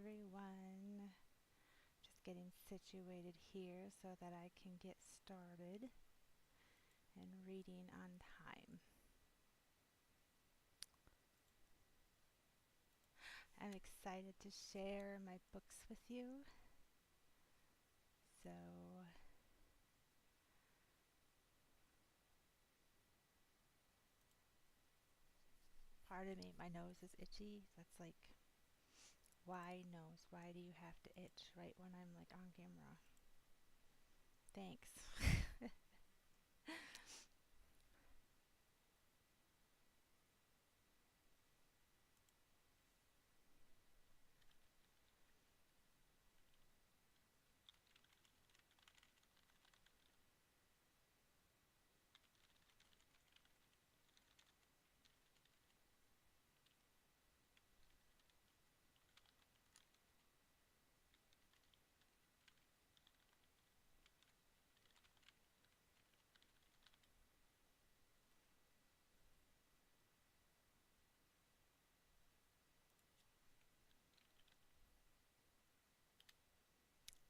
everyone. Just getting situated here so that I can get started and reading on time. I'm excited to share my books with you. So, pardon me, my nose is itchy. That's like, why nose? Why do you have to itch right when I'm like on camera? Thanks.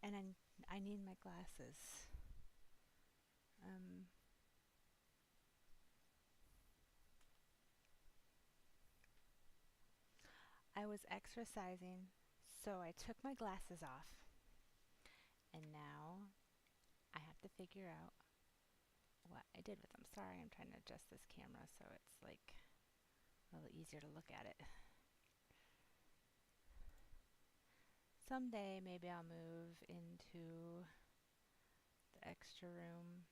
And I need my glasses. Um, I was exercising, so I took my glasses off, and now I have to figure out what I did with them. Sorry, I'm trying to adjust this camera so it's like a little easier to look at it. Someday maybe I'll move into the extra room,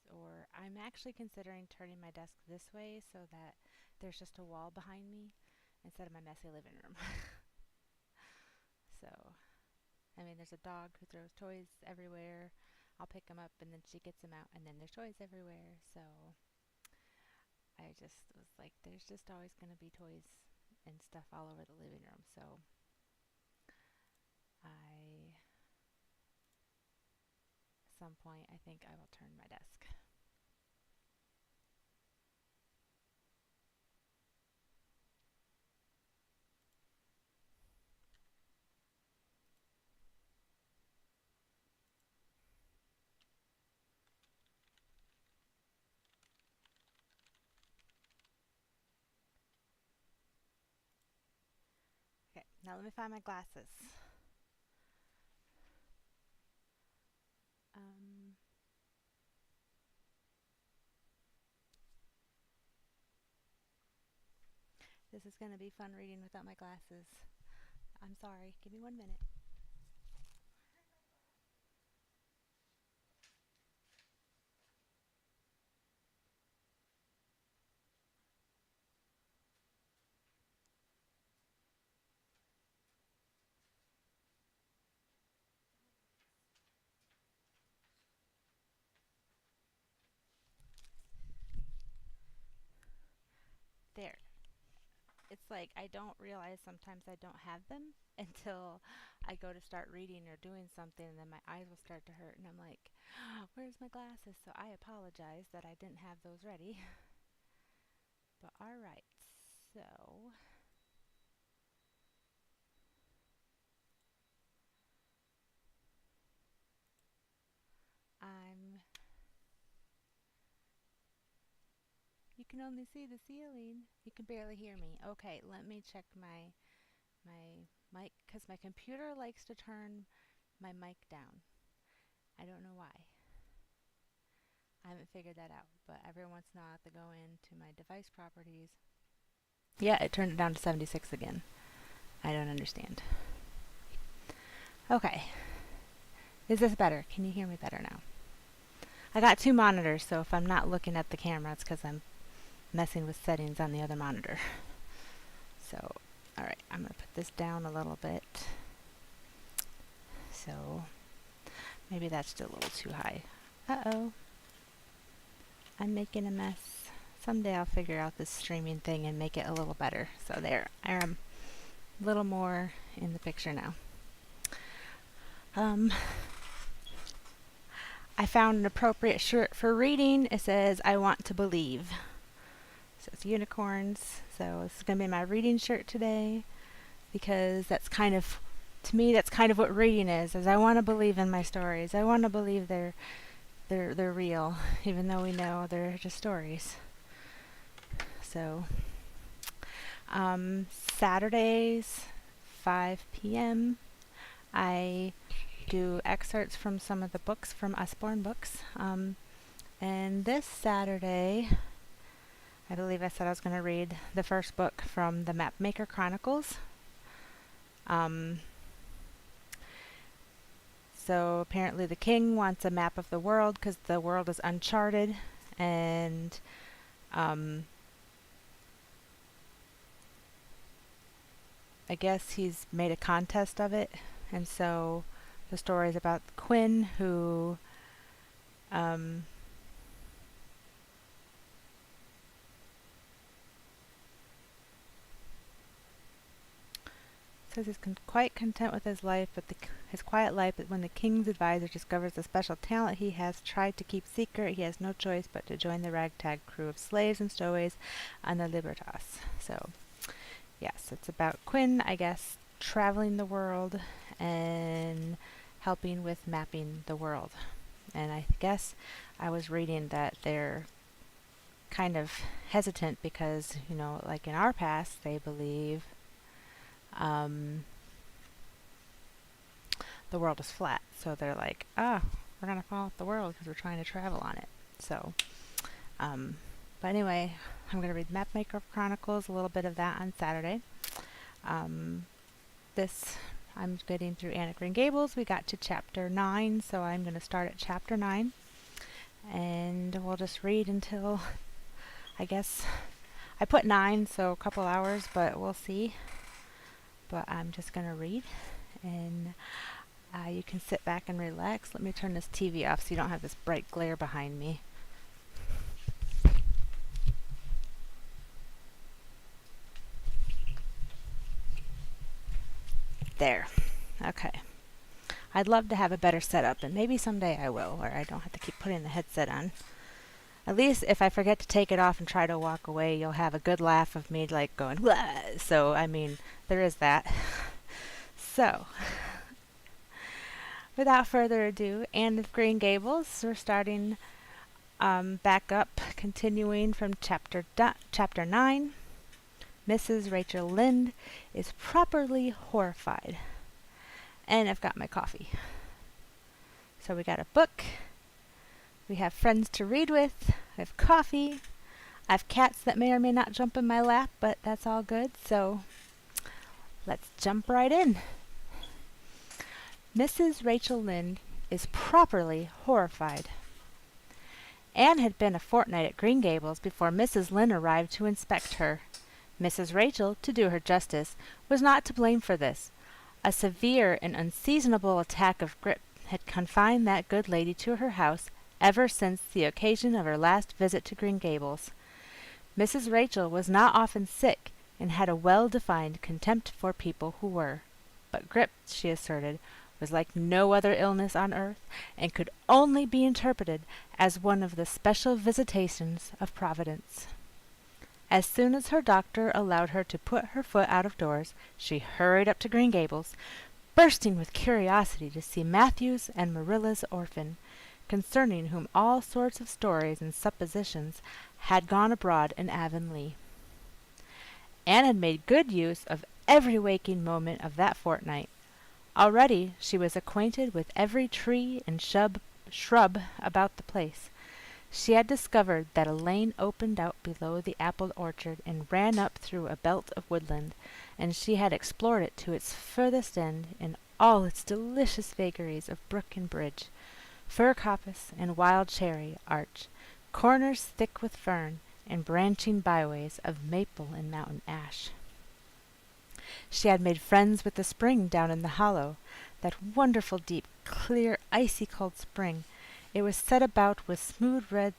or I'm actually considering turning my desk this way so that there's just a wall behind me instead of my messy living room. So, I mean, there's a dog who throws toys everywhere. I'll pick them up and then she gets them out, and then there's toys everywhere. So I just was like, there's just always going to be toys and stuff all over the living room. So at some point, I think I will turn my desk. Okay, now let me find my glasses. Um, this is going to be fun reading without my glasses. I'm sorry. Give me 1 minute. There. It's like I don't realize sometimes I don't have them until I go to start reading or doing something, and then my eyes will start to hurt, and I'm like, where's my glasses? So I apologize that I didn't have those ready. But alright, so I'm. You can only see the ceiling. You can barely hear me. Okay, let me check my mic because my computer likes to turn my mic down. I don't know why. I haven't figured that out, but every once in a while I have to go into my device properties. Yeah, it turned it down to 76 again. I don't understand. Okay. Is this better? Can you hear me better now? I got 2 monitors, so if I'm not looking at the camera, it's because I'm messing with settings on the other monitor. So, alright, I'm going to put this down a little bit. So, maybe that's still a little too high. Uh-oh. I'm making a mess. Someday I'll figure out this streaming thing and make it a little better. So there, I'm a little more in the picture now. I found an appropriate shirt for reading. It says, I want to believe. So it's unicorns. So it's going to be my reading shirt today. because that's kind of, to me, that's kind of what reading is I want to believe in my stories. I want to believe they're real, even though we know they're just stories. So, Saturdays, 5 p.m., I do excerpts from some of the books from Usborne Books. And this Saturday, I believe I said I was going to read the first book from the Mapmaker Chronicles. So apparently the king wants a map of the world because the world is uncharted, and I guess he's made a contest of it. And so the story is about Quinn, who says he's quite content with his life, but his quiet life. But when the king's advisor discovers the special talent he has tried to keep secret, he has no choice but to join the ragtag crew of slaves and stowaways on the Libertas. So, yes, it's about Quinn, I guess, traveling the world and helping with mapping the world. And I guess I was reading that they're kind of hesitant because, like in our past, they believe the world is flat. So they're like, we're going to fall off the world because we're trying to travel on it. So, but anyway, I'm going to read Mapmaker Chronicles, a little bit of that on Saturday. I'm getting through Anne of Green Gables. We got to chapter 9, so I'm going to start at chapter 9. And we'll just read until, I guess, I put 9, so a couple hours, but we'll see. But I'm just going to read, and you can sit back and relax. Let me turn this TV off so you don't have this bright glare behind me. There. Okay. I'd love to have a better setup, and maybe someday I will, where I don't have to keep putting the headset on. At least if I forget to take it off and try to walk away, you'll have a good laugh of me like going, "Wah!" So, I mean, there is that. So, without further ado, Anne of Green Gables. We're starting back up, continuing from chapter 9. Mrs. Rachael Lynde is properly horrified. And I've got my coffee. So we got a book. We have friends to read with. I have coffee. I have cats that may or may not jump in my lap, but that's all good. So let's jump right in. Mrs. Rachael Lynde is properly horrified. Anne had been a fortnight at Green Gables before Mrs. Lynde arrived to inspect her. Mrs. Rachael, to do her justice, was not to blame for this. A severe and unseasonable attack of grippe had confined that good lady to her house ever since the occasion of her last visit to Green Gables. Mrs. Rachael was not often sick, and had a well-defined contempt for people who were. But grippe, she asserted, was like no other illness on earth, and could only be interpreted as one of the special visitations of Providence. As soon as her doctor allowed her to put her foot out of doors, she hurried up to Green Gables, bursting with curiosity to see Matthew's and Marilla's orphan, concerning whom all sorts of stories and suppositions had gone abroad in Avonlea. Anne had made good use of every waking moment of that fortnight. Already she was acquainted with every tree and shrub about the place. She had discovered that a lane opened out below the apple orchard and ran up through a belt of woodland, and she had explored it to its furthest end in all its delicious vagaries of brook and bridge, fir coppice and wild cherry arch, corners thick with fern, and branching byways of maple and mountain ash. She had made friends with the spring down in the hollow, that wonderful deep, clear, icy-cold spring. It was set about with smooth red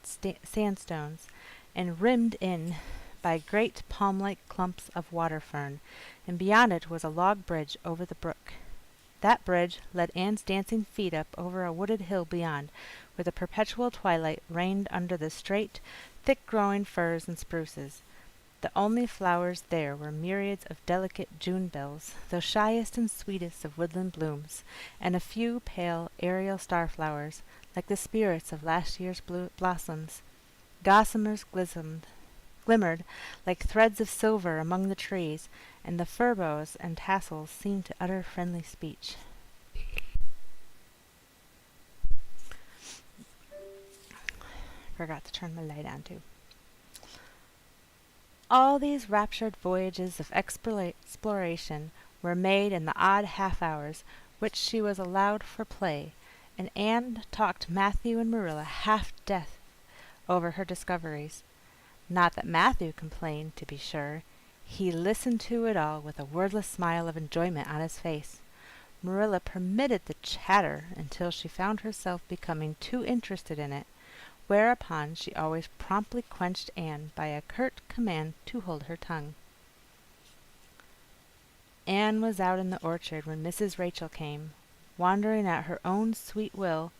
sandstones, and rimmed in by great palm-like clumps of water fern, and beyond it was a log bridge over the brook. That bridge led Anne's dancing feet up over a wooded hill beyond, where the perpetual twilight reigned under the straight, thick-growing firs and spruces. The only flowers there were myriads of delicate June bells, those shyest and sweetest of woodland blooms, and a few pale aerial starflowers, like the spirits of last year's blossoms. Gossamers glimmered like threads of silver among the trees, and the fir boughs and tassels seemed to utter friendly speech. Forgot to turn my light on, too. All these raptured voyages of exploration were made in the odd half-hours which she was allowed for play, and Anne talked Matthew and Marilla half-deaf over her discoveries. Not that Matthew complained, to be sure. He listened to it all with a wordless smile of enjoyment on his face. Marilla permitted the chatter until she found herself becoming too interested in it, whereupon she always promptly quenched Anne by a curt command to hold her tongue. Anne was out in the orchard when Mrs. Rachael came, wandering at her own sweet will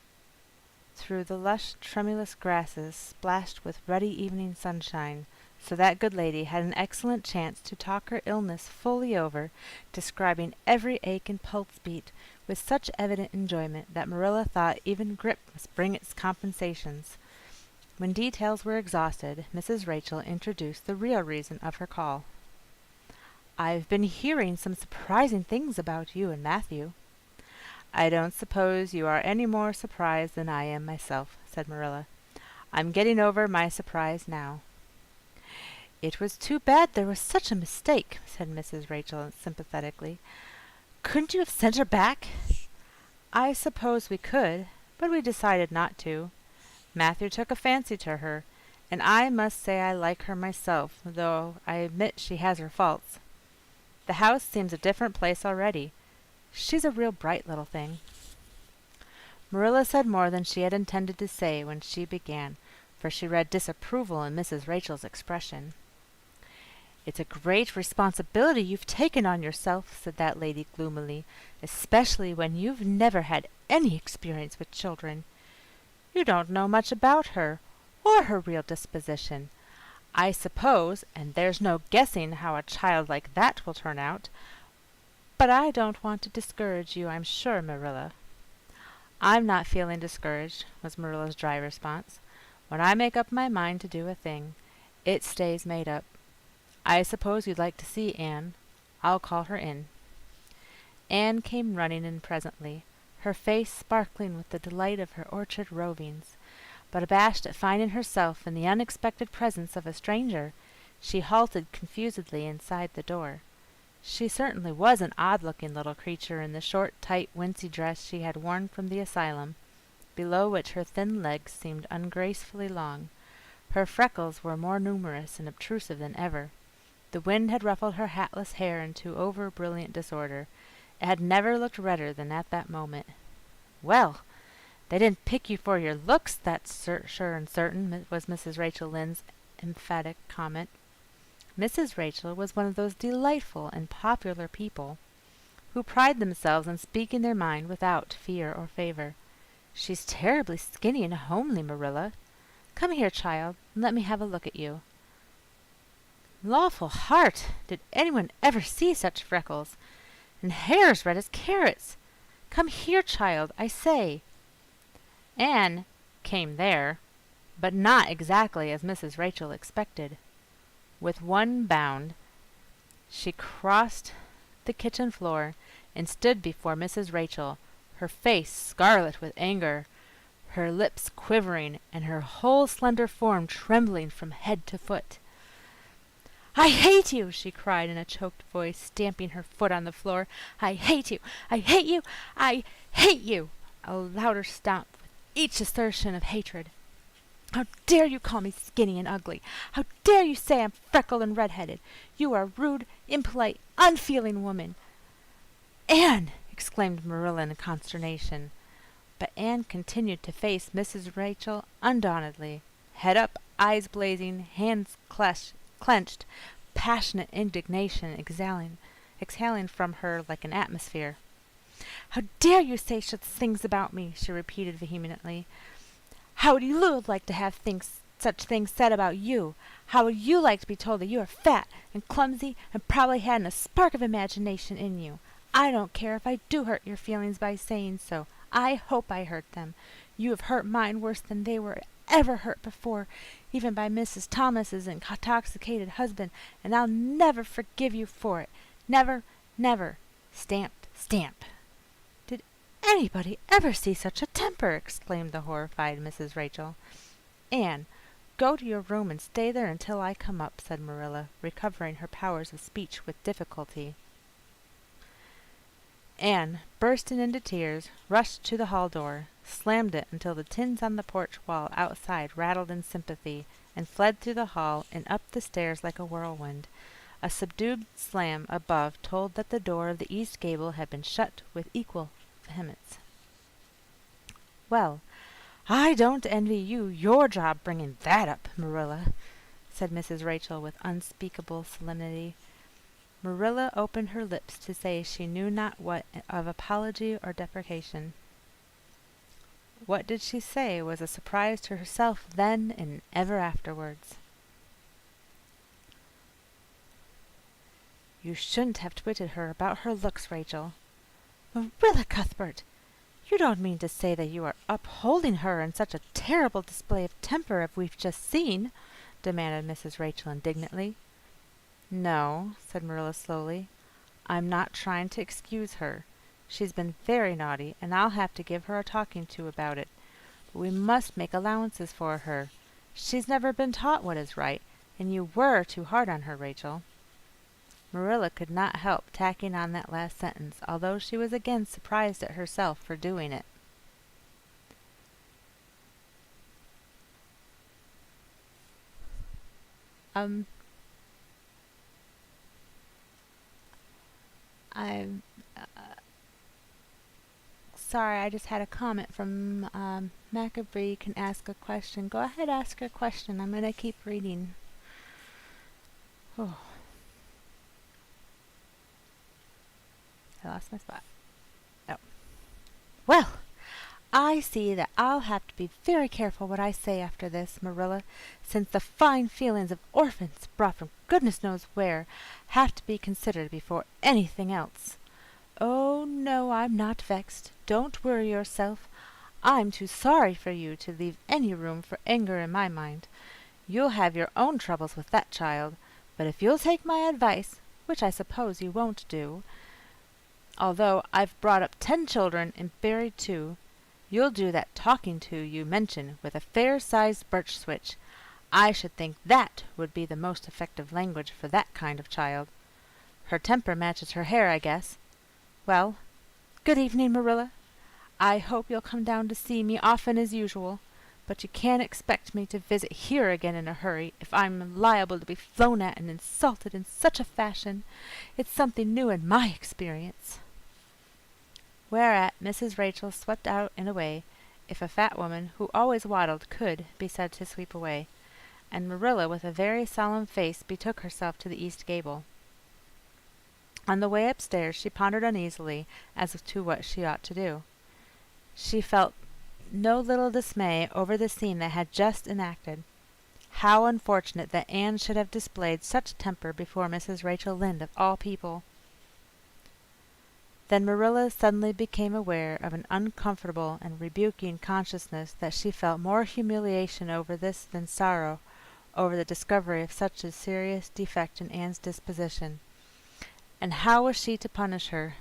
through the lush, tremulous grasses splashed with ruddy evening sunshine, so that good lady had an excellent chance to talk her illness fully over, describing every ache and pulse beat with such evident enjoyment that Marilla thought even grippe must bring its compensations. When details were exhausted, Mrs. Rachael introduced the real reason of her call. "I've been hearing some surprising things about you and Matthew." "I don't suppose you are any more surprised than I am myself," said Marilla. "I'm getting over my surprise now." "It was too bad there was such a mistake," said Mrs. Rachael sympathetically. "Couldn't you have sent her back?" "I suppose we could, but we decided not to. Matthew took a fancy to her, and I must say I like her myself, though I admit she has her faults. The house seems a different place already. She's a real bright little thing." Marilla said more than she had intended to say when she began, for she read disapproval in Mrs. Rachael's expression. "It's a great responsibility you've taken on yourself," said that lady gloomily, "especially when you've never had any experience with children. You don't know much about her, or her real disposition. I suppose, and there's no guessing how a child like that will turn out. But I don't want to discourage you, I'm sure, Marilla." "I'm not feeling discouraged," was Marilla's dry response. "When I make up my mind to do a thing, it stays made up. I suppose you'd like to see Anne. I'll call her in." Anne came running in presently, her face sparkling with the delight of her orchard rovings, but abashed at finding herself in the unexpected presence of a stranger, she halted confusedly inside the door. She certainly was an odd-looking little creature in the short, tight, wincey dress she had worn from the asylum, below which her thin legs seemed ungracefully long. Her freckles were more numerous and obtrusive than ever. The wind had ruffled her hatless hair into over-brilliant disorder. It had never looked redder than at that moment. "Well, they didn't pick you for your looks, that's sure and certain," was Mrs. Rachael Lynde's emphatic comment. Mrs. Rachael was one of those delightful and popular people who pride themselves on speaking their mind without fear or favor. "She's terribly skinny and homely, Marilla. Come here, child, and let me have a look at you. Lawful heart, did anyone ever see such freckles? And hair as red as carrots. Come here, child, I say." Anne came there, but not exactly as Mrs. Rachael expected. With one bound, she crossed the kitchen floor and stood before Mrs. Rachael, her face scarlet with anger, her lips quivering, and her whole slender form trembling from head to foot. "I hate you!" she cried in a choked voice, stamping her foot on the floor. "I hate you! I hate you! I hate you!" A louder stomp with each assertion of hatred. "How dare you call me skinny and ugly? How dare you say I'm freckled and red-headed? You are a rude, impolite, unfeeling woman." "Anne!" exclaimed Marilla in consternation. But Anne continued to face Mrs. Rachael undauntedly, head up, eyes blazing, hands clenched, passionate indignation exhaling from her like an atmosphere. "How dare you say such things about me?" she repeated vehemently. "How would you like to have things such things said about you? How would you like to be told that you are fat and clumsy and probably hadn't a spark of imagination in you? I don't care if I do hurt your feelings by saying so. I hope I hurt them. You have hurt mine worse than they were ever hurt before, even by Mrs. Thomas's intoxicated husband, and I'll never forgive you for it. Never, never. Stamped, stamp. Did anybody ever see such a temper? Exclaimed the horrified Mrs. Rachael. Anne, go to your room and stay there until I come up, said Marilla, recovering her powers of speech with difficulty. Anne, bursting into tears, rushed to the hall door, slammed it until the tins on the porch wall outside rattled in sympathy, and fled through the hall and up the stairs like a whirlwind. A subdued slam above told that the door of the east gable had been shut with equal vehemence. "Well, I don't envy you your job bringing that up, Marilla," said Mrs. Rachael with unspeakable solemnity. Marilla opened her lips to say she knew not what of apology or deprecation. What did she say was a surprise to herself then and ever afterwards. "You shouldn't have twitted her about her looks, Rachael." "Marilla Cuthbert, you don't mean to say that you are upholding her in such a terrible display of temper as we've just seen?" demanded Mrs. Rachael indignantly. "No," said Marilla slowly. "I'm not trying to excuse her. She's been very naughty, and I'll have to give her a talking to about it. But we must make allowances for her. She's never been taught what is right, and you were too hard on her, Rachael." Marilla could not help tacking on that last sentence, although she was again surprised at herself for doing it. I'm sorry, I just had a comment from Macabre can ask a question. Go ahead, ask your question. I'm going to keep reading. Oh, I lost my spot. Oh. Well, I see that I'll have to be very careful what I say after this, Marilla, since the fine feelings of orphans, brought from goodness knows where, have to be considered before anything else. Oh, no, I'm not vexed. Don't worry yourself. I'm too sorry for you to leave any room for anger in my mind. You'll have your own troubles with that child, but if you'll take my advice, which I suppose you won't do, although I've brought up 10 children and buried 2, you'll do that talking to you mention with a fair-sized birch switch. I should think that would be the most effective language for that kind of child. Her temper matches her hair, I guess. Well, good evening, Marilla. I hope you'll come down to see me often as usual, but you can't expect me to visit here again in a hurry if I'm liable to be flown at and insulted in such a fashion. It's something new in my experience." Whereat Mrs. Rachael swept out and away, if a fat woman who always waddled could be said to sweep away, and Marilla with a very solemn face betook herself to the east gable. On the way upstairs she pondered uneasily as to what she ought to do. She felt no little dismay over the scene that had just enacted. How unfortunate that Anne should have displayed such temper before Mrs. Rachael Lynde of all people. Then Marilla suddenly became aware of an uncomfortable and rebuking consciousness that she felt more humiliation over this than sorrow over the discovery of such a serious defect in Anne's disposition. And how was she to punish her?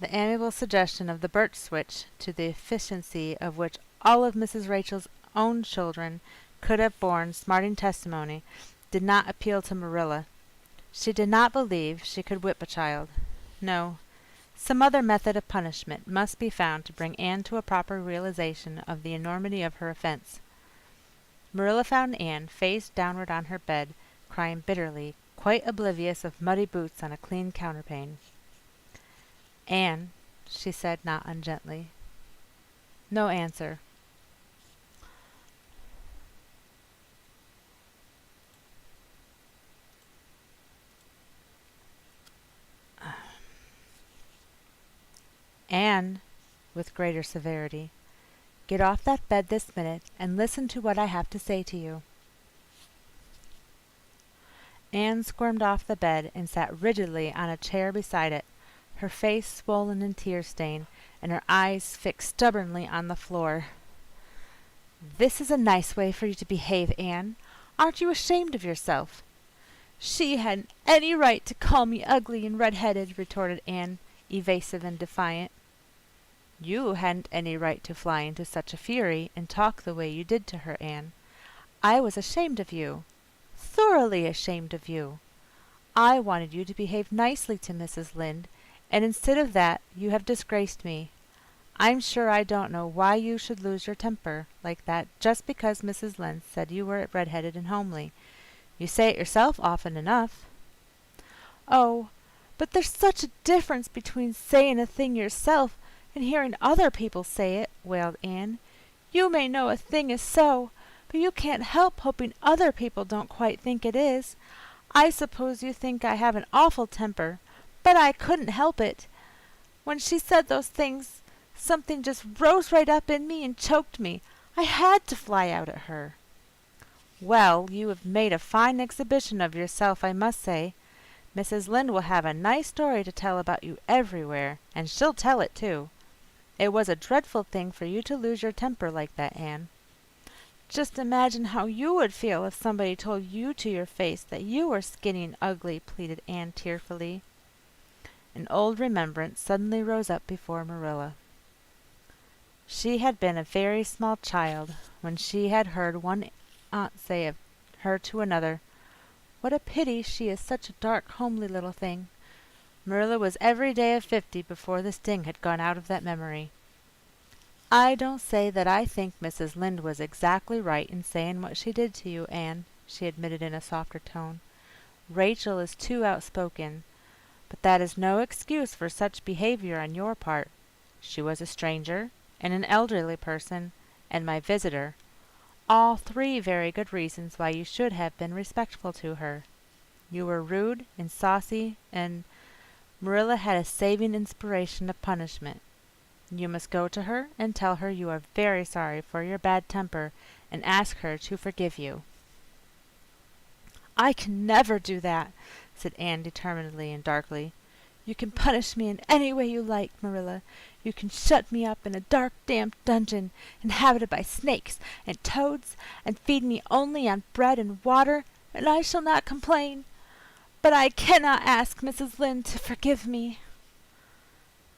The amiable suggestion of the birch switch, to the efficiency of which all of Mrs. Rachael's own children could have borne smarting testimony, did not appeal to Marilla. She did not believe she could whip a child. No, some other method of punishment must be found to bring Anne to a proper realization of the enormity of her offense. Marilla found Anne face downward on her bed, crying bitterly, quite oblivious of muddy boots on a clean counterpane. "Anne," she said not ungently. No answer. "Anne," with greater severity, Get off that bed this minute and listen to what I have to say to you." Anne squirmed off the bed and sat rigidly on a chair beside it, her face swollen and tear-stained, and her eyes fixed stubbornly on the floor. "This is a nice way for you to behave, Anne. Aren't you ashamed of yourself?" "She hadn't any right to call me ugly and red-headed," retorted Anne, evasive and defiant. "You hadn't any right to fly into such a fury and talk the way you did to her, Anne. I was ashamed of you. Thoroughly ashamed of you. I wanted you to behave nicely to Mrs. Lynde, and instead of that you have disgraced me. I'm sure I don't know why you should lose your temper like that just because Mrs. Lynde said you were red-headed and homely. You say it yourself often enough." "Oh, but there's such a difference between saying a thing yourself and hearing other people say it," wailed Anne. "You may know a thing is so, but you can't help hoping other people don't quite think it is. I suppose you think I have an awful temper, but I couldn't help it. When she said those things, something just rose right up in me and choked me. I had to fly out at her." "Well, you have made a fine exhibition of yourself, I must say. Mrs. Lynde will have a nice story to tell about you everywhere, and she'll tell it too. It was a dreadful thing for you to lose your temper like that, Anne." "Just imagine how you would feel if somebody told you to your face that you were skinny and ugly," pleaded Anne tearfully. An old remembrance suddenly rose up before Marilla. She had been a very small child when she had heard one aunt say of her to another, "What a pity she is such a dark, homely little thing." Marilla was every day of 50 before the sting had gone out of that memory. "I don't say that I think Mrs. Lynde was exactly right in saying what she did to you, Anne," she admitted in a softer tone. "Rachael is too outspoken. But that is no excuse for such behavior on your part. She was a stranger, and an elderly person, and my visitor. All three very good reasons why you should have been respectful to her. You were rude and saucy, and—" Marilla had a saving inspiration of punishment. "You must go to her and tell her you are very sorry for your bad temper and ask her to forgive you." "I can never do that," said Anne determinedly and darkly. "You can punish me in any way you like, Marilla. You can shut me up in a dark, damp dungeon, inhabited by snakes and toads, and feed me only on bread and water, and I shall not complain. But I cannot ask Mrs. Lynde to forgive me."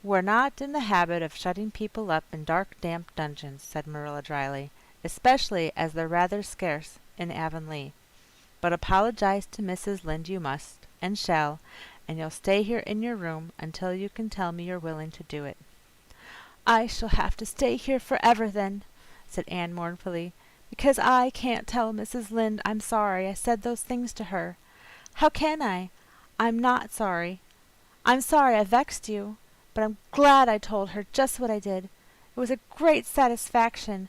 "We're not in the habit of shutting people up in dark, damp dungeons," said Marilla dryly, "especially as they're rather scarce in Avonlea. But apologize to Mrs. Lynde you must, and shall, and you'll stay here in your room until you can tell me you're willing to do it." "I shall have to stay here forever then," said Anne mournfully, "because I can't tell Mrs. Lynde I'm sorry I said those things to her. How can I? I'm not sorry. I'm sorry I vexed you, but I'm glad I told her just what I did. It was a great satisfaction.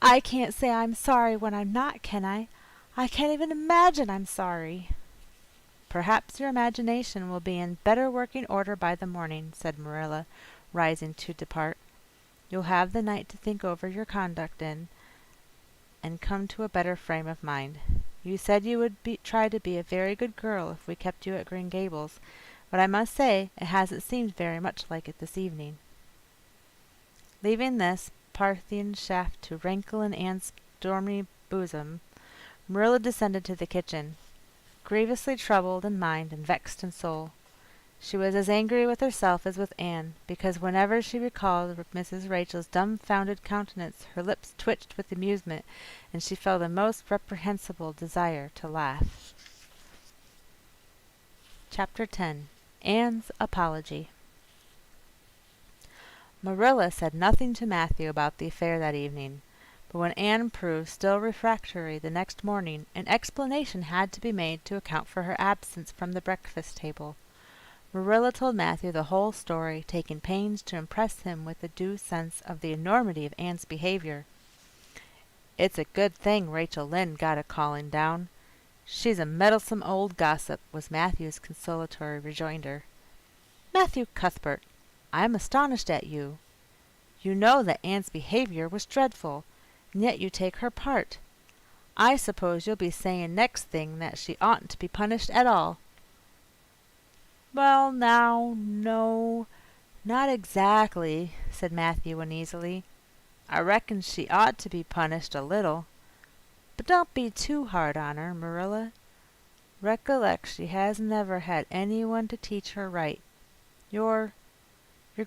I can't say I'm sorry when I'm not, can I? I can't even imagine I'm sorry." "Perhaps your imagination will be in better working order by the morning," said Marilla, rising to depart. "You'll have the night to think over your conduct in, and come to a better frame of mind. You said you would try to be a very good girl if we kept you at Green Gables, but I must say it hasn't seemed very much like it this evening." Leaving this Parthian shaft to rankle in Anne's stormy bosom, Marilla descended to the kitchen, grievously troubled in mind and vexed in soul. She was as angry with herself as with Anne, because whenever she recalled Mrs. Rachel's dumbfounded countenance her lips twitched with amusement, and she felt a most reprehensible desire to laugh. Chapter 10. Anne's Apology. Marilla said nothing to Matthew about the affair that evening, but when Anne proved still refractory the next morning, an explanation had to be made to account for her absence from the breakfast table. Marilla told Matthew the whole story, taking pains to impress him with a due sense of the enormity of Anne's behavior. "It's a good thing Rachael Lynde got a calling down. She's a meddlesome old gossip," was Matthew's consolatory rejoinder. "Matthew Cuthbert, I am astonished at you. You know that Anne's behavior was dreadful, and yet you take her part. I suppose you'll be saying next thing that she oughtn't to be punished at all." "Well, now, no, not exactly," said Matthew uneasily. "I reckon she ought to be punished a little. But don't be too hard on her, Marilla. Recollect she has never had any one to teach her right. You're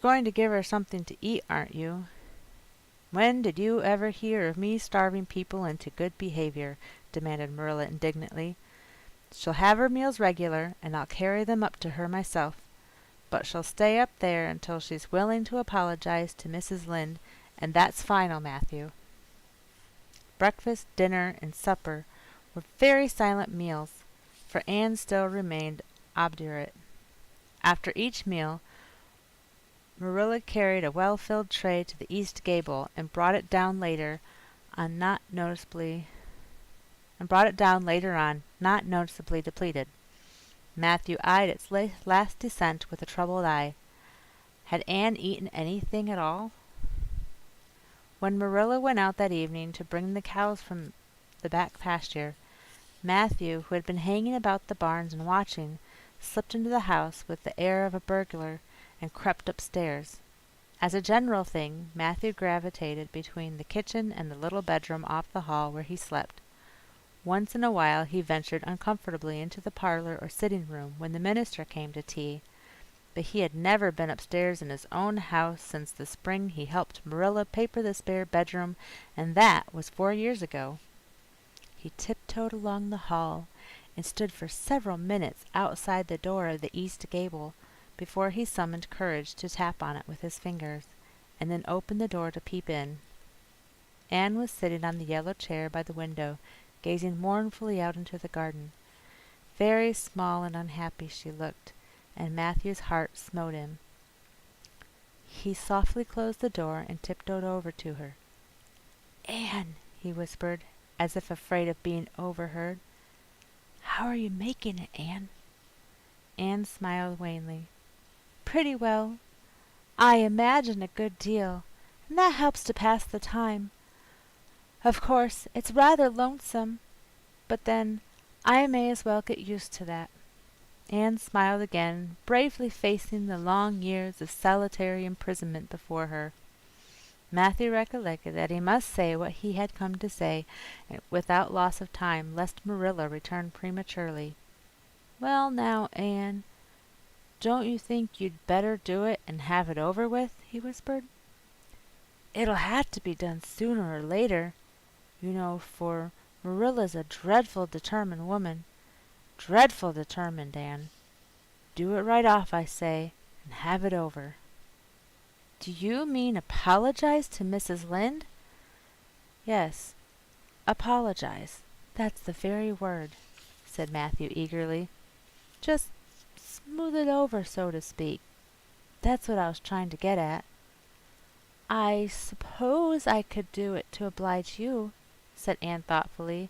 going to give her something to eat, aren't you?" "When did you ever hear of me starving people into good behavior?" demanded Marilla indignantly. "She'll have her meals regular, and I'll carry them up to her myself. But she'll stay up there until she's willing to apologize to Mrs. Lynde, and that's final, Matthew." Breakfast, dinner, and supper were very silent meals, for Anne still remained obdurate. After each meal, Marilla carried a well-filled tray to the east gable and brought it down later on, not noticeably depleted. Matthew eyed its last descent with a troubled eye. Had Anne eaten anything at all? When Marilla went out that evening to bring the cows from the back pasture, Matthew, who had been hanging about the barns and watching, slipped into the house with the air of a burglar and crept upstairs. As a general thing, Matthew gravitated between the kitchen and the little bedroom off the hall where he slept. Once in a while he ventured uncomfortably into the parlor or sitting room when the minister came to tea, but he had never been upstairs in his own house since the spring he helped Marilla paper the spare bedroom, and that was 4 years ago. He tiptoed along the hall and stood for several minutes outside the door of the east gable before he summoned courage to tap on it with his fingers, and then opened the door to peep in. Anne was sitting on the yellow chair by the window, gazing mournfully out into the garden. Very small and unhappy she looked, and Matthew's heart smote him. He softly closed the door and tiptoed over to her. "Anne," he whispered, as if afraid of being overheard. "How are you making it, Anne?" Anne smiled wanly. "Pretty well. I imagine a good deal, and that helps to pass the time. Of course, it's rather lonesome, but then I may as well get used to that." Anne smiled again, bravely facing the long years of solitary imprisonment before her. Matthew recollected that he must say what he had come to say without loss of time, lest Marilla return prematurely. "Well now, Anne, don't you think you'd better do it and have it over with?" he whispered. "It'll have to be done sooner or later, you know, for Marilla's a dreadful determined woman. Dreadful determined, Anne. Do it right off, I say, and have it over." "Do you mean apologize to Mrs. Lynde?" "Yes, apologize. That's the very word," said Matthew eagerly. "Just smooth it over, so to speak. That's what I was trying to get at." "I suppose I could do it to oblige you," said Anne thoughtfully.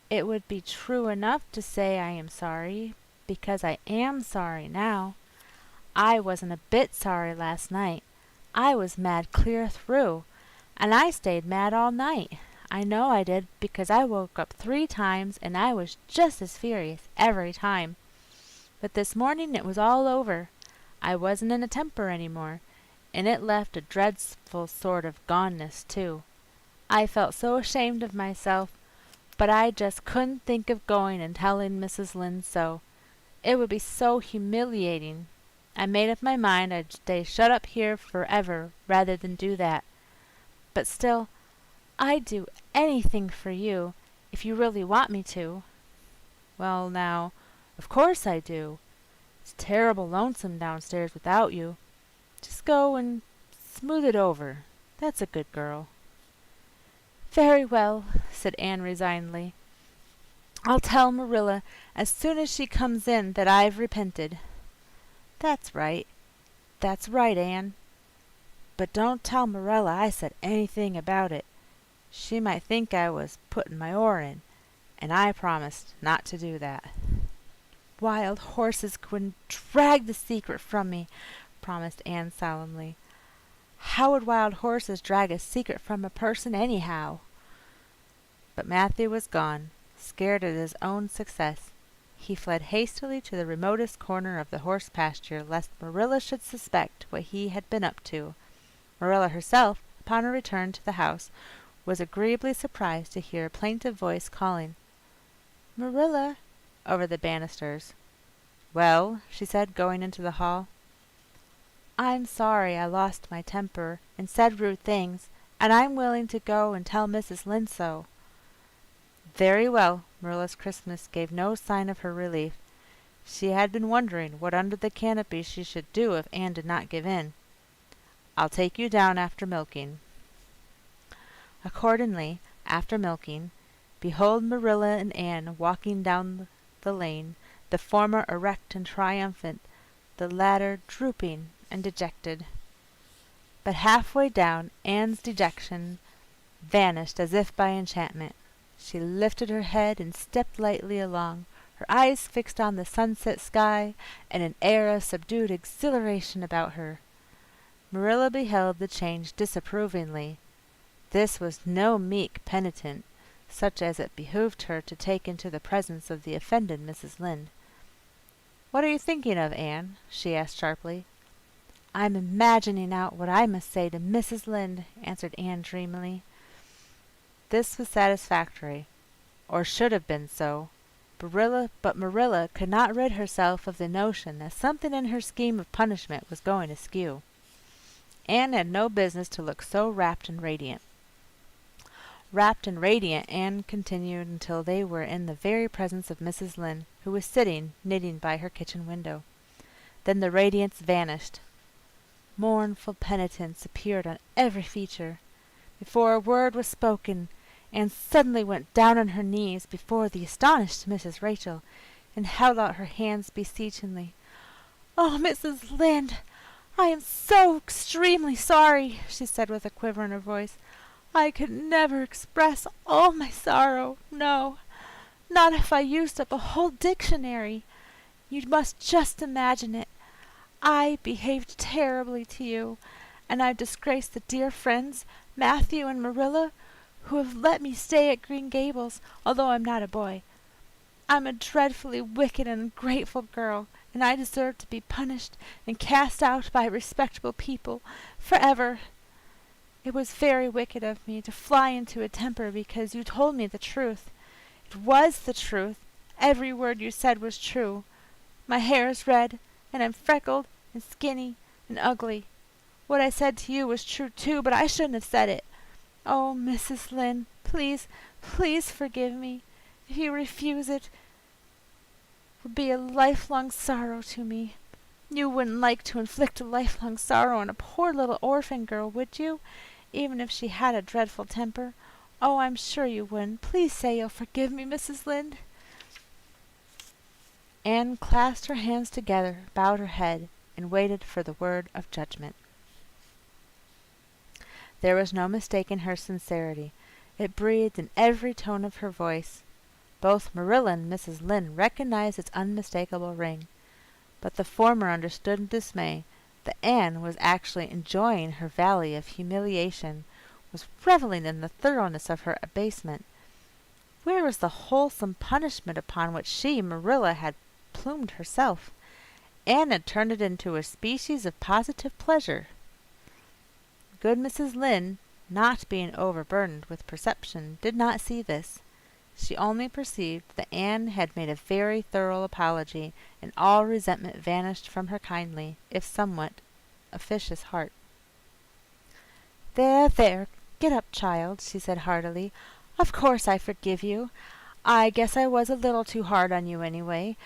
"It would be true enough to say I am sorry, because I am sorry now. I wasn't a bit sorry last night. I was mad clear through, and I stayed mad all night. I know I did, because I woke up 3 times, and I was just as furious every time. But this morning it was all over. I wasn't in a temper any more, and it left a dreadful sort of goneness, too. I felt so ashamed of myself, but I just couldn't think of going and telling Mrs. Lynde so. It would be so humiliating. I made up my mind I'd stay shut up here forever rather than do that. But still, I'd do anything for you, if you really want me to." "Well now, of course I do. It's terrible lonesome downstairs without you. Just go and smooth it over. That's a good girl." "Very well," said Anne resignedly. "I'll tell Marilla as soon as she comes in that I've repented." That's right, Anne. But don't tell Marilla I said anything about it. She might think I was putting my oar in, and I promised not to do that." "Wild horses couldn't drag the secret from me," promised Anne solemnly. How would wild horses drag a secret from a person anyhow? But Matthew was gone, scared at his own success. He fled hastily to the remotest corner of the horse pasture lest Marilla should suspect what he had been up to. Marilla herself, upon her return to the house, was agreeably surprised to hear a plaintive voice calling, "Marilla," over the banisters. "Well," she said, going into the hall. "I'm sorry I lost my temper and said rude things, and I'm willing to go and tell Mrs. Lynde so." Very well. Marilla's crispness gave no sign of her relief. She had been wondering what under the canopy she should do if Anne did not give in. "I'll take you down after milking." Accordingly, after milking, behold Marilla and Anne walking down the lane, the former erect and triumphant, the latter drooping and dejected. But halfway down Anne's dejection vanished as if by enchantment. She lifted her head and stepped lightly along, her eyes fixed on the sunset sky and an air of subdued exhilaration about her. Marilla beheld the change disapprovingly. This was no meek penitent, such as it behooved her to take into the presence of the offended Mrs. Lynde. "What are you thinking of, Anne?" she asked sharply. "I'm imagining out what I must say to Mrs. Lynde," answered Anne dreamily. This was satisfactory, or should have been so. But Marilla could not rid herself of the notion that something in her scheme of punishment was going askew. Anne had no business to look so rapt and radiant. Rapt and radiant Anne continued until they were in the very presence of Mrs. Lynde, who was sitting knitting by her kitchen window. Then the radiance vanished. Mournful penitence appeared on every feature. Before a word was spoken, Anne suddenly went down on her knees before the astonished Mrs. Rachael and held out her hands beseechingly. "Oh, Mrs. Lynde, I am so extremely sorry," she said with a quiver in her voice. "I could never express all my sorrow, no, not if I used up a whole dictionary. You must just imagine it. I behaved terribly to you, and I've disgraced the dear friends, Matthew and Marilla, who have let me stay at Green Gables, although I'm not a boy. I'm a dreadfully wicked and ungrateful girl, and I deserve to be punished and cast out by respectable people forever. It was very wicked of me to fly into a temper because you told me the truth. It was the truth. Every word you said was true. My hair is red, and I'm freckled and skinny and ugly. What I said to you was true too, but I shouldn't have said it. Oh, Mrs. Lynde, please, please forgive me. If you refuse it, would be a lifelong sorrow to me. You wouldn't like to inflict a lifelong sorrow on a poor little orphan girl, would you? Even if she had a dreadful temper. Oh, I'm sure you wouldn't. Please say you'll forgive me, Mrs. Lynde." Anne clasped her hands together, bowed her head, and waited for the word of judgment. There was no mistaking her sincerity. It breathed in every tone of her voice. Both Marilla and Mrs. Lynde recognized its unmistakable ring, but the former understood in dismay that Anne was actually enjoying her valley of humiliation, was reveling in the thoroughness of her abasement. Where was the wholesome punishment upon which she, Marilla, had plumed herself? Anne had turned it into a species of positive pleasure. Good Mrs. Lynde, not being overburdened with perception, did not see this. She only perceived that Anne had made a very thorough apology, and all resentment vanished from her kindly, if somewhat officious heart. "There, there, get up, child," she said heartily. "Of course I forgive you. I guess I was a little too hard on you anyway,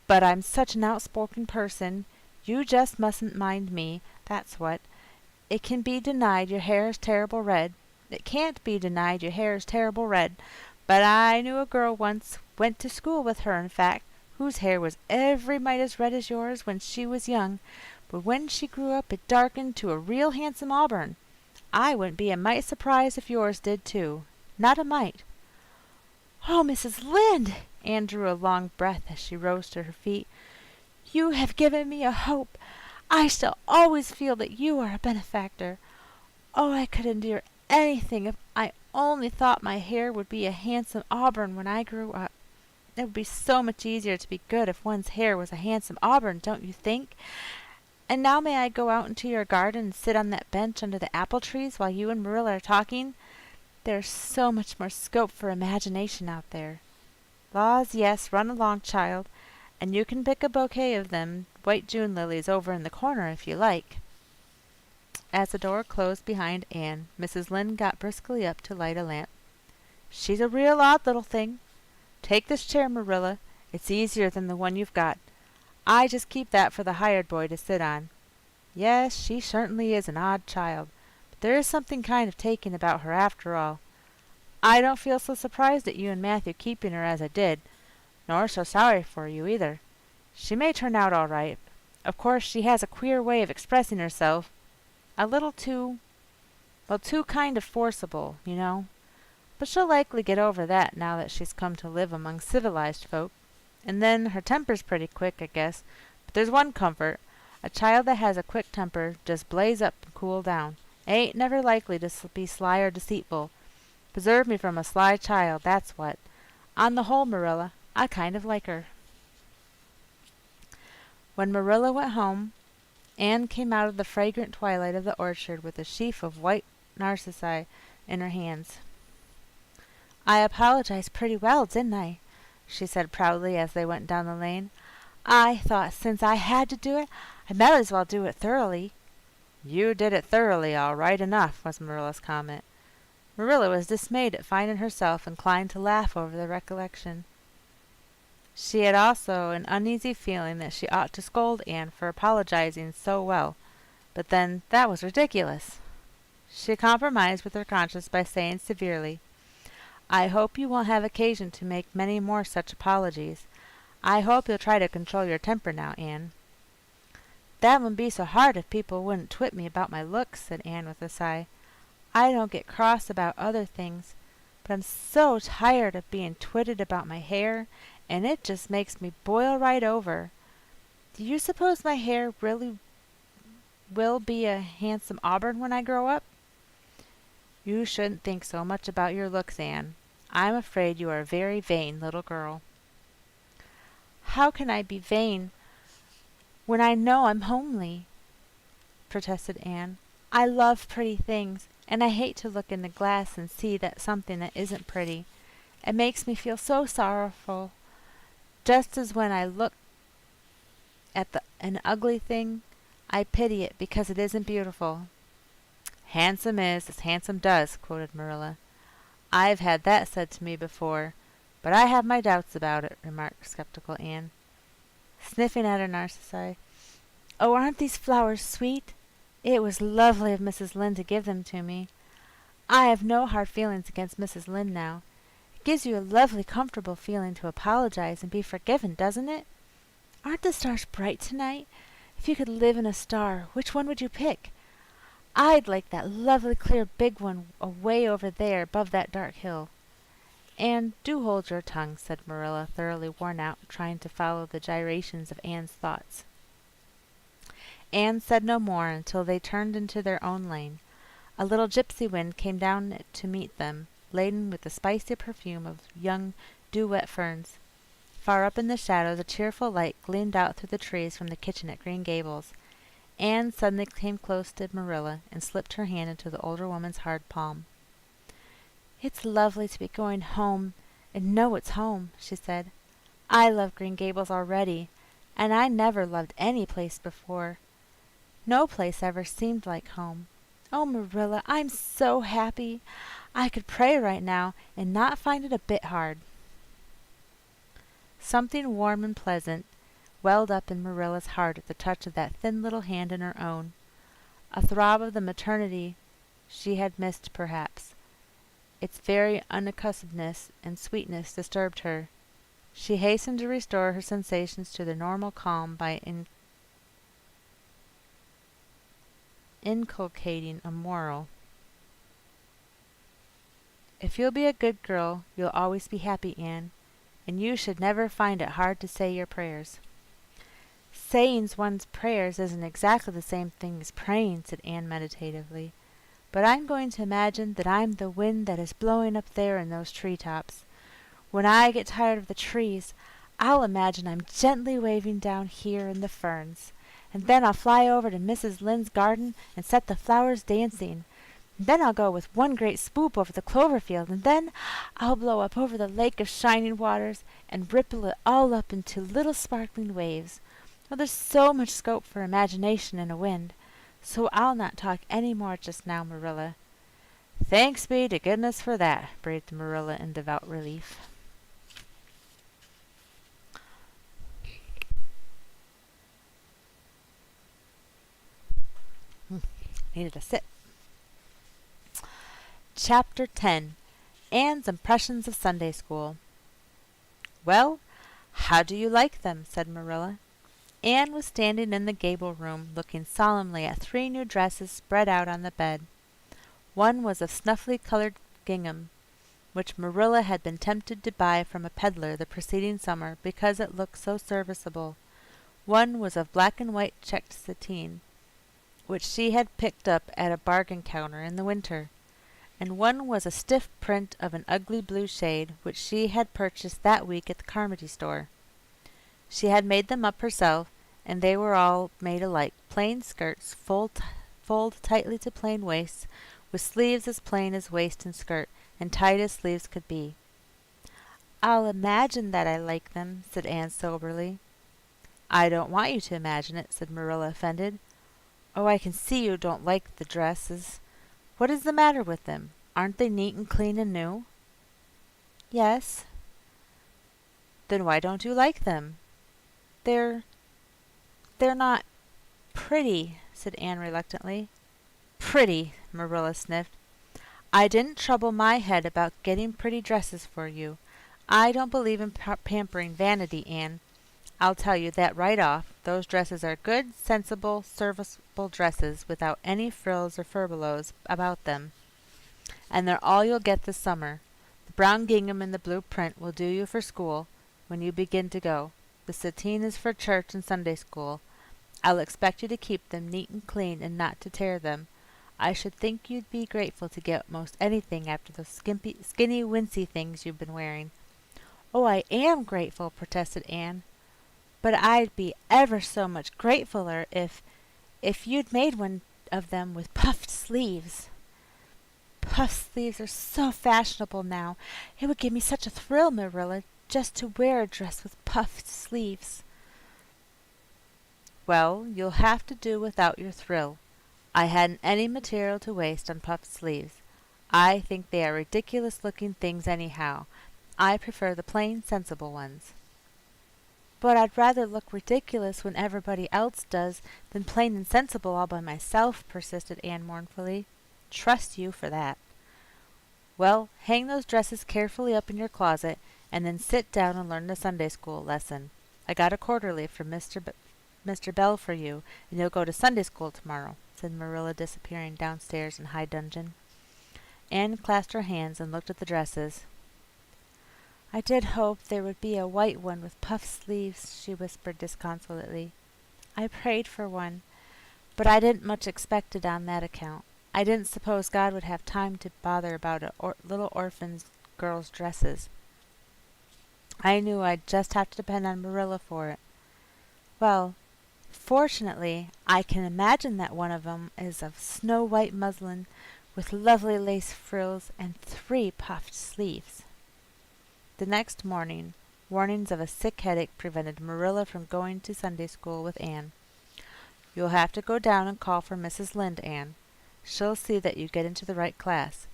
but I'm such an outspoken person. You just mustn't mind me, that's what. It can be denied your hair is terrible red. It can't be denied your hair is terrible red. But I knew a girl once, went to school with her in fact, whose hair was every mite as red as yours when she was young, but when she grew up it darkened to a real handsome auburn. I wouldn't be a mite surprised if yours did too. Not a mite." "Oh, Mrs. Lynde!" Anne drew a long breath as she rose to her feet. "You have given me a hope. I shall always feel that you are a benefactor. Oh, I could endure anything if I only thought my hair would be a handsome auburn when I grew up. It would be so much easier to be good if one's hair was a handsome auburn, don't you think? And now may I go out into your garden and sit on that bench under the apple trees while you and Marilla are talking? There's so much more scope for imagination out there. Laws, yes, run along, child, and you can pick a bouquet of them white June lilies over in the corner if you like. As the door closed behind Anne, Mrs. Lynde got briskly up to light a lamp. She's a real odd little thing. Take this chair, Marilla. It's easier than the one you've got. I just keep that for the hired boy to sit on. Yes, she certainly is an odd child, but there is something kind of taking about her after all. I don't feel so surprised at you and Matthew keeping her as I did, nor so sorry for you either. She may turn out all right. Of course, she has a queer way of expressing herself. A little too, well, too kind of forcible, you know. But she'll likely get over that now that she's come to live among civilized folk. And then her temper's pretty quick, I guess. But there's one comfort. A child that has a quick temper just blaze up and cool down. Ain't never likely to be sly or deceitful. Preserve me from a sly child, that's what. On the whole, Marilla, I kind of like her. When Marilla went home, Anne came out of the fragrant twilight of the orchard with a sheaf of white narcissi in her hands. I apologized pretty well, didn't I? She said proudly as they went down the lane. I thought since I had to do it, I might as well do it thoroughly. You did it thoroughly, all right enough, was Marilla's comment. Marilla was dismayed at finding herself inclined to laugh over the recollection. She had also an uneasy feeling that she ought to scold Anne for apologizing so well, but then that was ridiculous. She compromised with her conscience by saying severely, I hope you won't have occasion to make many more such apologies. I hope you'll try to control your temper now, Anne. That wouldn't be so hard if people wouldn't twit me about my looks, said Anne with a sigh. I don't get cross about other things, but I'm so tired of being twitted about my hair, and it just makes me boil right over. Do you suppose my hair really will be a handsome auburn when I grow up? You shouldn't think so much about your looks, Anne. I'm afraid you are a very vain little girl. How can I be vain when I know I'm homely? Protested Anne. I love pretty things, and I hate to look in the glass and see that something that isn't pretty. It makes me feel so sorrowful, just as when I look at an ugly thing, I pity it because it isn't beautiful. Handsome is as handsome does, quoted Marilla. I've had that said to me before, but I have my doubts about it, remarked skeptical Anne, sniffing at her narcissi. Oh, aren't these flowers sweet? It was lovely of Mrs. Lynde to give them to me. I have no hard feelings against Mrs. Lynde now. It gives you a lovely, comfortable feeling to apologize and be forgiven, doesn't it? Aren't the stars bright tonight? If you could live in a star, which one would you pick? I'd like that lovely, clear, big one away over there above that dark hill. Anne, do hold your tongue, said Marilla, thoroughly worn out, trying to follow the gyrations of Anne's thoughts. Anne said no more until they turned into their own lane. A little gypsy wind came down it to meet them, laden with the spicy perfume of young dew-wet ferns. Far up in the shadows a cheerful light gleamed out through the trees from the kitchen at Green Gables. Anne suddenly came close to Marilla and slipped her hand into the older woman's hard palm. It's lovely to be going home and know it's home, she said. I love Green Gables already, and I never loved any place before. No place ever seemed like home. Oh, Marilla, I'm so happy. I could pray right now and not find it a bit hard. Something warm and pleasant welled up in Marilla's heart at the touch of that thin little hand in her own. A throb of the maternity she had missed, perhaps. Its very unaccustomedness and sweetness disturbed her. She hastened to restore her sensations to their normal calm by inculcating a moral. If you'll be a good girl, you'll always be happy, Anne, and you should never find it hard to say your prayers. Saying one's prayers isn't exactly the same thing as praying, said Anne meditatively. but I'm going to imagine that I'm the wind that is blowing up there in those treetops. When I get tired of the trees, I'll imagine I'm gently waving down here in the ferns. And then I'll fly over to Mrs. Lynde's garden and set the flowers dancing. And then I'll go with one great swoop over the clover field, and then I'll blow up over the lake of shining waters and ripple it all up into little sparkling waves. Oh, there's so much scope for imagination in a wind. So I'll not talk any more just now, Marilla. Thanks be to goodness for that, breathed Marilla in devout relief. Needed a sip. Chapter 10. Anne's Impressions of Sunday School. Well, how do you like them? Said Marilla. Anne was standing in the gable room, looking solemnly at 3 new dresses spread out on the bed. One was of snuffy colored gingham, which Marilla had been tempted to buy from a peddler the preceding summer because it looked so serviceable. One was of black and white checked sateen, which she had picked up at a bargain counter in the winter, and one was a stiff print of an ugly blue shade which she had purchased that week at the Carmody store. She had made them up herself, and they were all made alike, plain skirts, fold tightly to plain waists, with sleeves as plain as waist and skirt, and tight as sleeves could be. I'll imagine that I like them, said Anne soberly. I don't want you to imagine it, said Marilla, offended. Oh, I can see you don't like the dresses. What is the matter with them? Aren't they neat and clean and new? Yes. Then why don't you like them? They're not pretty, said Anne reluctantly. Pretty, Marilla sniffed. I didn't trouble my head about getting pretty dresses for you. I don't believe in pampering vanity, Anne. I'll tell you that right off. Those dresses are good, sensible, serviceable dresses without any frills or furbelows about them. And they're all you'll get this summer. The brown gingham and the blue print will do you for school when you begin to go. The sateen is for church and Sunday school. I'll expect you to keep them neat and clean and not to tear them. I should think you'd be grateful to get most anything after those skinny, wincey things you've been wearing. Oh, I am grateful, protested Anne. But I'd be ever so much gratefuler if you'd made one of them with puffed sleeves. Puffed sleeves are so fashionable now. It would give me such a thrill, Marilla, just to wear a dress with puffed sleeves. Well, you'll have to do without your thrill. I hadn't any material to waste on puffed sleeves. I think they are ridiculous-looking things anyhow. I prefer the plain, sensible ones. But I'd rather look ridiculous when everybody else does than plain and sensible all by myself, persisted Anne mournfully. Trust you for that. Well, hang those dresses carefully up in your closet, and then sit down and learn the Sunday school lesson. I got a quarterly from Mr. Bell for you, and you'll go to Sunday school tomorrow, said Marilla, disappearing downstairs in high dudgeon. Anne clasped her hands and looked at the dresses. I did hope there would be a white one with puffed sleeves, she whispered disconsolately. I prayed for one, but I didn't much expect it on that account. I didn't suppose God would have time to bother about a little orphan girl's dresses. I knew I'd just have to depend on Marilla for it. Well, fortunately, I can imagine that one of 'em is of snow-white muslin with lovely lace frills and 3 puffed sleeves. The next morning, warnings of a sick headache prevented Marilla from going to Sunday school with Anne. You'll have to go down and call for Mrs. Lynde, Anne. She'll see that you get into the right class.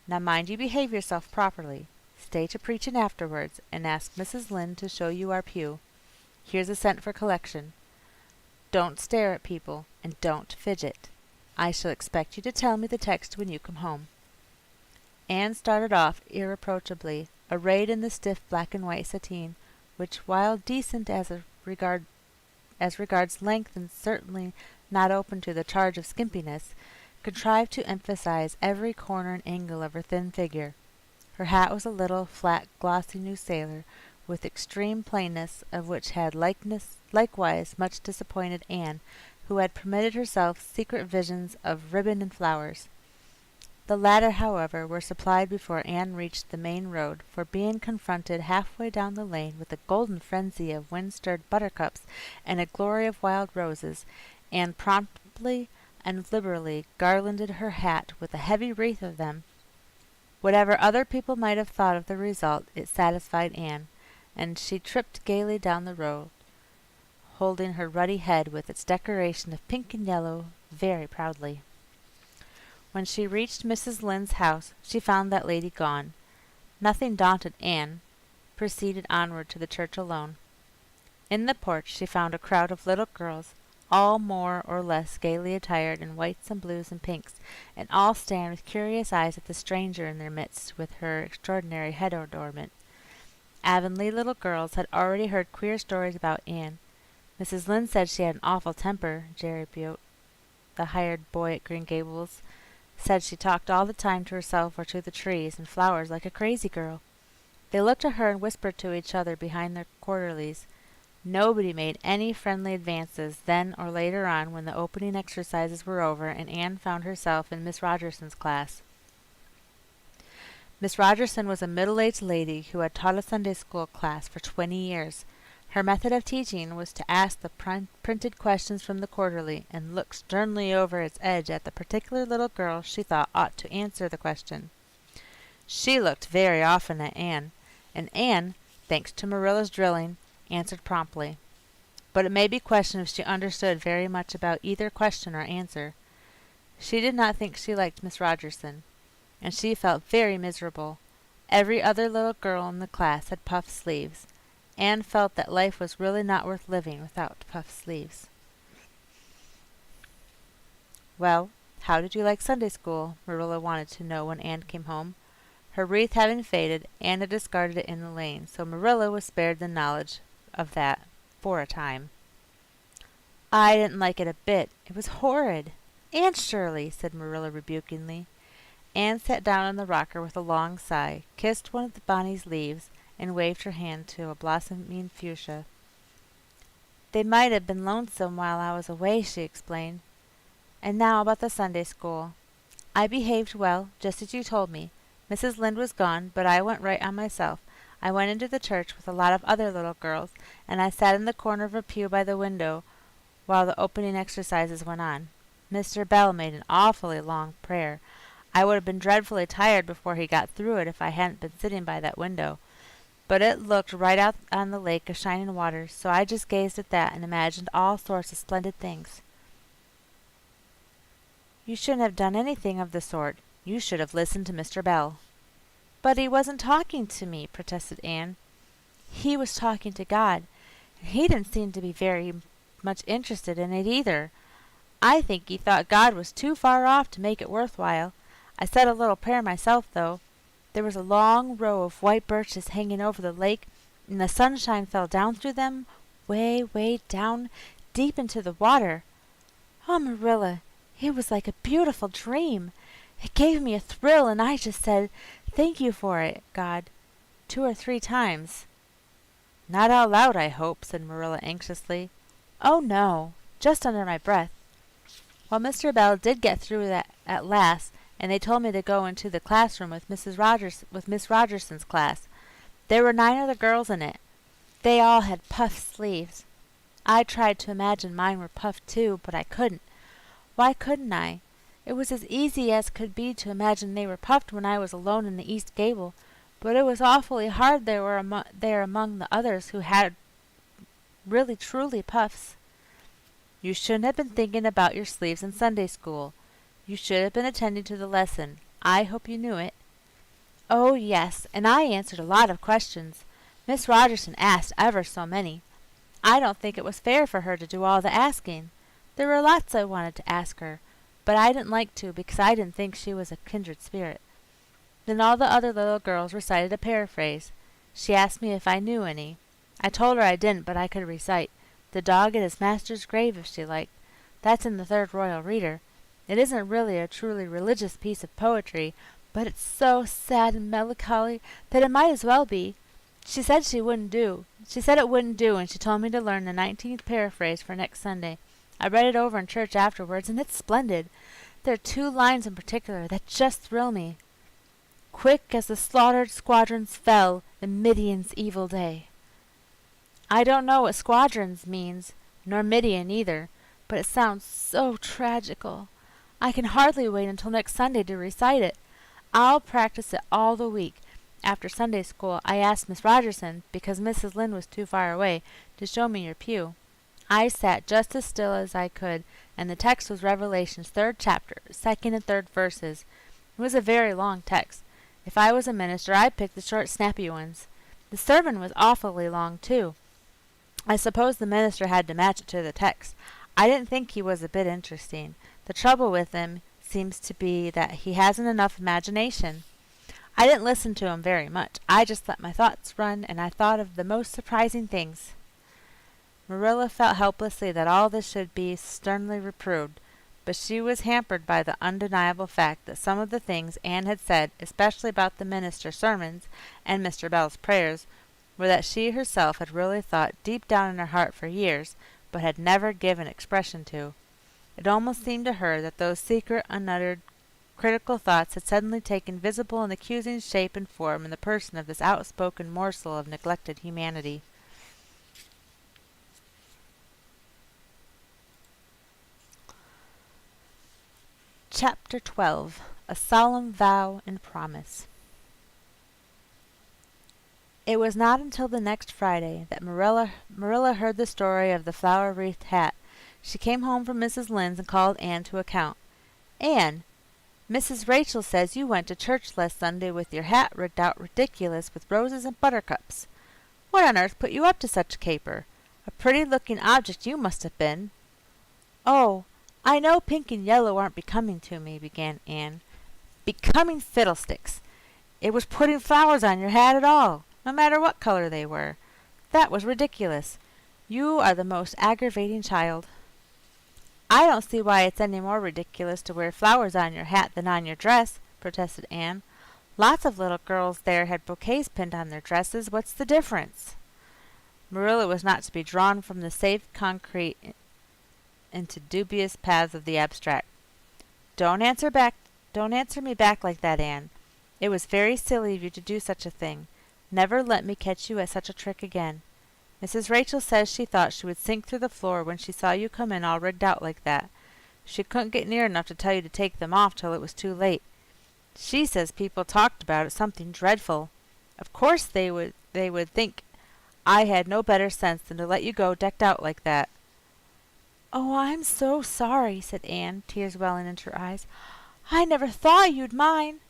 Now mind you behave yourself properly. Stay to preaching afterwards, and ask Mrs. Lynde to show you our pew. Here's a cent for collection. Don't stare at people, and don't fidget. I shall expect you to tell me the text when you come home. Anne started off irreproachably, arrayed in the stiff black and white sateen, which, while decent as regards length and certainly not open to the charge of skimpiness, contrived to emphasize every corner and angle of her thin figure. Her hat was a little, flat, glossy new sailor, with extreme plainness, of which had likewise much disappointed Anne, who had permitted herself secret visions of ribbon and flowers. The latter, however, were supplied before Anne reached the main road, for being confronted halfway down the lane with a golden frenzy of wind-stirred buttercups and a glory of wild roses, Anne promptly and liberally garlanded her hat with a heavy wreath of them. Whatever other people might have thought of the result, it satisfied Anne, and she tripped gaily down the road, holding her ruddy head with its decoration of pink and yellow very proudly. When she reached Mrs. Lynde's house, she found that lady gone. Nothing daunted, Anne proceeded onward to the church alone. In the porch she found a crowd of little girls, all more or less gaily attired in whites and blues and pinks, and all staring with curious eyes at the stranger in their midst with her extraordinary head adornment. Avonlea little girls had already heard queer stories about Anne. Mrs. Lynde said she had an awful temper. Jerry Buote, the hired boy at Green Gables, said she talked all the time to herself or to the trees and flowers like a crazy girl. They looked at her and whispered to each other behind their quarterlies. Nobody made any friendly advances then or later on when the opening exercises were over and Anne found herself in Miss Rogerson's class. Miss Rogerson was a middle-aged lady who had taught a Sunday school class for 20 years. Her method of teaching was to ask the printed questions from the quarterly and look sternly over its edge at the particular little girl she thought ought to answer the question. She looked very often at Anne, and Anne, thanks to Marilla's drilling, answered promptly. But it may be questioned if she understood very much about either question or answer. She did not think she liked Miss Rogerson, and she felt very miserable. Every other little girl in the class had puffed sleeves. Anne felt that life was really not worth living without puffed sleeves. "Well, how did you like Sunday school?" Marilla wanted to know when Anne came home. Her wreath having faded, Anne had discarded it in the lane, so Marilla was spared the knowledge of that for a time. "I didn't like it a bit. It was horrid." "Anne Shirley," said Marilla rebukingly. Anne sat down on the rocker with a long sigh, kissed one of the bonny's leaves, and waved her hand to a blossoming fuchsia. "They might have been lonesome while I was away," she explained. "And now about the Sunday school. I behaved well, just as you told me. Mrs. Lynde was gone, but I went right on myself. I went into the church with a lot of other little girls, and I sat in the corner of a pew by the window while the opening exercises went on. Mr. Bell made an awfully long prayer. I would have been dreadfully tired before he got through it if I hadn't been sitting by that window. But it looked right out on the lake of shining waters, so I just gazed at that and imagined all sorts of splendid things." "You shouldn't have done anything of the sort. You should have listened to Mr. Bell." "But he wasn't talking to me," protested Anne. "He was talking to God, and he didn't seem to be very much interested in it either. I think he thought God was too far off to make it worthwhile. I said a little prayer myself, though. There was a long row of white birches hanging over the lake, and the sunshine fell down through them, way, way down, deep into the water. Oh, Marilla, it was like a beautiful dream. It gave me a thrill, and I just said, 'Thank you for it, God,' 2 or 3 times. "Not out loud, I hope," said Marilla anxiously. "Oh, no, just under my breath. Well, Mr. Bell did get through that at last, and they told me to go into the classroom with Miss Rogerson's class. There were 9 other girls in it. They all had puffed sleeves. I tried to imagine mine were puffed too, but I couldn't. Why couldn't I? It was as easy as could be to imagine they were puffed when I was alone in the east gable, but it was awfully hard there among the others who had really truly puffs." "You shouldn't have been thinking about your sleeves in Sunday school. You should have been attending to the lesson. I hope you knew it." "Oh, yes, and I answered a lot of questions. Miss Rogerson asked ever so many. I don't think it was fair for her to do all the asking. There were lots I wanted to ask her, but I didn't like to because I didn't think she was a kindred spirit." Then all the other little girls recited a paraphrase. She asked me if I knew any. I told her I didn't, but I could recite "The Dog at His Master's Grave" if she liked. That's in the Third Royal Reader. It isn't really a truly religious piece of poetry, but it's so sad and melancholy that it might as well be. She said it wouldn't do, and she told me to learn the 19th paraphrase for next Sunday. I read it over in church afterwards, and it's splendid. There are two lines in particular that just thrill me. Quick as the slaughtered squadrons fell in Midian's evil day. I don't know what squadrons means, nor Midian either, but it sounds so tragical. I can hardly wait until next Sunday to recite it. I'll practice it all the week. After Sunday school, I asked Miss Rogerson, because Mrs. Lynde was too far away, to show me your pew. I sat just as still as I could, and the text was Revelation's 3rd chapter, 2nd and 3rd verses. It was a very long text. If I was a minister, I'd pick the short, snappy ones. The sermon was awfully long, too. I suppose the minister had to match it to the text. I didn't think he was a bit interesting. The trouble with him seems to be that he hasn't enough imagination. I didn't listen to him very much. I just let my thoughts run, and I thought of the most surprising things. Marilla felt helplessly that all this should be sternly reproved, but she was hampered by the undeniable fact that some of the things Anne had said, especially about the minister's sermons and Mr. Bell's prayers, were that she herself had really thought deep down in her heart for years, but had never given expression to. It almost seemed to her that those secret, unuttered, critical thoughts had suddenly taken visible and accusing shape and form in the person of this outspoken morsel of neglected humanity. Chapter 12. A Solemn Vow and Promise. It was not until the next Friday that Marilla heard the story of the flower-wreathed hat. She came home from Mrs. Lynde's and called Anne to account. "Anne, Mrs. Rachael says you went to church last Sunday with your hat rigged out ridiculous with roses and buttercups. What on earth put you up to such a caper? A pretty-looking object you must have been." "Oh, I know pink and yellow aren't becoming to me," began Anne. "Becoming fiddlesticks! It was putting flowers on your hat at all, no matter what color they were. That was ridiculous. You are the most aggravating child." "I don't see why it's any more ridiculous to wear flowers on your hat than on your dress," protested Anne. "Lots of little girls there had bouquets pinned on their dresses. What's the difference?" Marilla was not to be drawn from the safe concrete into dubious paths of the abstract. Don't answer me back like that, Anne. It was very silly of you to do such a thing. Never let me catch you at such a trick again. Mrs. Rachael says she thought she would sink through the floor when she saw you come in all rigged out like that. She couldn't get near enough to tell you to take them off till it was too late. She says people talked about it something dreadful. Of course they would think I had no better sense than to let you go decked out like that." "Oh, I'm so sorry," said Anne, tears welling into her eyes. "I never thought you'd mind.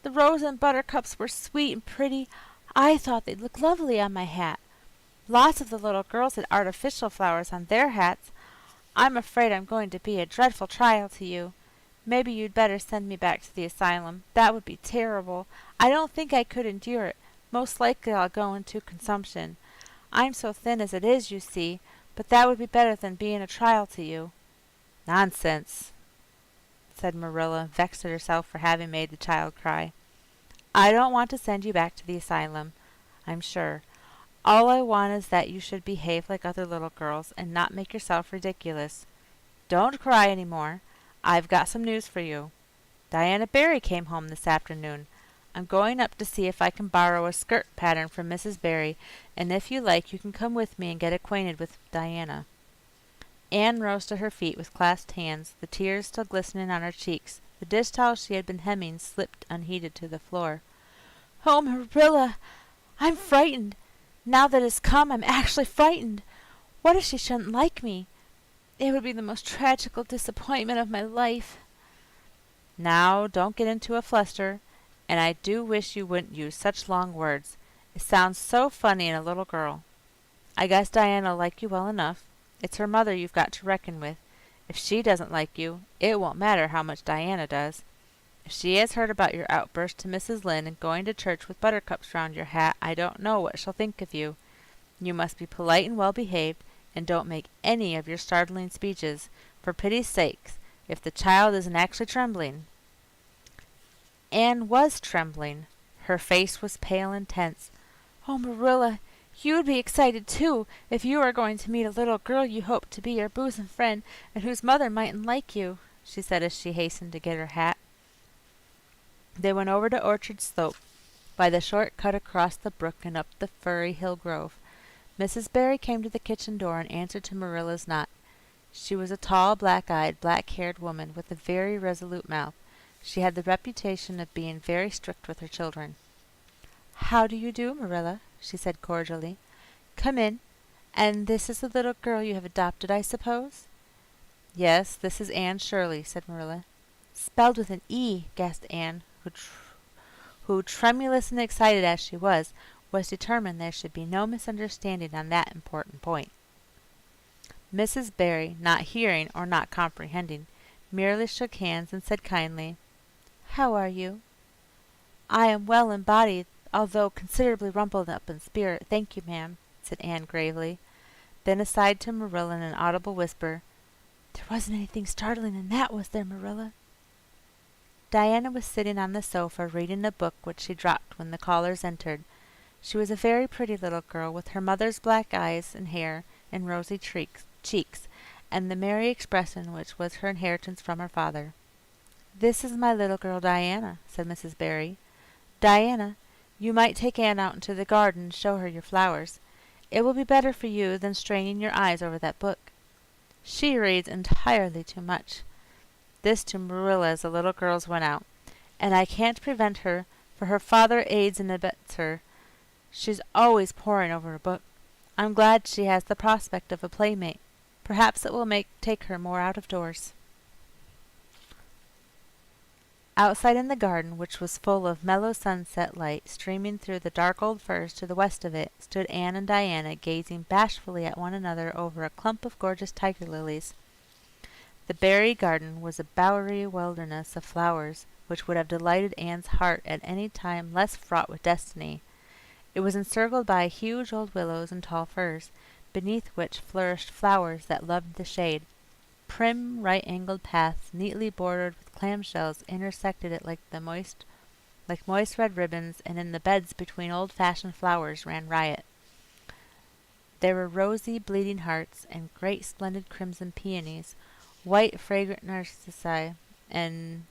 The rose and buttercups were sweet and pretty. I thought they'd look lovely on my hat. Lots of the little girls had artificial flowers on their hats. I'm afraid I'm going to be a dreadful trial to you. Maybe you'd better send me back to the asylum. That would be terrible. I don't think I could endure it. Most likely I'll go into consumption. I'm so thin as it is, you see, but that would be better than being a trial to you." "Nonsense," said Marilla, vexed at herself for having made the child cry. "I don't want to send you back to the asylum, I'm sure. All I want is that you should behave like other little girls and not make yourself ridiculous. Don't cry any more. I've got some news for you. Diana Barry came home this afternoon. I'm going up to see if I can borrow a skirt pattern from Mrs. Barry, and if you like you can come with me and get acquainted with Diana." Anne rose to her feet with clasped hands, the tears still glistening on her cheeks. The dish towel she had been hemming slipped unheeded to the floor. "Oh, Marilla, I'm frightened. Now that it's come, I'm actually frightened. What if she shouldn't like me? It would be the most tragical disappointment of my life." "Now, don't get into a fluster, and I do wish you wouldn't use such long words. It sounds so funny in a little girl. I guess Diana'll like you well enough. It's her mother you've got to reckon with. If she doesn't like you, it won't matter how much Diana does. If she has heard about your outburst to Mrs. Lynde and going to church with buttercups round your hat, I don't know what she'll think of you. You must be polite and well-behaved, and don't make any of your startling speeches. For pity's sake, if the child isn't actually trembling." Anne was trembling. Her face was pale and tense. "Oh, Marilla, you would be excited too if you were going to meet a little girl you hoped to be your bosom friend and whose mother mightn't like you." she said as she hastened to get her hat. They went over to Orchard Slope, by the short cut across the brook and up the firry hill grove. Mrs. Barry came to the kitchen door in answer to Marilla's knock. She was a tall, black-eyed, black-haired woman with a very resolute mouth. She had the reputation of being very strict with her children. "How do you do, Marilla?" she said cordially. "Come in. And this is the little girl you have adopted, I suppose?" "Yes, this is Anne Shirley," said Marilla. "Spelled with an E," gasped Anne, who, tremulous and excited as she was determined there should be no misunderstanding on that important point. Mrs. Barry, not hearing or not comprehending, merely shook hands and said kindly, "How are you?" "I am well in body, although considerably rumpled up in spirit, thank you, ma'am," said Anne gravely. Then aside to Marilla in an audible whisper, "There wasn't anything startling in that, was there, Marilla?" Diana was sitting on the sofa reading a book which she dropped when the callers entered. She was a very pretty little girl with her mother's black eyes and hair and rosy cheeks, and the merry expression which was her inheritance from her father. "This is my little girl Diana," said Mrs. Barry. "Diana, you might take Anne out into the garden and show her your flowers. It will be better for you than straining your eyes over that book. She reads entirely too much." This to Marilla as the little girls went out. "And I can't prevent her, for her father aids and abets her. She's always poring over a book. I'm glad she has the prospect of a playmate. Perhaps it will take her more out of doors." Outside in the garden, which was full of mellow sunset light streaming through the dark old firs to the west of it, stood Anne and Diana gazing bashfully at one another over a clump of gorgeous tiger lilies. The Barry garden was a bowery wilderness of flowers which would have delighted Anne's heart at any time less fraught with destiny. It was encircled by huge old willows and tall firs, beneath which flourished flowers that loved the shade. Prim, right-angled paths, neatly bordered with clamshells, intersected it like moist red ribbons, and in the beds between old-fashioned flowers ran riot. There were rosy, bleeding hearts, and great splendid crimson peonies, white, fragrant narcissi, and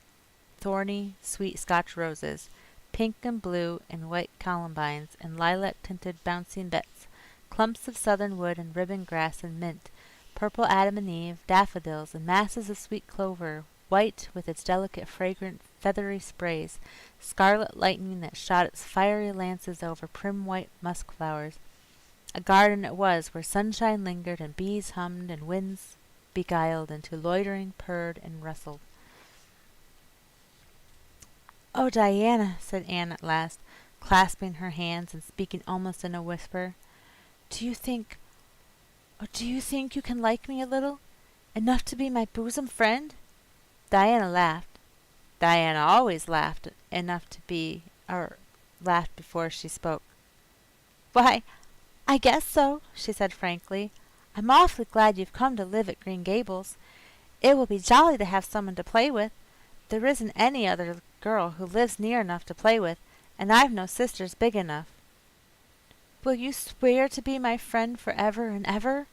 thorny, sweet Scotch roses, pink and blue and white columbines, and lilac-tinted bouncing bets, clumps of southernwood and ribbon grass and mint, purple Adam and Eve, daffodils, and masses of sweet clover, white with its delicate, fragrant, feathery sprays, scarlet lightning that shot its fiery lances over prim white musk flowers. A garden it was where sunshine lingered and bees hummed and winds beguiled into loitering purred and rustled. "Oh, Diana," said Anne at last, clasping her hands and speaking almost in a whisper, do you think you can like me a little? Enough to be my bosom friend?" Diana laughed. Diana always laughed laughed before she spoke. "Why, I guess so," she said frankly. "I'm awfully glad you've come to live at Green Gables. It will be jolly to have someone to play with. There isn't any other girl who lives near enough to play with, and I've no sisters big enough." "Will you swear to be my friend forever and ever?"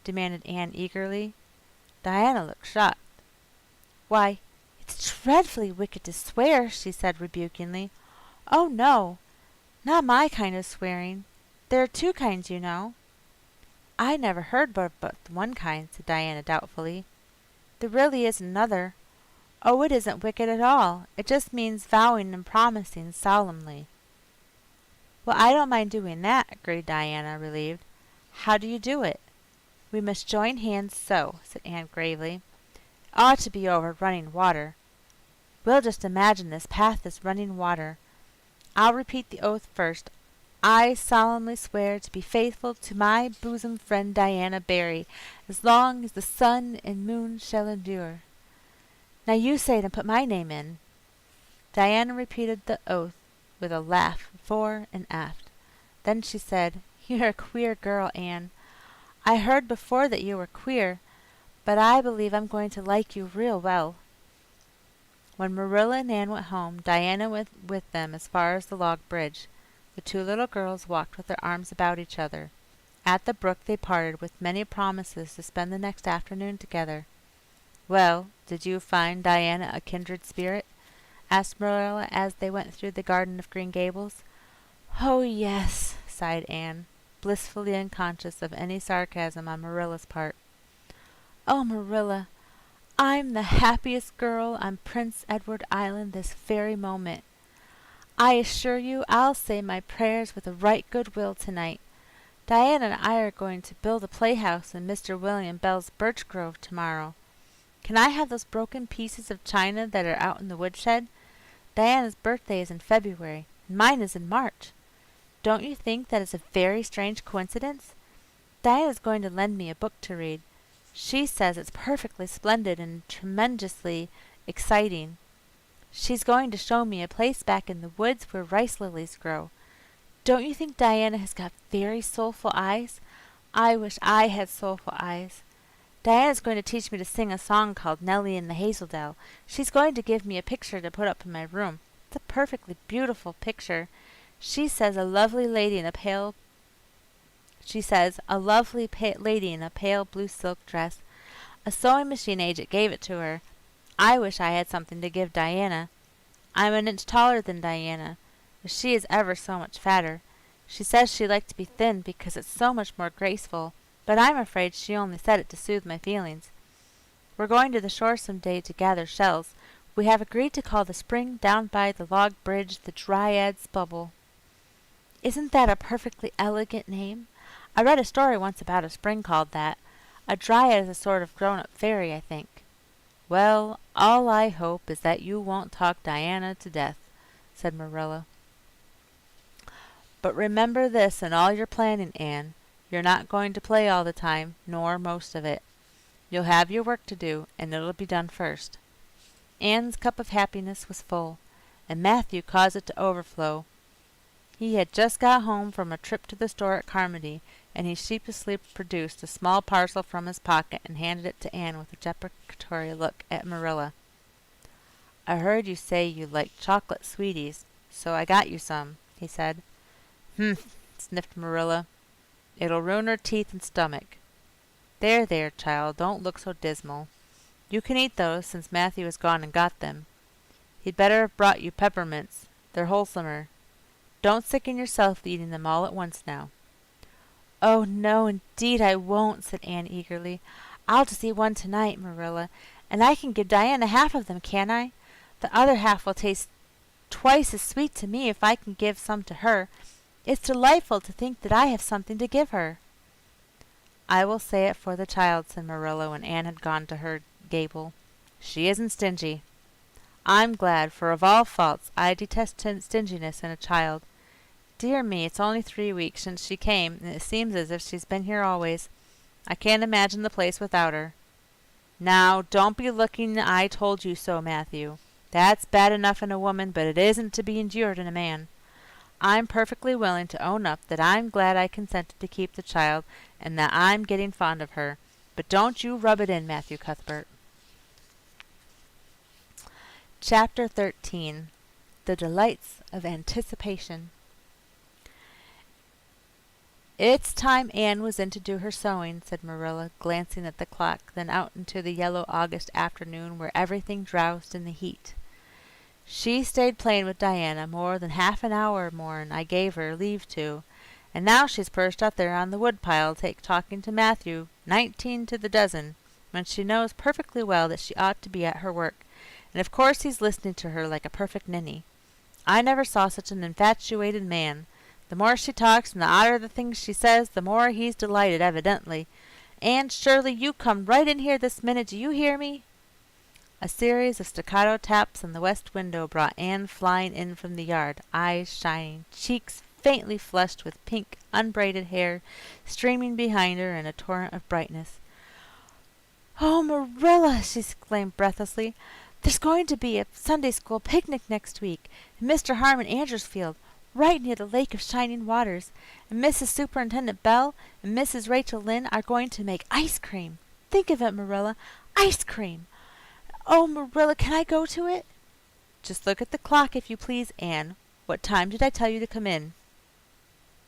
demanded Anne eagerly. Diana looked shocked. "Why, it's dreadfully wicked to swear," she said rebukingly. "Oh, no, not my kind of swearing. There are two kinds, you know." "I never heard but one kind," said Diana doubtfully. "There really is another. Oh, it isn't wicked at all. It just means vowing and promising solemnly." "Well, I don't mind doing that," agreed Diana, relieved. "How do you do it?" "We must join hands so," said Anne gravely. "It ought to be over running water. We'll just imagine this path is running water. I'll repeat the oath first. I solemnly swear to be faithful to my bosom friend Diana Barry as long as the sun and moon shall endure. Now you say it and put my name in." Diana repeated the oath with a laugh fore and aft. Then she said, "You're a queer girl, Anne. I heard before that you were queer, but I believe I'm going to like you real well." When Marilla and Anne went home, Diana went with them as far as the log bridge. The two little girls walked with their arms about each other. At the brook they parted with many promises to spend the next afternoon together. "Well, Did you find Diana a kindred spirit?" asked Marilla as they went through the garden of Green Gables. "Oh, yes," sighed Anne, blissfully unconscious of any sarcasm on Marilla's part. "Oh, Marilla, I'm the happiest girl on Prince Edward Island this very moment. I assure you I'll say my prayers with a right good will tonight. Diana and I are going to build a playhouse in Mr. William Bell's birch grove tomorrow. Can I have those broken pieces of china that are out in the woodshed? Diana's birthday is in February, and mine is in March. Don't you think that is a very strange coincidence? Diana's going to lend me a book to read. She says it's perfectly splendid and tremendously exciting. She's going to show me a place back in the woods where rice lilies grow. Don't you think Diana has got very soulful eyes? I wish I had soulful eyes. Diana's going to teach me to sing a song called Nellie in the Hazeldell. She's going to give me a picture to put up in my room. It's a perfectly beautiful picture. She says a lovely lady in a pale blue silk dress. A sewing machine agent gave it to her. I wish I had something to give Diana. I'm an inch taller than Diana, but she is ever so much fatter. She says she liked to be thin because it's so much more graceful, but I'm afraid she only said it to soothe my feelings. We're going to the shore some day to gather shells. We have agreed to call the spring down by the log bridge the Dryad's Bubble." "Isn't that a perfectly elegant name? I read a story once about a spring called that. A dryad is a sort of grown-up fairy, I think." "Well, all I hope is that you won't talk Diana to death," said Marilla. "But remember this in all your planning, Anne. You're not going to play all the time, nor most of it. You'll have your work to do, and it'll be done first." Anne's cup of happiness was full, and Matthew caused it to overflow. He had just got home from a trip to the store at Carmody, and he sheepishly produced a small parcel from his pocket and handed it to Anne with a deprecatory look at Marilla. "I heard you say you liked chocolate sweeties, so I got you some," he said. "Humph," sniffed Marilla. "It'll ruin her teeth and stomach. There, there, child, don't look so dismal. You can eat those, since Matthew has gone and got them. He'd better have brought you peppermints. They're wholesomer. Don't sicken yourself eating them all at once now." "Oh, no, indeed I won't," said Anne eagerly. "I'll just eat one tonight, Marilla, and I can give Diana half of them, can't I? The other half will taste twice as sweet to me if I can give some to her. It's delightful to think that I have something to give her." "I will say it for the child," said Marilla when Anne had gone to her gable. "She isn't stingy. I'm glad, for of all faults I detest stinginess in a child. Dear me, it's only 3 weeks since she came, and it seems as if she's been here always. I can't imagine the place without her." "Now, don't be looking I told you so, Matthew. That's bad enough in a woman, but it isn't to be endured in a man. I'm perfectly willing to own up that I'm glad I consented to keep the child and that I'm getting fond of her. But don't you rub it in, Matthew Cuthbert." Chapter 13. The Delights of Anticipation. "It's time Anne was in to do her sewing," said Marilla, glancing at the clock, then out into the yellow August afternoon where everything drowsed in the heat. "She stayed playing with Diana more than half an hour more'n I gave her leave to, and now she's perched up there on the woodpile talking to Matthew 19 to the dozen, when she knows perfectly well that she ought to be at her work, and of course he's listening to her like a perfect ninny. I never saw such an infatuated man. The more she talks and the odder the things she says, the more he's delighted, evidently. Anne Shirley, you come right in here this minute, do you hear me?" A series of staccato taps on the west window brought Anne flying in from the yard, eyes shining, cheeks faintly flushed with pink, unbraided hair streaming behind her in a torrent of brightness. "Oh, Marilla," she exclaimed breathlessly, "there's going to be a Sunday school picnic next week in Mr. Harmon Andrew's field, right near the Lake of Shining Waters, and Mrs. Superintendent Bell and Mrs. Rachael Lynde are going to make ice cream. Think of it, Marilla, ice cream! Oh, Marilla, can I go to it?" "Just look at the clock, if you please, Anne. What time did I tell you to come in?"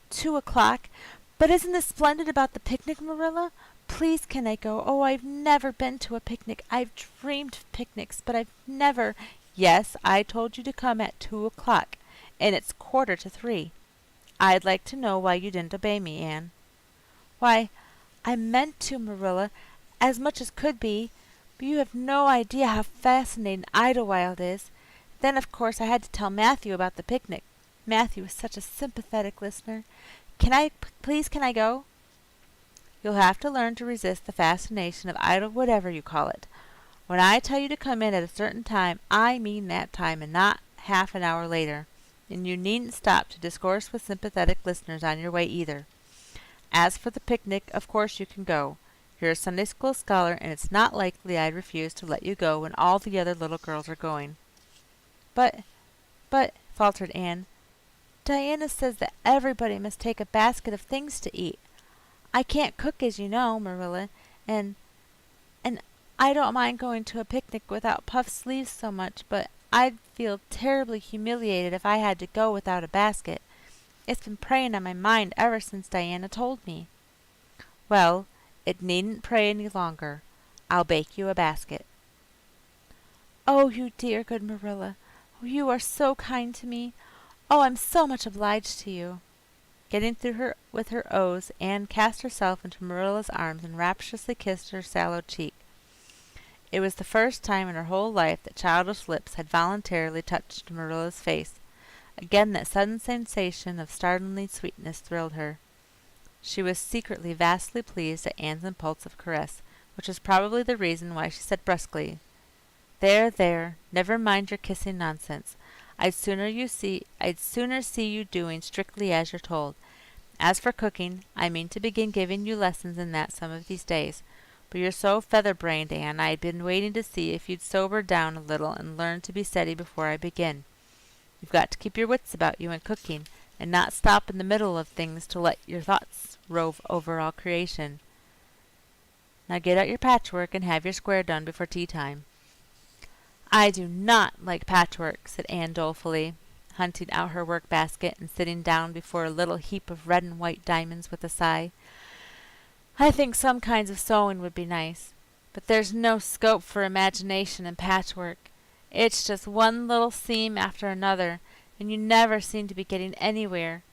2 o'clock. But isn't this splendid about the picnic, Marilla? please can I go? Oh, I've never been to a picnic. I've dreamed of picnics, but I've never. Yes, I told you to come at 2 o'clock, and it's 2:45. I'd like to know why you didn't obey me, Anne. Why, I meant to, Marilla, as much as could be, but you have no idea how fascinating Idlewild is. Then, of course, I had to tell Matthew about the picnic. Matthew is such a sympathetic listener. Can I go? You'll have to learn to resist the fascination of idle whatever you call it. When I tell you to come in at a certain time, I mean that time and not half an hour later. And you needn't stop to discourse with sympathetic listeners on your way either. As for the picnic, of course you can go. You're a Sunday school scholar, and it's not likely I'd refuse to let you go when all the other little girls are going. But, faltered Anne, Diana says that everybody must take a basket of things to eat. I can't cook, as you know, Marilla, and I don't mind going to a picnic without puffed sleeves so much, but I'd feel terribly humiliated if I had to go without a basket. It's been preying on my mind ever since Diana told me. Well, it needn't prey any longer. I'll bake you a basket. Oh, you dear good Marilla. Oh, you are so kind to me. Oh, I'm so much obliged to you. Getting through her with her O's, Anne cast herself into Marilla's arms and rapturously kissed her sallow cheek. It was the first time in her whole life that childish lips had voluntarily touched Marilla's face. Again that sudden sensation of startling sweetness thrilled her. She was secretly vastly pleased at Anne's impulsive caress, which was probably the reason why she said brusquely, There, never mind your kissing nonsense. I'd sooner see you doing strictly as you're told. As for cooking, I mean to begin giving you lessons in that some of these days. But you're so feather-brained, Anne, I'd been waiting to see if you'd sober down a little and learn to be steady before I begin. You've got to keep your wits about you in cooking, and not stop in the middle of things to let your thoughts rove over all creation. Now get out your patchwork and have your square done before tea time. I do not like patchwork, said Anne dolefully, hunting out her work basket and sitting down before a little heap of red and white diamonds with a sigh. I think some kinds of sewing would be nice, but there's no scope for imagination in patchwork. It's just one little seam after another, and you never seem to be getting anywhere.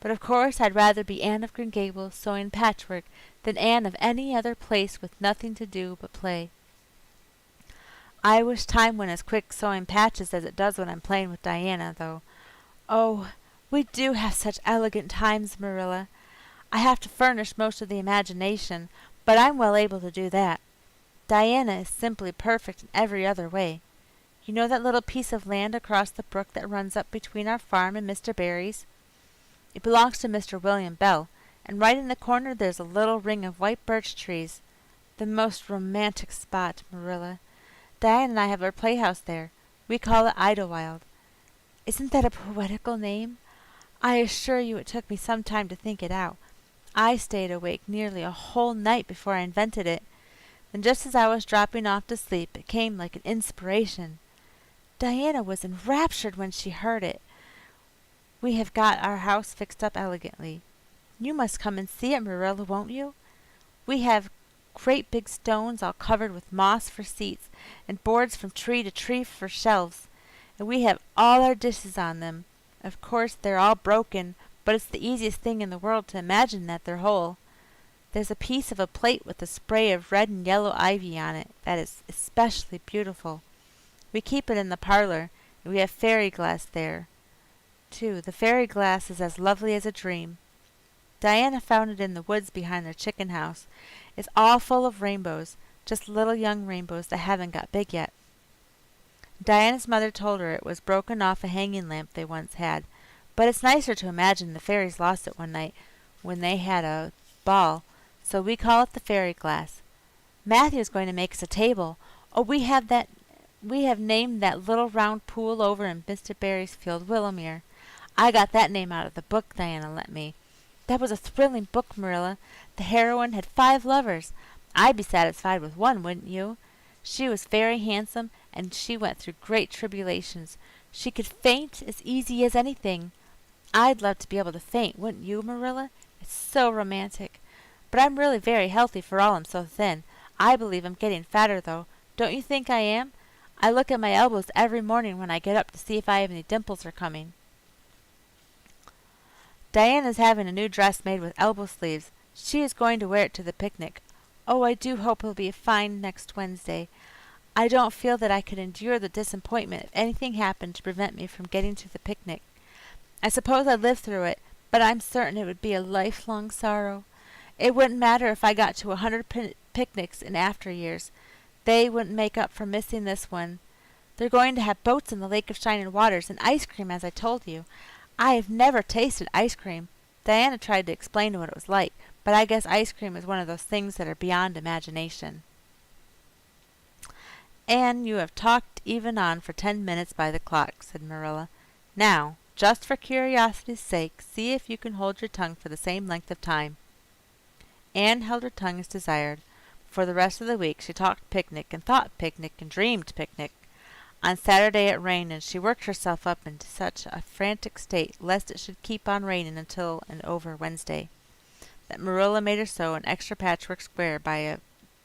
But of course I'd rather be Anne of Green Gables sewing patchwork than Anne of any other place with nothing to do but play. I wish time went as quick sewing patches as it does when I'm playing with Diana, though. Oh, we do have such elegant times, Marilla. I have to furnish most of the imagination, but I'm well able to do that. Diana is simply perfect in every other way. You know that little piece of land across the brook that runs up between our farm and Mr. Barry's? It belongs to Mr. William Bell, and right in the corner there's a little ring of white birch trees. The most romantic spot, Marilla. Diana and I have our playhouse there. We call it Idlewild. Isn't that a poetical name? I assure you it took me some time to think it out. I stayed awake nearly a whole night before I invented it. Then just as I was dropping off to sleep, it came like an inspiration. Diana was enraptured when she heard it. We have got our house fixed up elegantly. You must come and see it, Marilla, won't you? We have great big stones all covered with moss for seats, and boards from tree to tree for shelves, and we have all our dishes on them. Of course they're all broken, but it's the easiest thing in the world to imagine that they're whole. There's a piece of a plate with a spray of red and yellow ivy on it that is especially beautiful. We keep it in the parlor, and we have fairy glass there, too. The fairy glass is as lovely as a dream. Diana found it in the woods behind their chicken house. It's all full of rainbows, just little young rainbows that haven't got big yet. Diana's mother told her it was broken off a hanging lamp they once had, but it's nicer to imagine the fairies lost it one night when they had a ball, so we call it the fairy glass. Matthew's going to make us a table. Oh, we have named that little round pool over in Mr. Barry's field Willowmere. I got that name out of the book Diana lent me. That was a thrilling book, Marilla. The heroine had 5 lovers. I'd be satisfied with one, wouldn't you? She was very handsome, and she went through great tribulations. She could faint as easy as anything. I'd love to be able to faint, wouldn't you, Marilla? It's so romantic. but I'm really very healthy for all I'm so thin. I believe I'm getting fatter, though. Don't you think I am? I look at my elbows every morning when I get up to see if I have any dimples are coming. Diane is having a new dress made with elbow sleeves. She is going to wear it to the picnic. Oh, I do hope it'll be fine next Wednesday. I don't feel that I could endure the disappointment if anything happened to prevent me from getting to the picnic. I suppose I'd live through it, but I'm certain it would be a lifelong sorrow. It wouldn't matter if I got to 100 picnics in after years. They wouldn't make up for missing this one. They're going to have boats in the Lake of Shining Waters and ice cream, as I told you. I have never tasted ice cream. Diana tried to explain what it was like, but I guess ice cream is one of those things that are beyond imagination. "Anne, you have talked even on for 10 minutes by the clock," said Marilla. "Now, just for curiosity's sake, see if you can hold your tongue for the same length of time." Anne held her tongue as desired. For the rest of the week she talked picnic and thought picnic and dreamed picnic. On Saturday it rained, and she worked herself up into such a frantic state lest it should keep on raining until and over Wednesday, that Marilla made her sew an extra patchwork square by a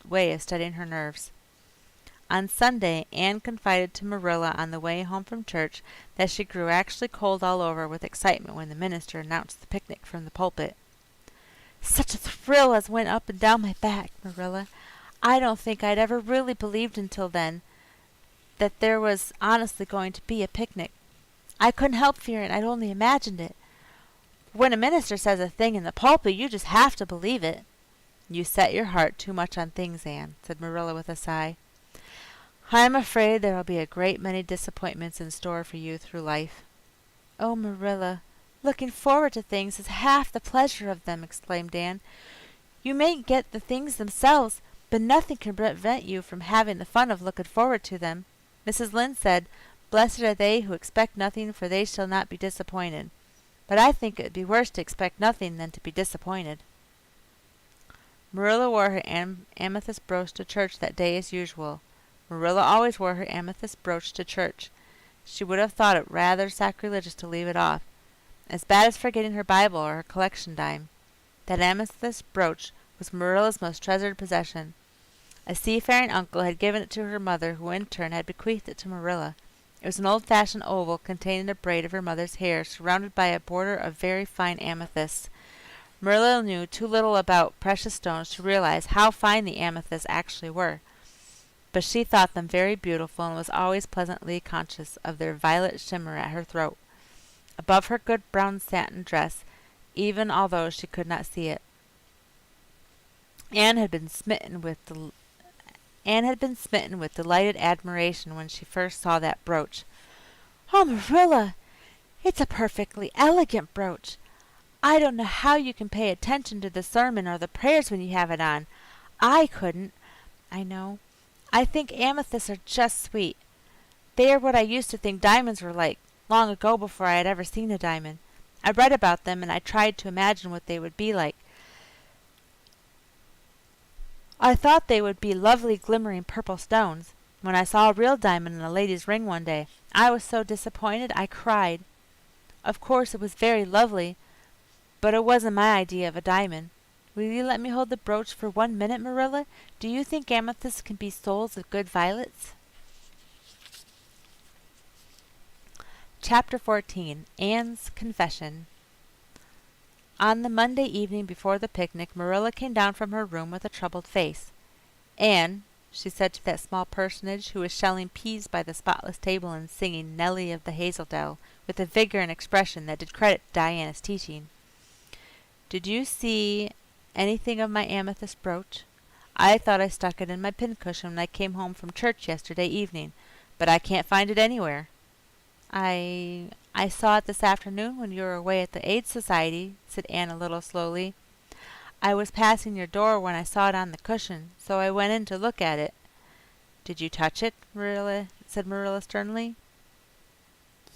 way of steadying her nerves. On Sunday Anne confided to Marilla on the way home from church that she grew actually cold all over with excitement when the minister announced the picnic from the pulpit. "Such a thrill as went up and down my back, Marilla. I don't think I'd ever really believed until then that there was honestly going to be a picnic. I couldn't help fearing I'd only imagined it. When a minister says a thing in the pulpit, you just have to believe it." "You set your heart too much on things, Anne," said Marilla with a sigh. "I'm afraid there will be a great many disappointments in store for you through life." "Oh, Marilla, looking forward to things is half the pleasure of them," exclaimed Anne. "You may get the things themselves, but nothing can prevent you from having the fun of looking forward to them. Mrs. Lynde said, 'Blessed are they who expect nothing, for they shall not be disappointed.' But I think it would be worse to expect nothing than to be disappointed." Marilla wore her amethyst brooch to church that day as usual. Marilla always wore her amethyst brooch to church. She would have thought it rather sacrilegious to leave it off, as bad as forgetting her Bible or her collection dime. That amethyst brooch was Marilla's most treasured possession. A seafaring uncle had given it to her mother, who in turn had bequeathed it to Marilla. It was an old-fashioned oval containing a braid of her mother's hair, surrounded by a border of very fine amethysts. Marilla knew too little about precious stones to realize how fine the amethysts actually were, but she thought them very beautiful and was always pleasantly conscious of their violet shimmer at her throat, above her good brown satin dress, even although she could not see it. Anne had been smitten with delighted admiration when she first saw that brooch. "Oh, Marilla, it's a perfectly elegant brooch. I don't know how you can pay attention to the sermon or the prayers when you have it on. I couldn't. I know. I think amethysts are just sweet. They are what I used to think diamonds were like, long ago before I had ever seen a diamond. I read about them and I tried to imagine what they would be like. I thought they would be lovely glimmering purple stones. When I saw a real diamond in a lady's ring one day, I was so disappointed I cried. Of course it was very lovely, but it wasn't my idea of a diamond. Will you let me hold the brooch for 1 minute, Marilla? Do you think amethysts can be souls of good violets?" Chapter 14. Anne's Confession. On the Monday evening before the picnic, Marilla came down from her room with a troubled face. "Anne," she said to that small personage who was shelling peas by the spotless table and singing Nellie of the Hazeldell with a vigor and expression that did credit to Diana's teaching, "did you see anything of my amethyst brooch? I thought I stuck it in my pincushion when I came home from church yesterday evening, but I can't find it anywhere." I saw it this afternoon when you were away at the Aid Society," said Anne a little slowly. "I was passing your door when I saw it on the cushion, so I went in to look at it." "Did you touch it?" said Marilla sternly.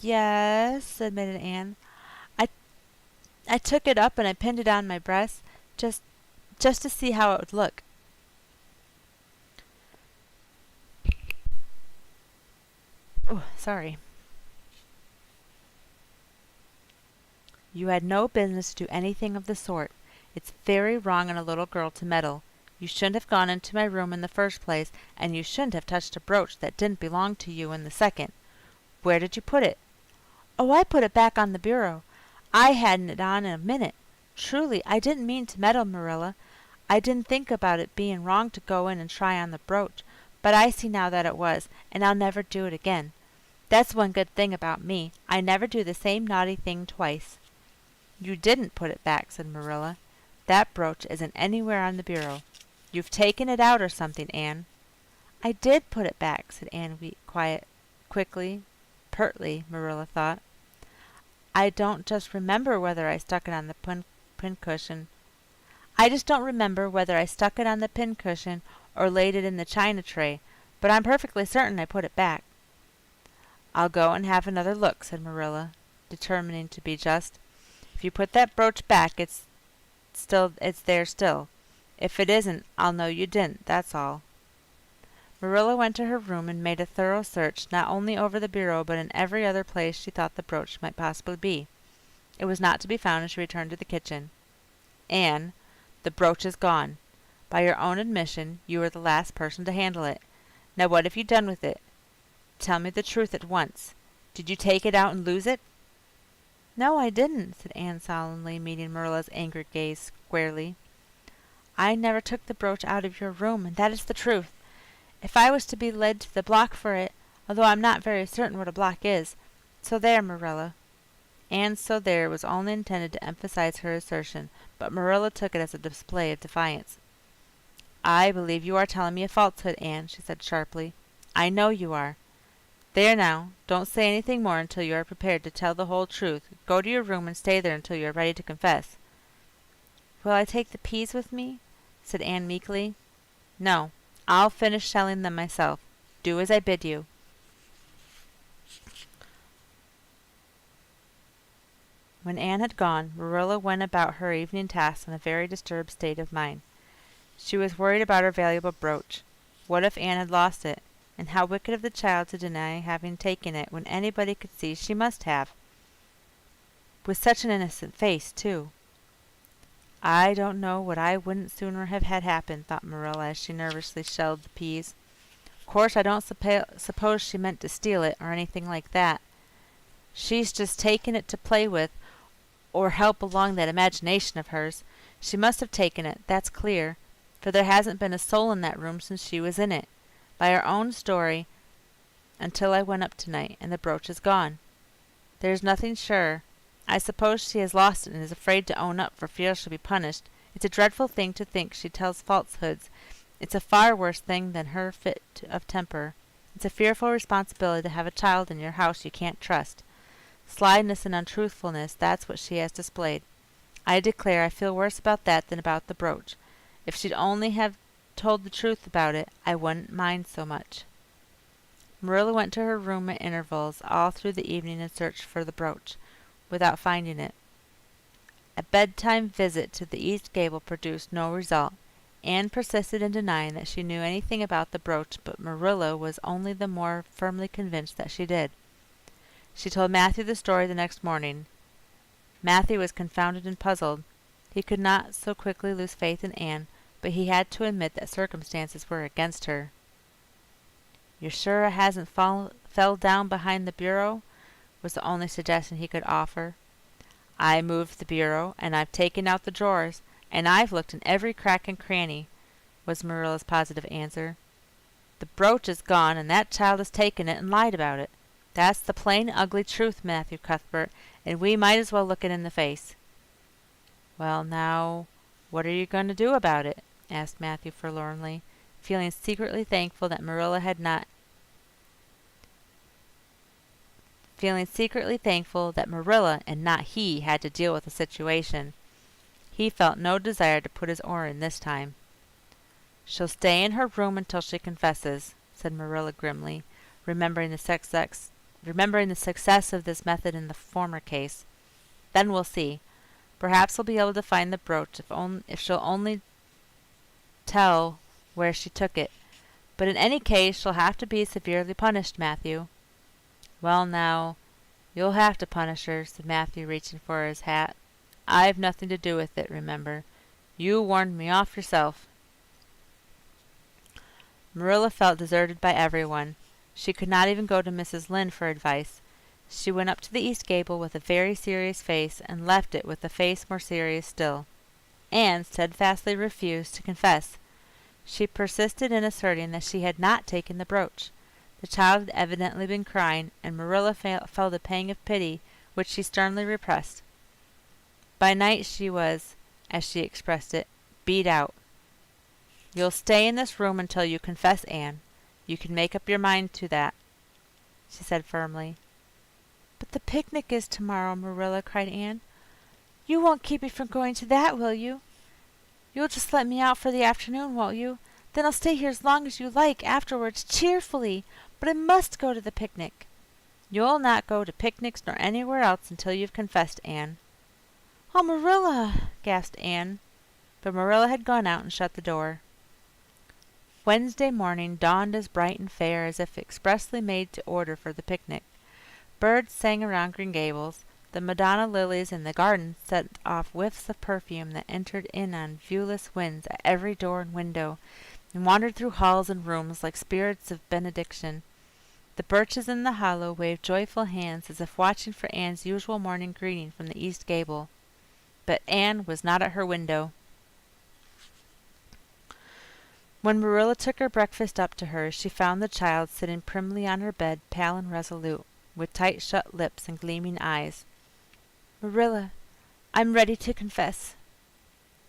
"Yes," admitted Anne. I took it up and I pinned it on my breast, just to see how it would look." Oh, sorry. "You had no business to do anything of the sort. It's very wrong in a little girl to meddle. You shouldn't have gone into my room in the first place, and you shouldn't have touched a brooch that didn't belong to you in the second. Where did you put it?" "Oh, I put it back on the bureau. I hadn't it on in a minute. Truly, I didn't mean to meddle, Marilla. I didn't think about it being wrong to go in and try on the brooch, but I see now that it was, and I'll never do it again. That's one good thing about me. I never do the same naughty thing twice." "You didn't put it back," said Marilla. "That brooch isn't anywhere on the bureau. You've taken it out or something, Anne." "I did put it back," said Anne quickly, pertly, Marilla thought. "I don't just remember whether I stuck it on the pincushion. I just don't remember whether I stuck it on the pincushion or laid it in the china tray, but I'm perfectly certain I put it back." "I'll go and have another look," said Marilla, determining to be just. "If you put that brooch back, it's there still. If it isn't, I'll know you didn't, that's all." Marilla went to her room and made a thorough search, not only over the bureau but in every other place she thought the brooch might possibly be. It was not to be found, and she returned to the kitchen. "Anne, the brooch is gone. By your own admission, you were the last person to handle it. Now what have you done with it? Tell me the truth at once. Did you take it out and lose it?" "No, I didn't," said Anne solemnly, meeting Marilla's angry gaze squarely. "I never took the brooch out of your room, and that is the truth. If I was to be led to the block for it, although I'm not very certain what a block is. So there, Marilla." Anne's "so there" was only intended to emphasize her assertion, but Marilla took it as a display of defiance. "I believe you are telling me a falsehood, Anne," she said sharply. "I know you are. There now, don't say anything more until you are prepared to tell the whole truth. Go to your room and stay there until you are ready to confess." "Will I take the peas with me?" said Anne meekly. "No. I'll finish shelling them myself. Do as I bid you." When Anne had gone, Marilla went about her evening tasks in a very disturbed state of mind. She was worried about her valuable brooch. What if Anne had lost it? And how wicked of the child to deny having taken it when anybody could see she must have. With such an innocent face, too. "I don't know what I wouldn't sooner have had happen," thought Marilla as she nervously shelled the peas. "Of course I don't suppose she meant to steal it or anything like that. She's just taken it to play with or help along that imagination of hers. She must have taken it, that's clear, for there hasn't been a soul in that room since she was in it, by her own story, until I went up tonight, and the brooch is gone. There's nothing sure. I suppose she has lost it and is afraid to own up for fear she'll be punished. It's a dreadful thing to think she tells falsehoods. It's a far worse thing than her fit of temper. It's a fearful responsibility to have a child in your house you can't trust. Slyness and untruthfulness, that's what she has displayed. I declare I feel worse about that than about the brooch. If she'd only have told the truth about it, I wouldn't mind so much." Marilla went to her room at intervals all through the evening and searched for the brooch, without finding it. A bedtime visit to the east gable produced no result. Anne persisted in denying that she knew anything about the brooch, but Marilla was only the more firmly convinced that she did. She told Matthew the story the next morning. Matthew was confounded and puzzled. He could not so quickly lose faith in Anne, but he had to admit that circumstances were against her. "You're sure it hasn't fell down behind the bureau?" was the only suggestion he could offer. "I moved the bureau, and I've taken out the drawers, and I've looked in every crack and cranny," was Marilla's positive answer. "The brooch is gone, and that child has taken it and lied about it. That's the plain, ugly truth, Matthew Cuthbert, and we might as well look it in the face." "Well, now, what are you going to do about it?" asked Matthew forlornly, feeling secretly thankful that Marilla and not he had to deal with the situation. He felt no desire to put his oar in this time. "She'll stay in her room until she confesses," said Marilla grimly, remembering the success of this method in the former case. "Then we'll see. Perhaps we'll be able to find the brooch if she'll only tell where she took it. But in any case she'll have to be severely punished, Matthew." "Well now, you'll have to punish her," said Matthew, reaching for his hat. "I've nothing to do with it, remember. You warned me off yourself." Marilla felt deserted by everyone. She could not even go to Mrs. Lynde for advice. She went up to the east gable with a very serious face and left it with a face more serious still. Anne steadfastly refused to confess. She persisted in asserting that she had not taken the brooch. The child had evidently been crying, and Marilla felt a pang of pity, which she sternly repressed. By night she was, as she expressed it, beat out. "You'll stay in this room until you confess, Anne. You can make up your mind to that," she said firmly. "But the picnic is tomorrow, Marilla," cried Anne. "You won't keep me from going to that, will you? You'll just let me out for the afternoon, won't you? Then I'll stay here as long as you like afterwards, cheerfully. But I must go to the picnic." "You'll not go to picnics nor anywhere else until you've confessed, Anne." "Oh, Marilla!" gasped Anne. But Marilla had gone out and shut the door. Wednesday morning dawned as bright and fair as if expressly made to order for the picnic. Birds sang around Green Gables. The Madonna lilies in the garden set off whiffs of perfume that entered in on viewless winds at every door and window, and wandered through halls and rooms like spirits of benediction. The birches in the hollow waved joyful hands as if watching for Anne's usual morning greeting from the east gable. But Anne was not at her window. When Marilla took her breakfast up to her, she found the child sitting primly on her bed, pale and resolute, with tight-shut lips and gleaming eyes. "Marilla, I'm ready to confess."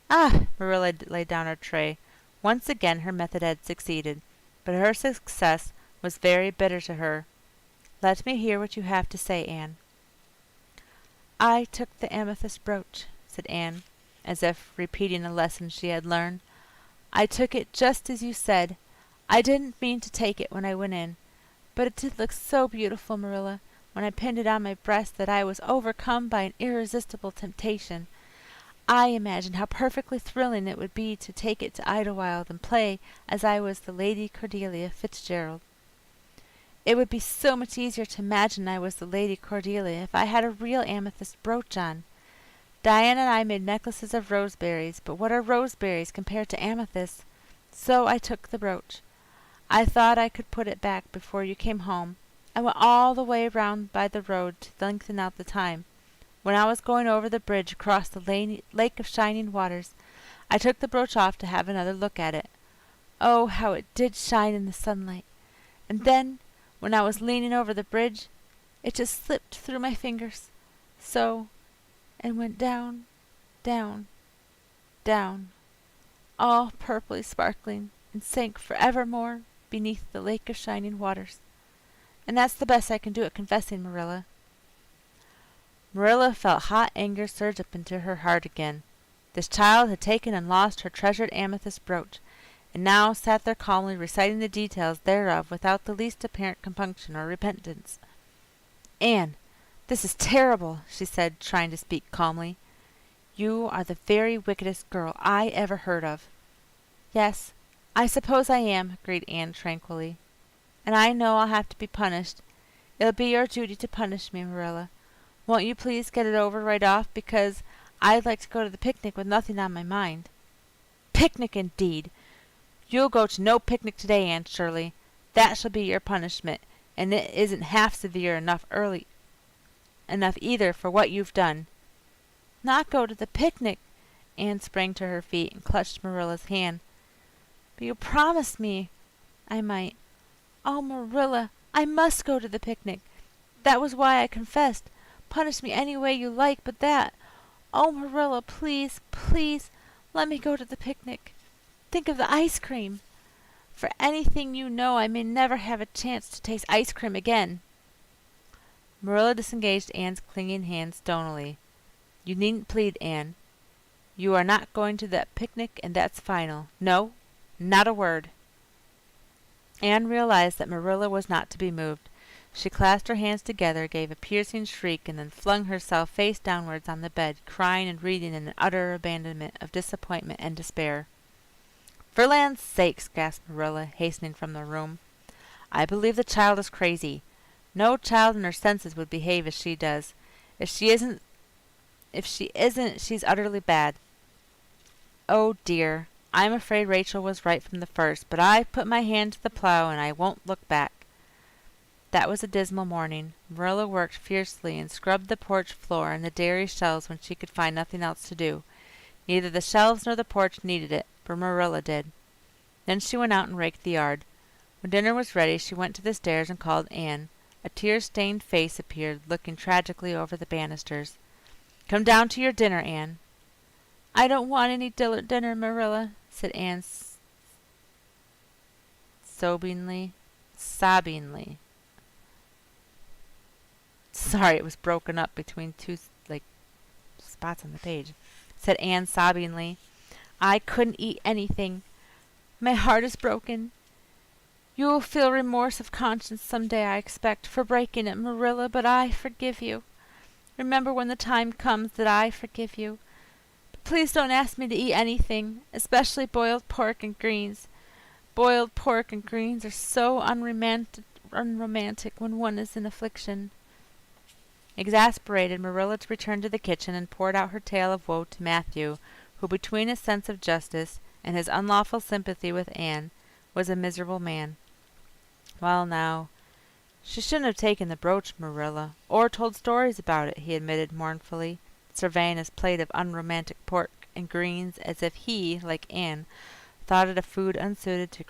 "Ah!" Marilla laid down her tray. Once again her method had succeeded, but her success was very bitter to her. "Let me hear what you have to say, Anne." "I took the amethyst brooch," said Anne, as if repeating a lesson she had learned. "I took it just as you said. I didn't mean to take it when I went in. But it did look so beautiful, Marilla, when I pinned it on my breast that I was overcome by an irresistible temptation. I imagined how perfectly thrilling it would be to take it to Idlewild and play as I was the Lady Cordelia Fitzgerald. It would be so much easier to imagine I was the Lady Cordelia if I had a real amethyst brooch on. Diana and I made necklaces of roseberries, but what are roseberries compared to amethysts? So I took the brooch. I thought I could put it back before you came home. I went all the way round by the road to lengthen out the time. When I was going over the bridge across the lake of shining waters, I took the brooch off to have another look at it. Oh, how it did shine in the sunlight! And then, when I was leaning over the bridge, it just slipped through my fingers, so, and went down, down, down, all purply sparkling, and sank forevermore beneath the lake of shining waters. And that's the best I can do at confessing, Marilla." Marilla felt hot anger surge up into her heart again. This child had taken and lost her treasured amethyst brooch, and now sat there calmly reciting the details thereof without the least apparent compunction or repentance. "Anne, this is terrible," she said, trying to speak calmly. "You are the very wickedest girl I ever heard of." "Yes, I suppose I am," agreed Anne tranquilly. "And I know I'll have to be punished. It'll be your duty to punish me, Marilla. Won't you please get it over right off, because I'd like to go to the picnic with nothing on my mind." "Picnic, indeed! You'll go to no picnic today, Anne Shirley. That shall be your punishment, and it isn't half severe enough either for what you've done." "Not go to the picnic!" Anne sprang to her feet and clutched Marilla's hand. "But you promised me I might. Oh, Marilla, I must go to the picnic. That was why I confessed. Punish me any way you like but that. Oh, Marilla, please, please, let me go to the picnic. Think of the ice cream. For anything you know, I may never have a chance to taste ice cream again." Marilla disengaged Anne's clinging hand stonily. "You needn't plead, Anne. You are not going to that picnic, and that's final. No, not a word." Anne realized that Marilla was not to be moved. She clasped her hands together, gave a piercing shriek, and then flung herself face downwards on the bed, crying and reading in an utter abandonment of disappointment and despair. "For land's sakes!" gasped Marilla, hastening from the room. "I believe the child is crazy. No child in her senses would behave as she does. If she isn't, she's utterly bad." Oh dear, I'm afraid Rachel was right from the first, but I've put my hand to the plow and I won't look back. That was a dismal morning. Marilla worked fiercely and scrubbed the porch floor and the dairy shelves when she could find nothing else to do. Neither the shelves nor the porch needed it, but Marilla did. Then she went out and raked the yard. When dinner was ready, she went to the stairs and called Anne. A tear-stained face appeared, looking tragically over the banisters. "Come down to your dinner, Anne." "I don't want any dinner, Marilla," said Anne sobbingly. Sorry, it was broken up between two spots on the page. Said Anne sobbingly. "I couldn't eat anything. My heart is broken. You will feel remorse of conscience some day, I expect, for breaking it, Marilla, but I forgive you. Remember when the time comes that I forgive you. But please don't ask me to eat anything, especially boiled pork and greens. Boiled pork and greens are so unromantic when one is in affliction." Exasperated, Marilla returned to the kitchen and poured out her tale of woe to Matthew, who, between his sense of justice and his unlawful sympathy with Anne, was a miserable man. "Well now, she shouldn't have taken the brooch, Marilla, or told stories about it," he admitted mournfully, surveying his plate of unromantic pork and greens as if he, like Anne, thought it a food unsuited to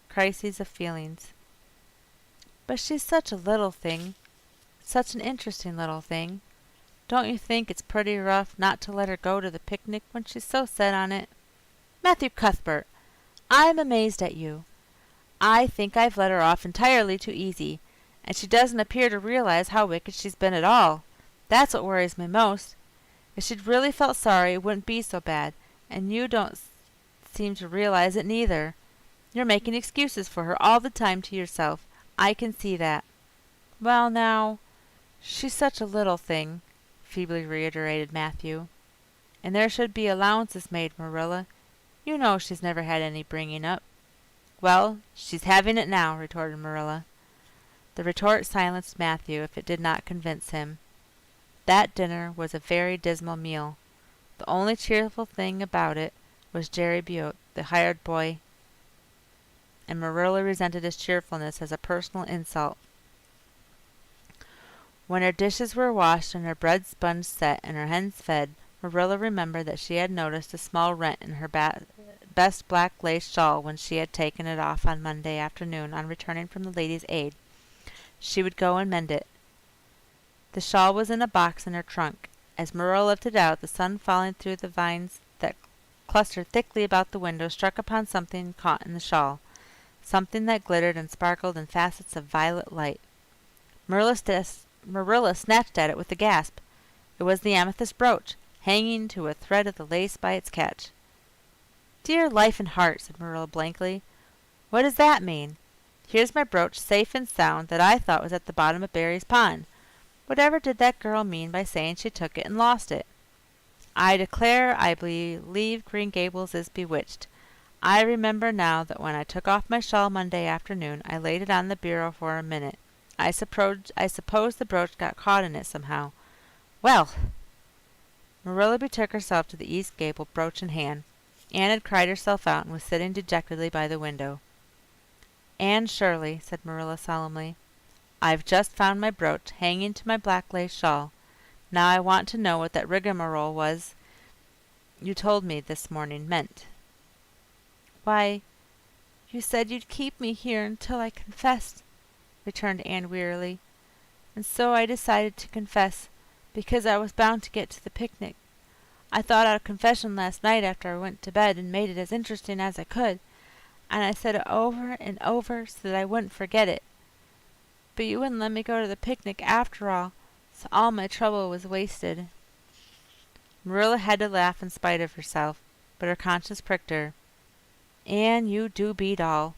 crises of feelings. "But she's such a little thing. Such an interesting little thing. Don't you think it's pretty rough not to let her go to the picnic when she's so set on it? Matthew Cuthbert, I'm amazed at you. I think I've let her off entirely too easy, and she doesn't appear to realize how wicked she's been at all. That's what worries me most. If she'd really felt sorry, it wouldn't be so bad, and you don't seem to realize it neither. You're making excuses for her all the time to yourself. I can see that." "Well now, she's such a little thing," feebly reiterated Matthew. "And there should be allowances made, Marilla. You know she's never had any bringing up." "Well, she's having it now," retorted Marilla. The retort silenced Matthew if it did not convince him. That dinner was a very dismal meal. The only cheerful thing about it was Jerry Buote, the hired boy, and Marilla resented his cheerfulness as a personal insult. When her dishes were washed and her bread sponge set and her hens fed, Marilla remembered that she had noticed a small rent in her best black lace shawl when she had taken it off on Monday afternoon on returning from the Ladies' Aid. She would go and mend it. The shawl was in a box in her trunk. As Marilla lifted it out, the sun falling through the vines that clustered thickly about the window struck upon something caught in the shawl, something that glittered and sparkled in facets of violet light. Marilla snatched at it with a gasp. It was the amethyst brooch, hanging to a thread of the lace by its catch. "Dear life and heart," said Marilla blankly, "what does that mean? Here's my brooch safe and sound that I thought was at the bottom of Barry's pond. Whatever did that girl mean by saying she took it and lost it? I declare I believe Green Gables is bewitched. I remember now that when I took off my shawl Monday afternoon, I laid it on the bureau for a minute. I suppose the brooch got caught in it somehow. Well!" Marilla betook herself to the east gable, brooch in hand. Anne had cried herself out and was sitting dejectedly by the window. "Anne Shirley," said Marilla solemnly, "I've just found my brooch hanging to my black lace shawl. Now I want to know what that rigmarole was you told me this morning meant." "Why, you said you'd keep me here until I confessed," returned Anne wearily, "and so I decided to confess, because I was bound to get to the picnic. I thought out a confession last night after I went to bed and made it as interesting as I could, and I said it over and over so that I wouldn't forget it. But you wouldn't let me go to the picnic after all, so all my trouble was wasted." Marilla had to laugh in spite of herself, but her conscience pricked her. "Anne, you do beat all.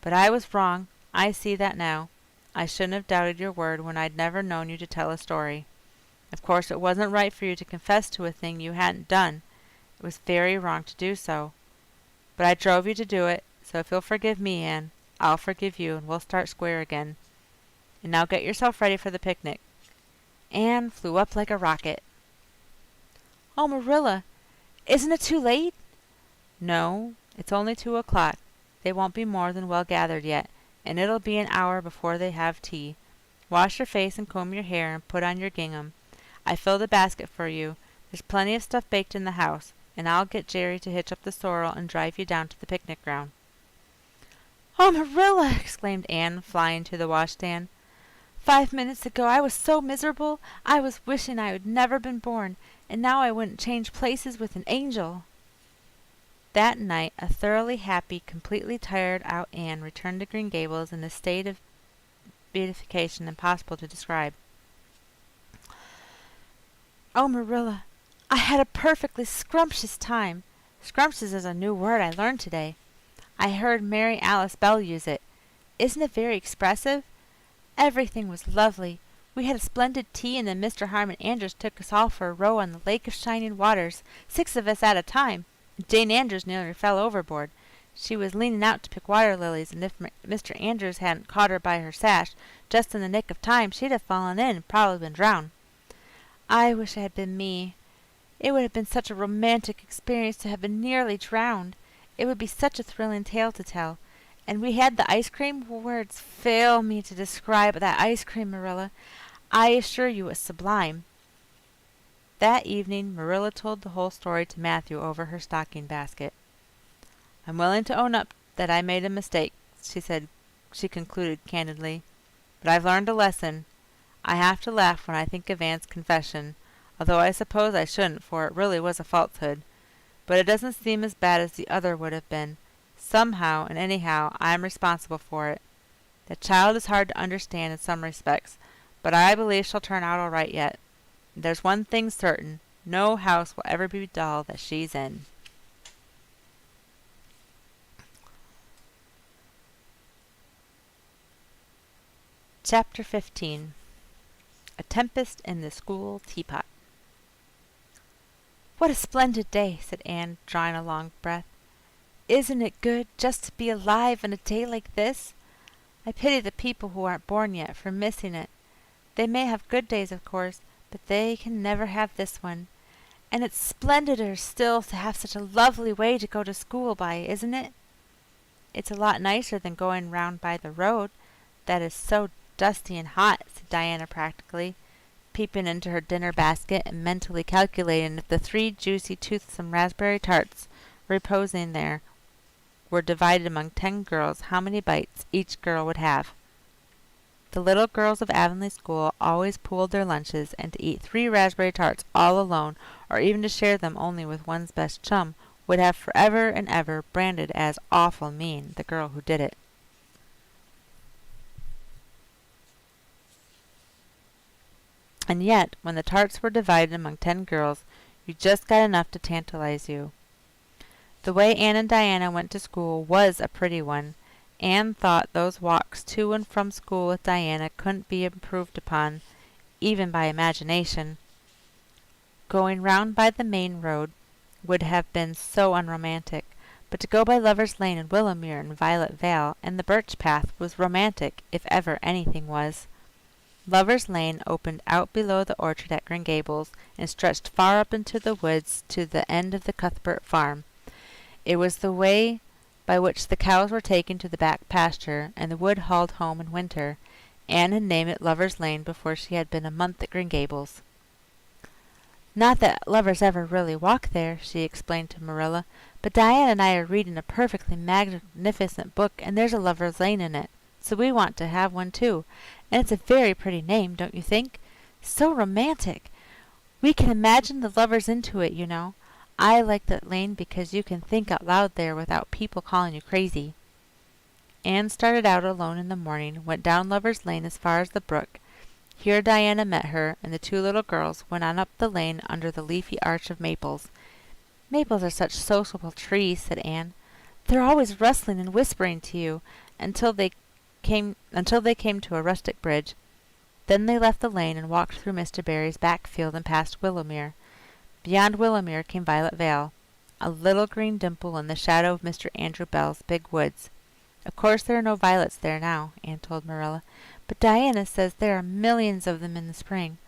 But I was wrong. I see that now. I shouldn't have doubted your word when I'd never known you to tell a story. Of course it wasn't right for you to confess to a thing you hadn't done. It was very wrong to do so. But I drove you to do it, so if you'll forgive me, Anne, I'll forgive you and we'll start square again. And now get yourself ready for the picnic." Anne flew up like a rocket. "Oh, Marilla, Isn't it too late?" "No, it's only 2 o'clock. They won't be more than well gathered yet, and it'll be an hour before they have tea. Wash your face and comb your hair and put on your gingham. I filled a basket for you. There's plenty of stuff baked in the house, and I'll get Jerry to hitch up the sorrel and drive you down to the picnic ground." "Oh, Marilla!" exclaimed Anne, flying to the washstand. "5 minutes ago I was so miserable I was wishing I had never been born, and now I wouldn't change places with an angel." That night a thoroughly happy, completely tired out Anne returned to Green Gables in a state of beatification impossible to describe. "Oh, Marilla, I had a perfectly scrumptious time. Scrumptious is a new word I learned today. I heard Mary Alice Bell use it. Isn't it very expressive? Everything was lovely. We had a splendid tea, and then Mr. Harmon Andrews took us all for a row on the Lake of Shining Waters, 6 of us at a time. Jane Andrews nearly fell overboard. She was leaning out to pick water lilies, and if Mr. Andrews hadn't caught her by her sash just in the nick of time, she'd have fallen in and probably been drowned. I wish it had been me. It would have been such a romantic experience to have been nearly drowned. It would be such a thrilling tale to tell. And we had the ice cream. Words fail me to describe that ice cream, Marilla. I assure you it was sublime." That evening Marilla told the whole story to Matthew over her stocking basket. "I'm willing to own up that I made a mistake," she concluded candidly. "But I've learned a lesson. I have to laugh when I think of Anne's confession, although I suppose I shouldn't, for it really was a falsehood. But it doesn't seem as bad as the other would have been. Somehow and anyhow I'm responsible for it. The child is hard to understand in some respects, but I believe she'll turn out all right yet. There's one thing certain, no house will ever be dull that she's in." Chapter 15. A Tempest in the School Teapot. "What a splendid day," said Anne, drawing a long breath. "Isn't it good just to be alive on a day like this? I pity the people who aren't born yet for missing it. They may have good days, of course, but they can never have this one. And it's splendider still to have such a lovely way to go to school by, isn't it?" "It's a lot nicer than going round by the road. That is so dusty and hot," said Diana practically, peeping into her dinner basket and mentally calculating if the 3 juicy, toothsome raspberry tarts reposing there were divided among 10 girls, how many bites each girl would have. The little girls of Avonlea School always pooled their lunches, and to eat 3 raspberry tarts all alone, or even to share them only with one's best chum, would have forever and ever branded as awful mean the girl who did it. And yet, when the tarts were divided among 10 girls, you just got enough to tantalize you. The way Anne and Diana went to school was a pretty one. Anne thought those walks to and from school with Diana couldn't be improved upon, even by imagination. Going round by the main road would have been so unromantic, but to go by Lover's Lane and Willowmere and Violet Vale and the Birch Path was romantic, if ever anything was. Lover's Lane opened out below the orchard at Green Gables and stretched far up into the woods to the end of the Cuthbert farm. It was the way by which the cows were taken to the back pasture and the wood hauled home in winter. Anne had named it Lover's Lane before she had been a month at Green Gables. "Not that lovers ever really walk there," she explained to Marilla, "but Diana and I are reading a perfectly magnificent book, and there's a Lover's Lane in it, so we want to have one too. And it's a very pretty name, don't you think? So romantic. We can imagine the lovers into it, you know. I like that lane because you can think out loud there without people calling you crazy." Anne started out alone in the morning, went down Lover's Lane as far as the brook. Here Diana met her, and the 2 little girls went on up the lane under the leafy arch of maples. "Maples are such sociable trees," said Anne. "They're always rustling and whispering to you until they came to a rustic bridge. Then they left the lane and walked through Mr. Barry's back field and past Willowmere. Beyond Willowmere came Violet Vale, a little green dimple in the shadow of Mr. Andrew Bell's big woods. "Of course there are no violets there now," Anne told Marilla, "but Diana says there are millions of them in the spring.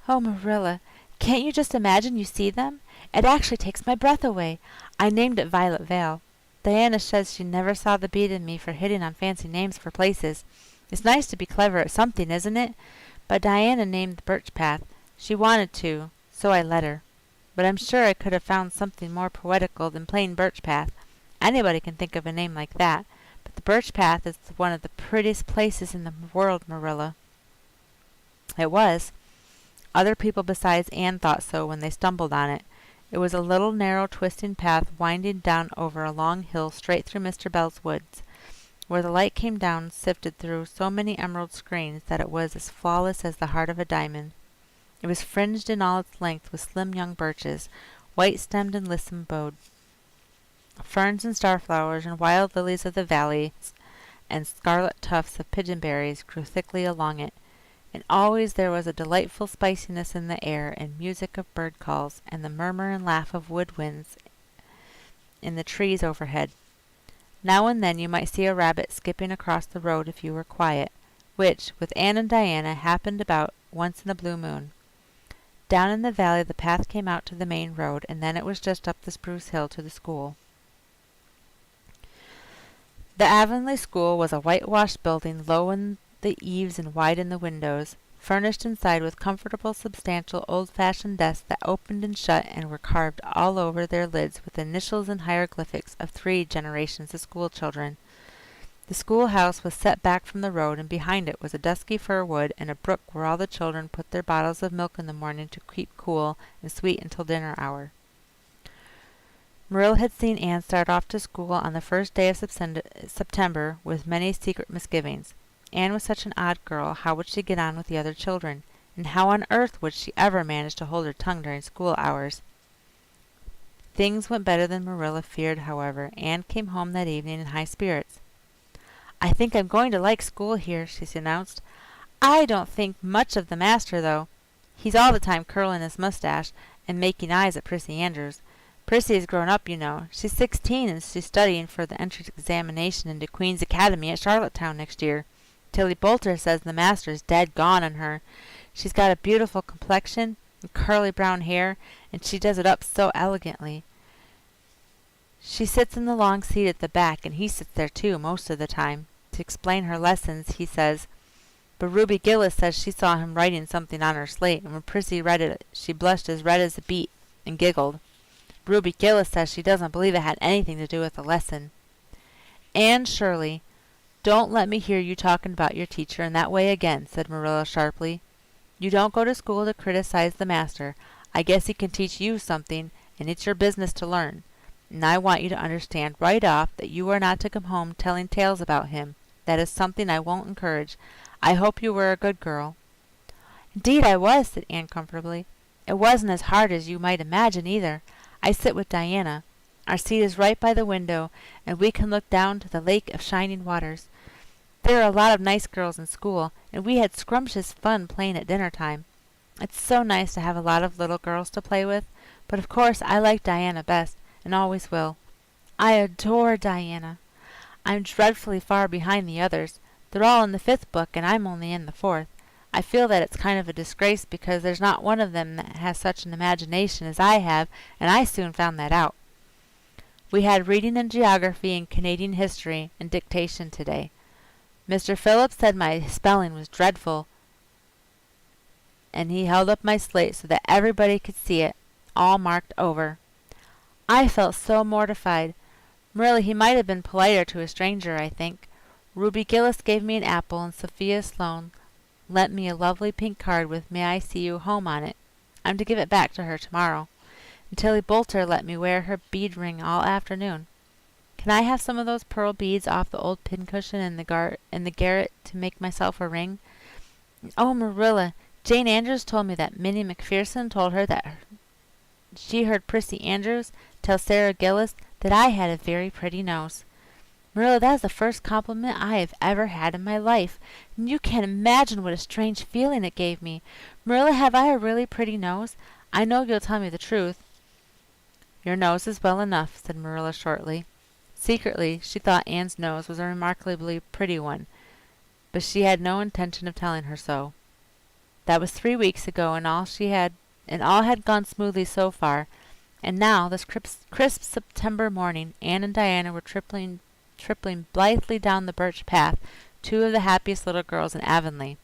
Oh, Marilla, can't you just imagine you see them? It actually takes my breath away. I named it Violet Vale. Diana says she never saw the beat in me for hitting on fancy names for places. It's nice to be clever at something, isn't it? But Diana named the Birch Path. She wanted to, so I let her. But I'm sure I could have found something more poetical than plain Birch Path. Anybody can think of a name like that. But the Birch Path is one of the prettiest places in the world, Marilla. It was. Other people besides Anne thought so when they stumbled on it. It was a little narrow twisting path winding down over a long hill straight through Mr. Bell's woods, where the light came down sifted through so many emerald screens that it was as flawless as the heart of a diamond. It was fringed in all its length with slim young birches, white-stemmed and lissom-bowed. Ferns and starflowers and wild lilies of the valley and scarlet tufts of pigeonberries grew thickly along it, and always there was a delightful spiciness in the air and music of bird calls and the murmur and laugh of woodwinds in the trees overhead. Now and then you might see a rabbit skipping across the road if you were quiet, which, with Anne and Diana, happened about once in a blue moon. Down in the valley the path came out to the main road, and then it was just up the spruce hill to the school. The Avonlea School was a whitewashed building, low in the eaves and wide in the windows, furnished inside with comfortable, substantial, old-fashioned desks that opened and shut and were carved all over their lids with initials and hieroglyphics of 3 generations of schoolchildren. The schoolhouse was set back from the road, and behind it was a dusky fir wood and a brook where all the children put their bottles of milk in the morning to keep cool and sweet until dinner hour. Marilla had seen Anne start off to school on the first day of September with many secret misgivings. Anne was such an odd girl. How would she get on with the other children? And how on earth would she ever manage to hold her tongue during school hours? Things went better than Marilla feared, however. Anne came home that evening in high spirits. "I think I'm going to like school here," she announced. "I don't think much of the master, though. He's all the time curling his mustache and making eyes at Prissy Andrews. Prissy is grown up, you know. She's 16 and she's studying for the entrance examination into Queen's Academy at Charlottetown next year. Tilly Boulter says the master's dead gone on her. She's got a beautiful complexion and curly brown hair, and she does it up so elegantly. She sits in the long seat at the back, and he sits there too most of the time. To explain her lessons, he says, but Ruby Gillis says she saw him writing something on her slate, and when Prissy read it, she blushed as red as a beet and giggled. Ruby Gillis says she doesn't believe it had anything to do with the lesson." "Anne Shirley, don't let me hear you talking about your teacher in that way again," said Marilla sharply. "You don't go to school to criticize the master. I guess he can teach you something, and it's your business to learn. And I want you to understand right off that you are not to come home telling tales about him. That is something I won't encourage. I hope you were a good girl." "Indeed I was," said Anne comfortably. "It wasn't as hard as you might imagine either. I sit with Diana. Our seat is right by the window, and we can look down to the lake of shining waters. There are a lot of nice girls in school, and we had scrumptious fun playing at dinner time. It's so nice to have a lot of little girls to play with, but of course I like Diana best, and always will. I adore Diana. I'm dreadfully far behind the others. They're all in the 5th book, and I'm only in the 4th. I feel that it's kind of a disgrace because there's not one of them that has such an imagination as I have, and I soon found that out. We had reading and geography and Canadian history and dictation today. Mr. Phillips said my spelling was dreadful, and he held up my slate so that everybody could see it, all marked over. I felt so mortified. Really, he might have been politer to a stranger, I think. Ruby Gillis gave me an apple, and Sophia Sloane lent me a lovely pink card with "May I see you home" on it. I'm to give it back to her tomorrow. And Tilly Boulter let me wear her bead ring all afternoon. Can I have some of those pearl beads off the old pincushion in the garret to make myself a ring? Oh, Marilla, Jane Andrews told me that Minnie McPherson told her that she heard Prissy Andrews tell Sarah Gillis that I had a very pretty nose. Marilla, that is the first compliment I have ever had in my life, and you can't imagine what a strange feeling it gave me. Marilla, have I a really pretty nose? I know you'll tell me the truth." "Your nose is well enough," said Marilla shortly. Secretly, she thought Anne's nose was a remarkably pretty one, but she had no intention of telling her so. That was 3 weeks ago, and all had gone smoothly so far. And now, this crisp September morning, Anne and Diana were tripling blithely down the birch path, two of the happiest little girls in Avonlea.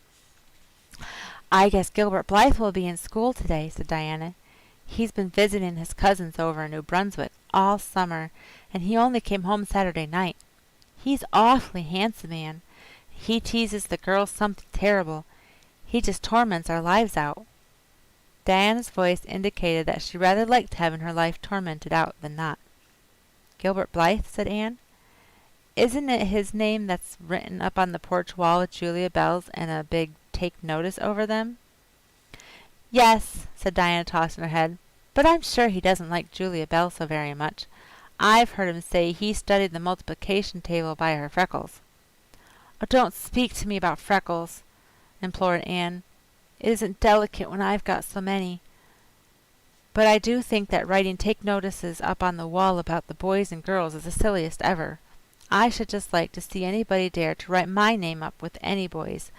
"I guess Gilbert Blythe will be in school today," said Diana. "He's been visiting his cousins over in New Brunswick all summer, and he only came home Saturday night. He's awfully handsome, Anne. He teases the girls something terrible. He just torments our lives out." Diana's voice indicated that she rather liked having her life tormented out than not. "Gilbert Blythe?" said Anne. "Isn't it his name that's written up on the porch wall with Julia Bell's and a big 'Take Notice' over them?" "Yes," said Diana, tossing her head, "but I'm sure he doesn't like Julia Bell so very much. I've heard him say he studied the multiplication table by her freckles." "Oh, don't speak to me about freckles," implored Anne. "It isn't delicate when I've got so many. But I do think that writing 'take notices' up on the wall about the boys and girls is the silliest ever. I should just like to see anybody dare to write my name up with any boys.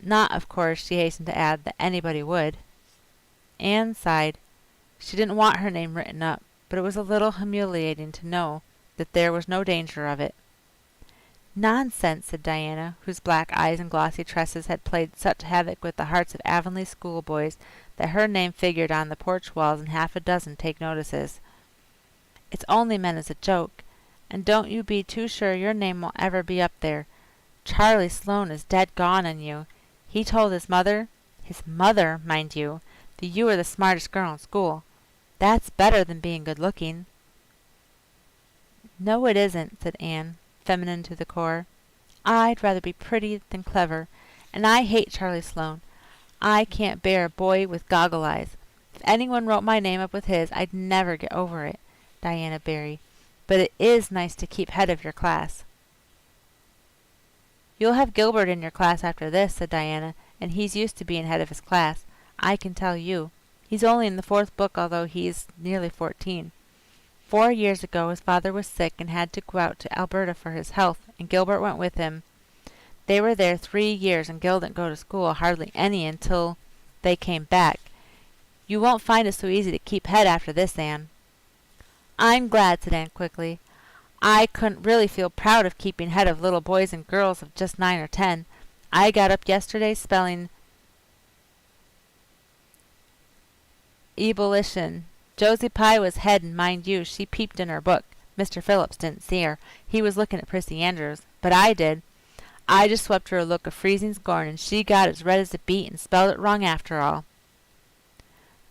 Not, of course," she hastened to add, "that anybody would." Anne sighed. She didn't want her name written up, but it was a little humiliating to know that there was no danger of it. "Nonsense," said Diana, whose black eyes and glossy tresses had played such havoc with the hearts of Avonlea schoolboys that her name figured on the porch walls in half a dozen take notices. "It's only meant as a joke, and don't you be too sure your name won't ever be up there. Charlie Sloane is dead gone on you. He told his mother, mind you, that you were the smartest girl in school. That's better than being good looking." "No, it isn't," said Anne, feminine to the core. "I'd rather be pretty than clever, and I hate Charlie Sloane. I can't bear a boy with goggle eyes. If anyone wrote my name up with his, I'd never get over it, Diana Barry. But it is nice to keep head of your class." "You'll have Gilbert in your class after this," said Diana, "and he's used to being head of his class, I can tell you. He's only in the 4th book, although he's nearly 14. 4 years ago his father was sick and had to go out to Alberta for his health, and Gilbert went with him. They were there 3 years, and Gil didn't go to school hardly any until they came back. You won't find it so easy to keep head after this, Anne." "I'm glad," said Anne quickly. "I couldn't really feel proud of keeping head of little boys and girls of just 9 or 10. I got up yesterday spelling ebullition. Josie Pye was head, and mind you, she peeped in her book. Mr. Phillips didn't see her. He was looking at Prissy Andrews. But I did. I just swept her a look of freezing scorn, and she got as red as a beet and spelled it wrong after all."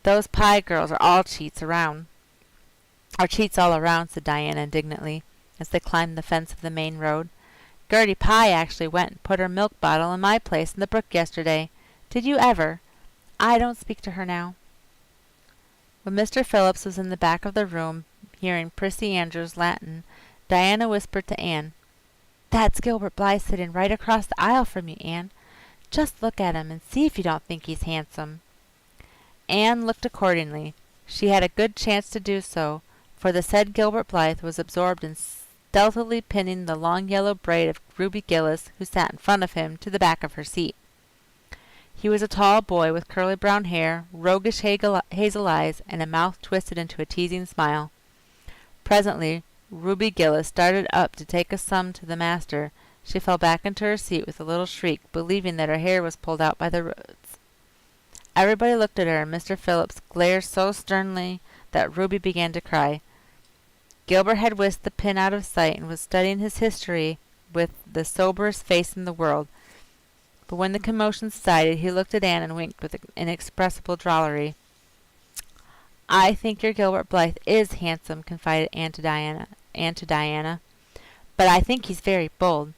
"Those Pye girls are all cheats all around," said Diana indignantly, as they climbed the fence of the main road. "Gertie Pye actually went and put her milk bottle in my place in the brook yesterday. Did you ever? I don't speak to her now." When Mr. Phillips was in the back of the room, hearing Prissy Andrews' Latin, Diana whispered to Anne, "That's Gilbert Blythe sitting right across the aisle from you, Anne. Just look at him and see if you don't think he's handsome." Anne looked accordingly. She had a good chance to do so, for the said Gilbert Blythe was absorbed in stealthily pinning the long yellow braid of Ruby Gillis, who sat in front of him, to the back of her seat. He was a tall boy with curly brown hair, roguish hazel eyes, and a mouth twisted into a teasing smile. Presently Ruby Gillis started up to take a sum to the master. She fell back into her seat with a little shriek, believing that her hair was pulled out by the roots. Everybody looked at her, and Mr. Phillips glared so sternly that Ruby began to cry. Gilbert had whisked the pin out of sight and was studying his history with the soberest face in the world. But when the commotion subsided, he looked at Anne and winked with inexpressible drollery. "I think your Gilbert Blythe is handsome," confided Anne to Diana. "But I think he's very bold.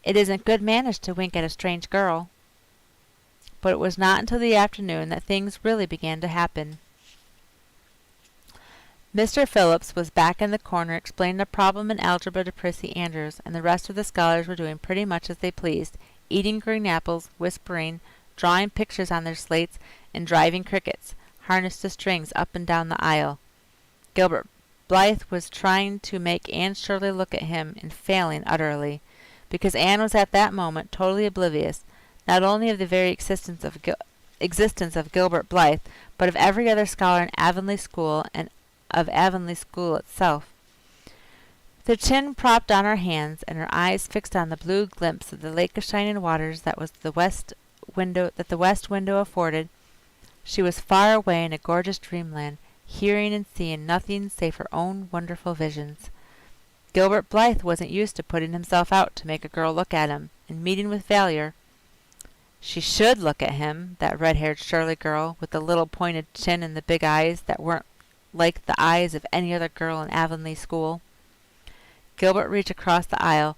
It isn't good manners to wink at a strange girl." But it was not until the afternoon that things really began to happen. Mr. Phillips was back in the corner explaining a problem in algebra to Prissy Andrews, and the rest of the scholars were doing pretty much as they pleased, eating green apples, whispering, drawing pictures on their slates, and driving crickets, harnessed to strings, up and down the aisle. Gilbert Blythe was trying to make Anne Shirley look at him, and failing utterly, because Anne was at that moment totally oblivious, not only of the very existence of Gilbert Blythe, but of every other scholar in Avonlea School and of Avonlea School itself. With her chin propped on her hands and her eyes fixed on the blue glimpse of the lake of shining waters that the west window afforded, she was far away in a gorgeous dreamland, hearing and seeing nothing save her own wonderful visions. Gilbert Blythe wasn't used to putting himself out to make a girl look at him, and meeting with failure. She should look at him, that red-haired Shirley girl, with the little pointed chin and the big eyes that weren't like the eyes of any other girl in Avonlea School. Gilbert reached across the aisle,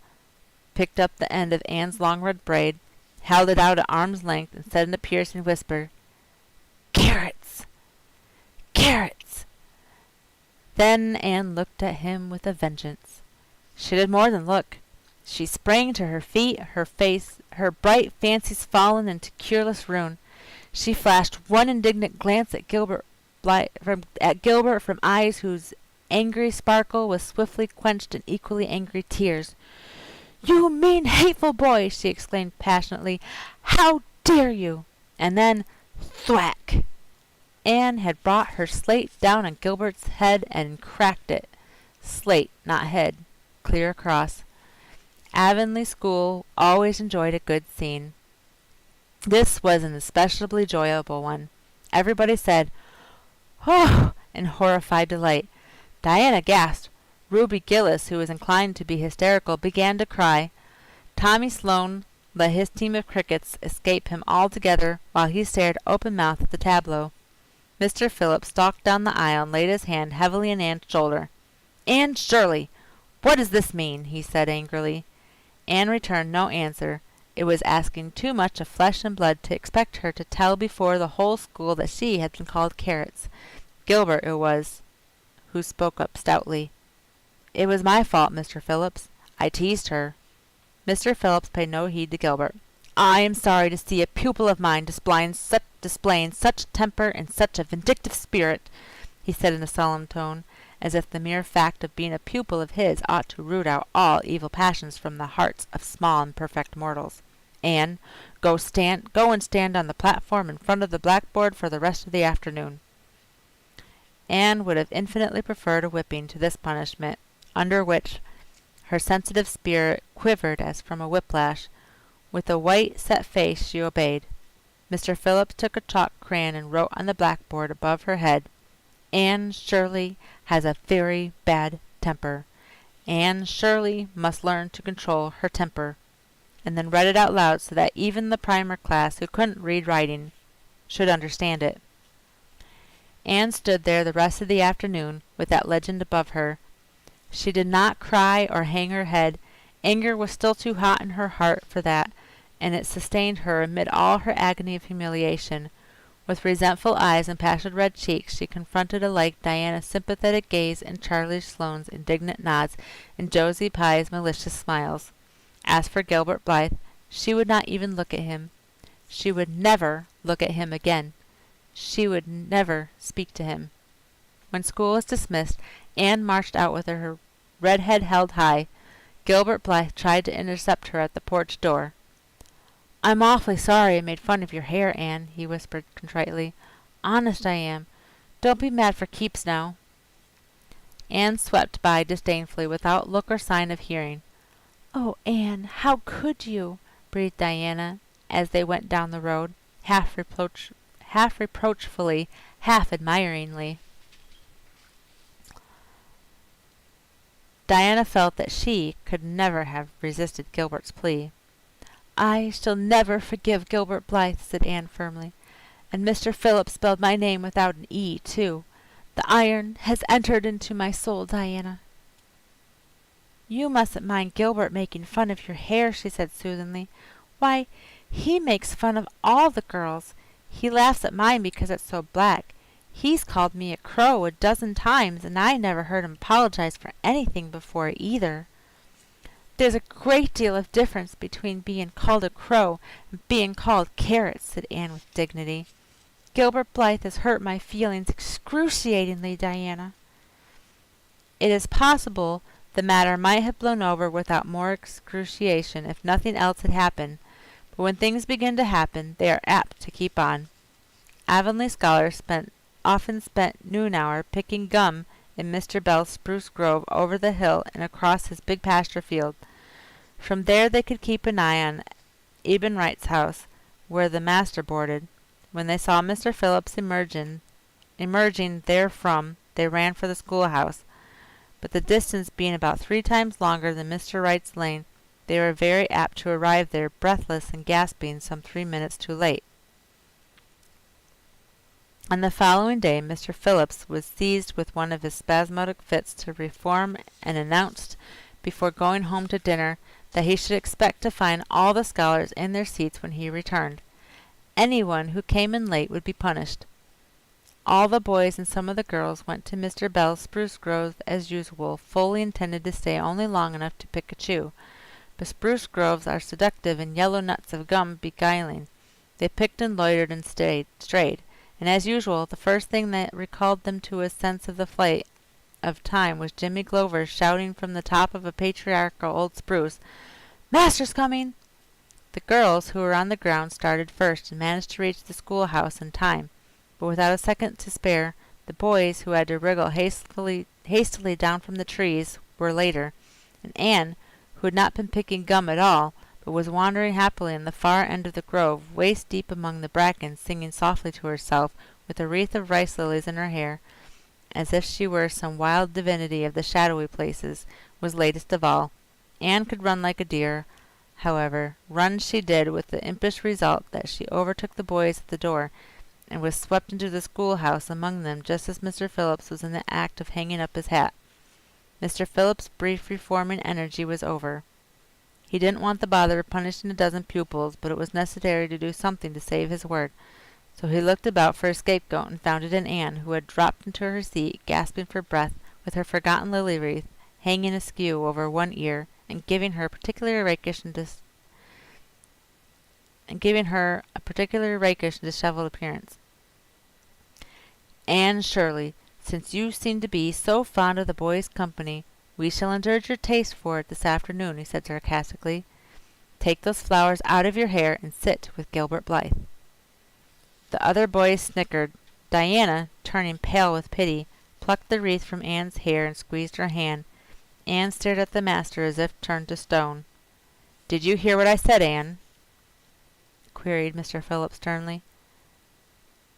picked up the end of Anne's long red braid, held it out at arm's length, and said in a piercing whisper, "Carrots! Carrots!" Then Anne looked at him with a vengeance. She did more than look. She sprang to her feet, her bright fancies fallen into cureless ruin. She flashed one indignant glance at Gilbert from eyes whose angry sparkle was swiftly quenched in equally angry tears. "You mean, hateful boy!" she exclaimed passionately. "How dare you!" And then, thwack! Anne had brought her slate down on Gilbert's head and cracked it. Slate, not head, clear across. Avonlea School always enjoyed a good scene. This was an especially enjoyable one. Everybody said, "Oh!" in horrified delight. Diana gasped. Ruby Gillis, who was inclined to be hysterical, began to cry. Tommy Sloane let his team of crickets escape him altogether while he stared open-mouthed at the tableau. Mr. Phillips stalked down the aisle and laid his hand heavily on Anne's shoulder. "Anne Shirley, what does this mean?" he said angrily. Anne returned no answer. It was asking too much of flesh and blood to expect her to tell before the whole school that she had been called Carrots. Gilbert it was who spoke up stoutly. "It was my fault, Mr. Phillips. I teased her." Mr. Phillips paid no heed to Gilbert. "I am sorry to see a pupil of mine displaying such temper and such a vindictive spirit," he said in a solemn tone, as if the mere fact of being a pupil of his ought to root out all evil passions from the hearts of small imperfect mortals. "Anne, go and stand on the platform in front of the blackboard for the rest of the afternoon." Anne would have infinitely preferred a whipping to this punishment, under which her sensitive spirit quivered as from a whiplash. With a white, set face she obeyed. Mr. Phillips took a chalk crayon and wrote on the blackboard above her head, "Anne Shirley has a very bad temper. Anne Shirley must learn to control her temper," and then read it out loud so that even the primer class who couldn't read writing should understand it. Anne stood there the rest of the afternoon with that legend above her. She did not cry or hang her head. Anger was still too hot in her heart for that, and it sustained her amid all her agony of humiliation. With resentful eyes and passionate red cheeks, she confronted alike Diana's sympathetic gaze and Charlie Sloane's indignant nods and Josie Pye's malicious smiles. As for Gilbert Blythe, she would not even look at him. She would never look at him again. She would never speak to him. When school was dismissed, Anne marched out with her red head held high. Gilbert Blythe tried to intercept her at the porch door. "I'm awfully sorry I made fun of your hair, Anne," he whispered contritely. "Honest I am. Don't be mad for keeps now." Anne swept by disdainfully without look or sign of hearing. "Oh, Anne, how could you?" breathed Diana as they went down the road, half reproachfully, half admiringly. Diana felt that she could never have resisted Gilbert's plea. "I shall never forgive Gilbert Blythe," said Anne firmly. "And Mr. Phillips spelled my name without an E, too. The iron has entered into my soul, Diana." "You mustn't mind Gilbert making fun of your hair," she said soothingly. "Why, he makes fun of all the girls. He laughs at mine because it's so black. He's called me a crow a dozen times, and I never heard him apologize for anything before either." "There's a great deal of difference between being called a crow and being called Carrots," said Anne with dignity. "Gilbert Blythe has hurt my feelings excruciatingly, Diana." It is possible the matter might have blown over without more excruciation if nothing else had happened, but when things begin to happen, they are apt to keep on. Avonlea scholars often spent noon hour picking gum in Mr. Bell's spruce grove over the hill and across his big pasture field. From there they could keep an eye on Eben Wright's house, where the master boarded. When they saw Mr. Phillips emerging therefrom, they ran for the schoolhouse. But the distance being about 3 times longer than Mr. Wright's lane, they were very apt to arrive there breathless and gasping some 3 minutes too late. On the following day Mr. Phillips was seized with one of his spasmodic fits to reform and announced before going home to dinner that he should expect to find all the scholars in their seats when he returned. Anyone who came in late would be punished. All the boys and some of the girls went to Mr. Bell's spruce grove as usual, fully intended to stay only long enough to pick a chew. But spruce groves are seductive and yellow nuts of gum beguiling. They picked and loitered and strayed, and as usual, the first thing that recalled them to a sense of the flight of time was Jimmy Glover shouting from the top of a patriarchal old spruce, "Master's coming!" The girls, who were on the ground, started first and managed to reach the schoolhouse in time, but without a second to spare. The boys, who had to wriggle hastily down from the trees, were later, and Anne, who had not been picking gum at all, but was wandering happily in the far end of the grove, waist deep among the brackens, singing softly to herself, with a wreath of rice lilies in her hair, as if she were some wild divinity of the shadowy places, was latest of all. Anne could run like a deer, however. Run she did, with the impish result that she overtook the boys at the door, and was swept into the schoolhouse among them just as Mr. Phillips was in the act of hanging up his hat. Mr. Phillips's brief reforming energy was over. He didn't want the bother of punishing a dozen pupils, but it was necessary to do something to save his word. So he looked about for a scapegoat and found it in Anne, who had dropped into her seat, gasping for breath, with her forgotten lily wreath hanging askew over one ear, and giving her a particularly rakish and disheveled appearance. "Anne Shirley, since you seem to be so fond of the boys' company, we shall indulge your taste for it this afternoon," he said sarcastically. "Take those flowers out of your hair and sit with Gilbert Blythe." The other boys snickered. Diana, turning pale with pity, plucked the wreath from Anne's hair and squeezed her hand. Anne stared at the master as if turned to stone. "Did you hear what I said, Anne?" queried Mr. Phillips sternly.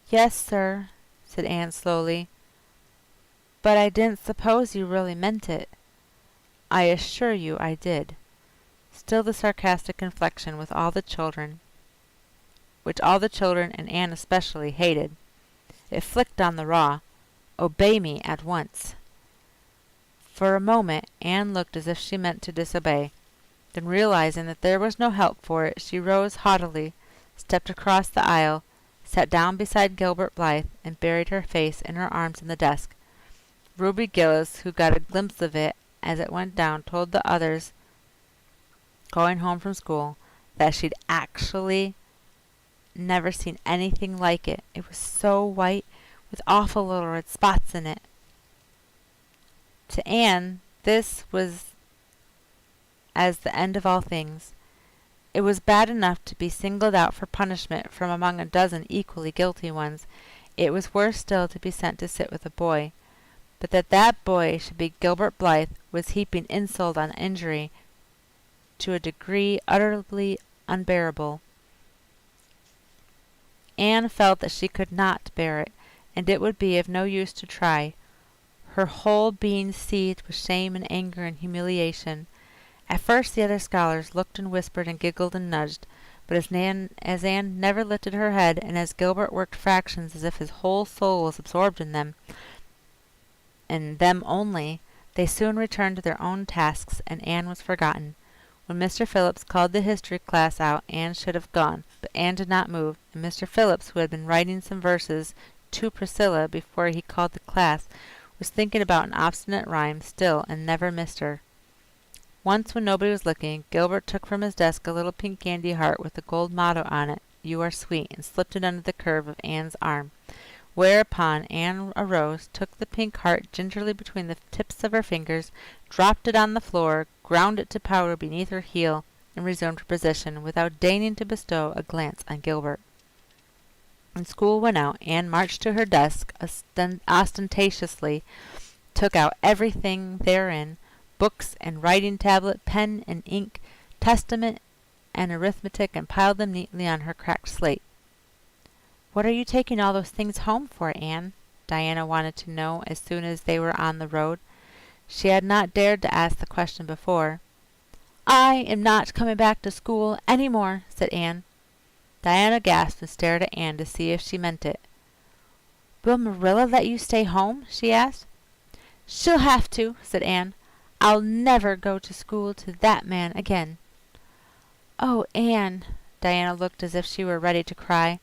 "Yes, sir," said Anne slowly, "but I didn't suppose you really meant it." "I assure you I did." Still the sarcastic inflection which all the children, and Anne especially, hated. It flicked on the raw. "Obey me at once." For a moment Anne looked as if she meant to disobey. Then, realizing that there was no help for it, she rose haughtily, stepped across the aisle, sat down beside Gilbert Blythe, and buried her face in her arms in the desk. Ruby Gillis, who got a glimpse of it as it went down, told the others going home from school that she'd actually never seen anything like it. It was so white, with awful little red spots in it. To Anne, this was as the end of all things. It was bad enough to be singled out for punishment from among a dozen equally guilty ones. It was worse still to be sent to sit with a boy. But that boy should be Gilbert Blythe was heaping insult on injury to a degree utterly unbearable. Anne felt that she could not bear it, and it would be of no use to try. Her whole being seethed with shame and anger and humiliation. At first the other scholars looked and whispered and giggled and nudged, but as Anne never lifted her head, and as Gilbert worked fractions as if his whole soul was absorbed in them, and them only, they soon returned to their own tasks, and Anne was forgotten. When Mr. Phillips called the history class out, Anne should have gone, but Anne did not move, and Mr. Phillips, who had been writing some verses to Priscilla before he called the class, was thinking about an obstinate rhyme still and never missed her. Once, when nobody was looking, Gilbert took from his desk a little pink candy heart with a gold motto on it, "You are sweet," and slipped it under the curve of Anne's arm. Whereupon Anne arose, took the pink heart gingerly between the tips of her fingers, dropped it on the floor, ground it to powder beneath her heel, and resumed her position, without deigning to bestow a glance on Gilbert. When school went out, Anne marched to her desk ostentatiously, took out everything therein, books and writing tablet, pen and ink, testament and arithmetic, and piled them neatly on her cracked slate. "What are you taking all those things home for, Anne?" Diana wanted to know as soon as they were on the road. She had not dared to ask the question before. "I am not coming back to school any more," said Anne. Diana gasped and stared at Anne to see if she meant it. "Will Marilla let you stay home?" she asked. "She'll have to," said Anne. "I'll never go to school to that man again." "Oh, Anne," Diana looked as if she were ready to cry.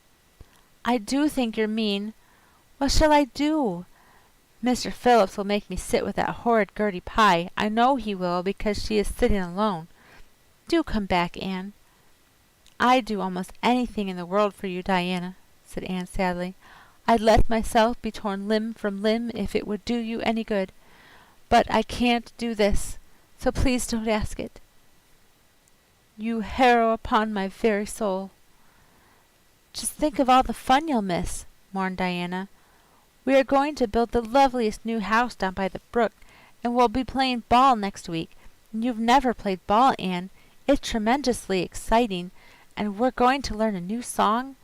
"I do think you're mean. What shall I do? Mr. Phillips will make me sit with that horrid Gertie Pye. I know he will, because she is sitting alone. Do come back, Anne." "I'd do almost anything in the world for you, Diana," said Anne sadly. "I'd let myself be torn limb from limb if it would do you any good. But I can't do this, so please don't ask it. You harrow upon my very soul." "Just think of all the fun you'll miss," mourned Diana. "We are going to build the loveliest new house down by the brook, and we'll be playing ball next week. And you've never played ball, Anne. It's tremendously exciting, and we're going to learn a new song.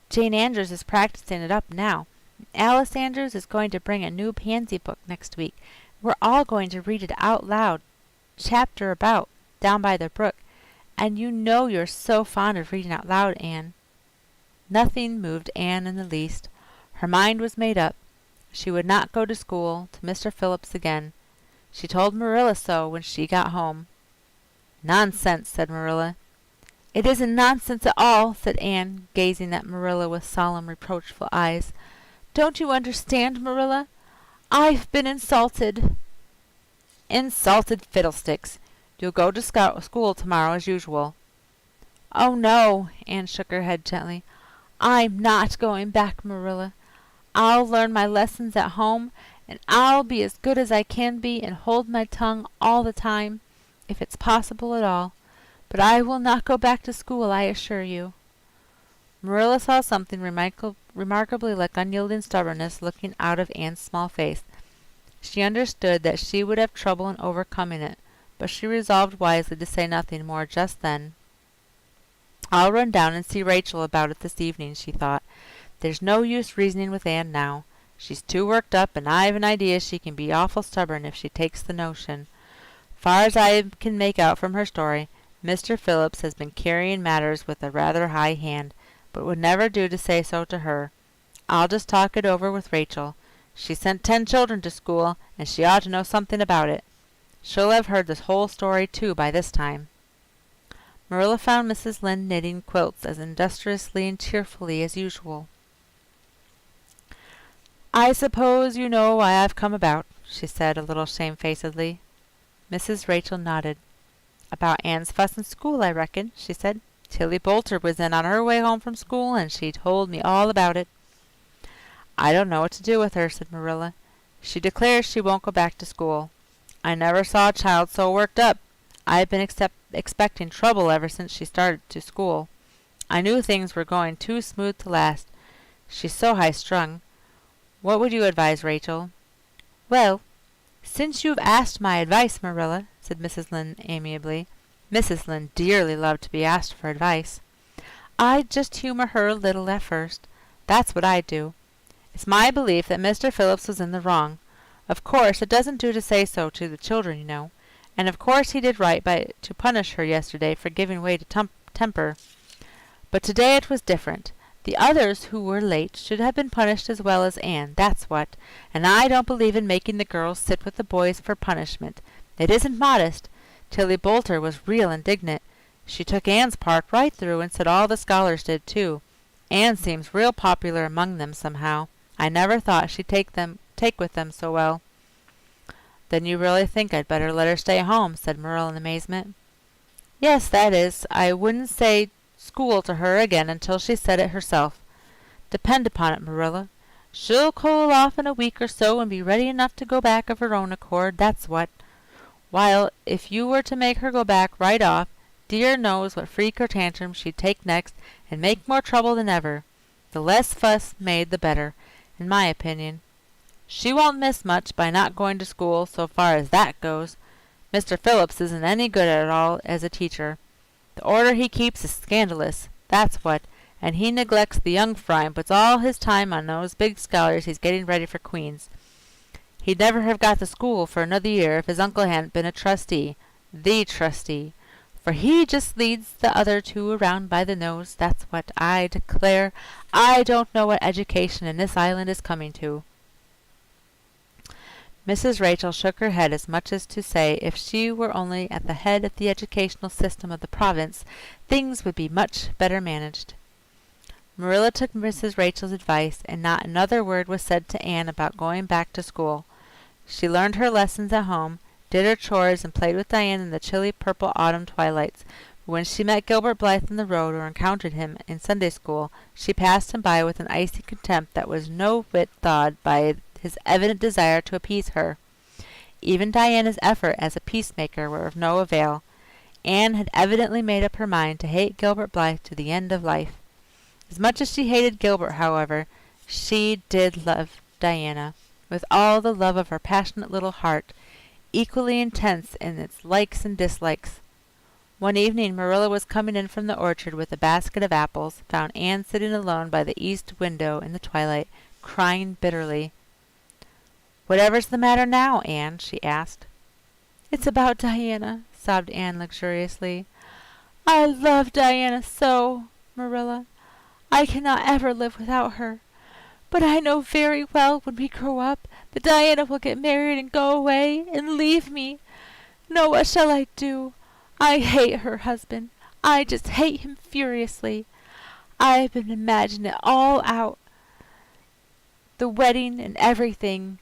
Jane Andrews is practicing it up now. Alice Andrews is going to bring a new pansy book next week. We're all going to read it out loud, chapter about, down by the brook. And you know you're so fond of reading out loud, Anne." Nothing moved Anne in the least. Her mind was made up. She would not go to school to Mr. Phillips again. She told Marilla so when she got home. "Nonsense," said Marilla. "It isn't nonsense at all," said Anne, gazing at Marilla with solemn, reproachful eyes. "Don't you understand, Marilla? I've been insulted." "Insulted fiddlesticks! You'll go to school tomorrow as usual." "Oh, no," Anne shook her head gently. "I'm not going back, Marilla. I'll learn my lessons at home, and I'll be as good as I can be and hold my tongue all the time, if it's possible at all. But I will not go back to school, I assure you." Marilla saw something remarkably like unyielding stubbornness looking out of Anne's small face. She understood that she would have trouble in overcoming it, but she resolved wisely to say nothing more just then. "I'll run down and see Rachael about it this evening," she thought. "There's no use reasoning with Anne now. She's too worked up, and I've an idea she can be awful stubborn if she takes the notion. Far as I can make out from her story, Mr. Phillips has been carrying matters with a rather high hand, but it would never do to say so to her. I'll just talk it over with Rachael. She sent 10 children to school, and she ought to know something about it. She'll have heard this whole story, too, by this time." Marilla found Mrs. Lynde knitting quilts as industriously and cheerfully as usual. "I suppose you know why I've come about," she said a little shamefacedly. Mrs. Rachael nodded. "About Anne's fuss in school, I reckon," she said. "Tilly Boulter was in on her way home from school, and she told me all about it." "I don't know what to do with her," said Marilla. "She declares she won't go back to school. I never saw a child so worked up. I've been expecting trouble ever since she started to school. I knew things were going too smooth to last. She's so high-strung. What would you advise, Rachael?" "Well, since you've asked my advice, Marilla," said Mrs. Lynde amiably. Mrs. Lynde dearly loved to be asked for advice. "I'd just humor her a little at first. That's what I'd do. It's my belief that Mr. Phillips was in the wrong. Of course, it doesn't do to say so to the children, you know. And of course he did right to punish her yesterday for giving way to temper. But today it was different. The others who were late should have been punished as well as Anne, that's what. And I don't believe in making the girls sit with the boys for punishment. It isn't modest. Tilly Boulter was real indignant. She took Anne's part right through and said all the scholars did too. Anne seems real popular among them somehow. I never thought she'd take with them so well." "Then you really think I'd better let her stay home," said Marilla in amazement. "Yes, that is, I wouldn't say school to her again until she said it herself. Depend upon it, Marilla, she'll cool off in a week or so and be ready enough to go back of her own accord, that's what. While if you were to make her go back right off, dear knows what freak or tantrum she'd take next and make more trouble than ever. The less fuss made the better, in my opinion. She won't miss much by not going to school, so far as that goes. Mr. Phillips isn't any good at all as a teacher. The order he keeps is scandalous, that's what, and he neglects the young fry and puts all his time on those big scholars he's getting ready for Queen's. He'd never have got to school for another year if his uncle hadn't been a trustee, the trustee, for he just leads the other two around by the nose, that's what. I declare I don't know what education in this island is coming to. Mrs. Rachael shook her head as much as to say if she were only at the head of the educational system of the province, things would be much better managed. Marilla took Mrs. Rachael's advice, and not another word was said to Anne about going back to school. She learned her lessons at home, did her chores, and played with Diana in the chilly purple autumn twilights. But when she met Gilbert Blythe on the road or encountered him in Sunday school, she passed him by with an icy contempt that was no whit thawed by his evident desire to appease her. Even Diana's efforts as a peacemaker were of no avail. Anne had evidently made up her mind to hate Gilbert Blythe to the end of life. As much as she hated Gilbert, however, she did love Diana, with all the love of her passionate little heart, equally intense in its likes and dislikes. One evening Marilla was coming in from the orchard with a basket of apples, found Anne sitting alone by the east window in the twilight, crying bitterly. "Whatever's the matter now, Anne?" she asked. "It's about Diana," sobbed Anne luxuriously. "I love Diana so, Marilla. I cannot ever live without her. But I know very well when we grow up that Diana will get married and go away and leave me. No, what shall I do? I hate her husband. I just hate him furiously. I've been imagining it all out. The wedding and everything.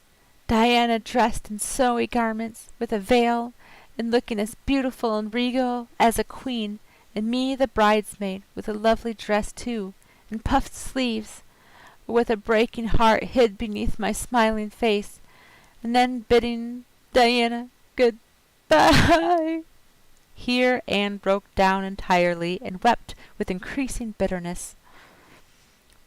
Diana dressed in snowy garments, with a veil, and looking as beautiful and regal as a queen, and me the bridesmaid, with a lovely dress too, and puffed sleeves, but with a breaking heart hid beneath my smiling face, and then bidding Diana good-bye." Here Anne broke down entirely and wept with increasing bitterness.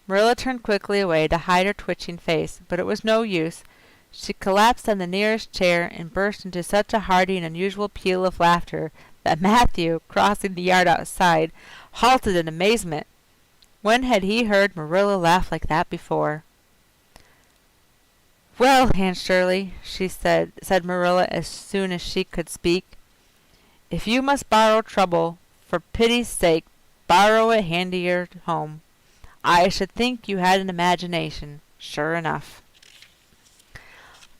Marilla turned quickly away to hide her twitching face, but it was no use. She collapsed on the nearest chair and burst into such a hearty and unusual peal of laughter that Matthew, crossing the yard outside, halted in amazement. When had he heard Marilla laugh like that before? "Well, Anne Shirley," said Marilla as soon as she could speak, "if you must borrow trouble, for pity's sake borrow it handier home. I should think you had an imagination, sure enough."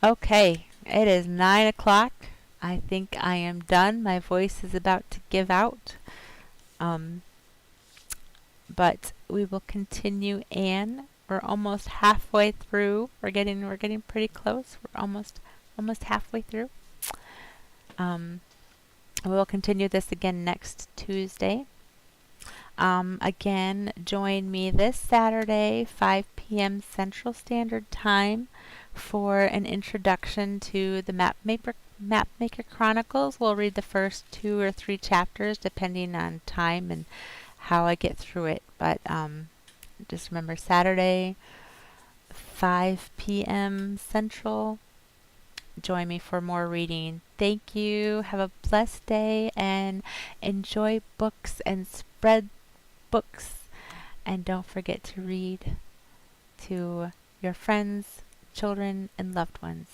Okay, it is 9 o'clock. I think I am done. My voice is about to give out. But we will continue, Anne. We're almost halfway through. We're getting pretty close. We're almost halfway through. We'll continue this again next Tuesday. Again, join me this Saturday, 5 p.m. Central Standard Time, for an introduction to the Mapmaker Chronicles. We'll read the first 2 or 3 chapters depending on time and how I get through it. But just remember, Saturday, 5 p.m. Central. Join me for more reading. Thank you. Have a blessed day and enjoy books and spread books. And don't forget to read to your friends, children, and loved ones.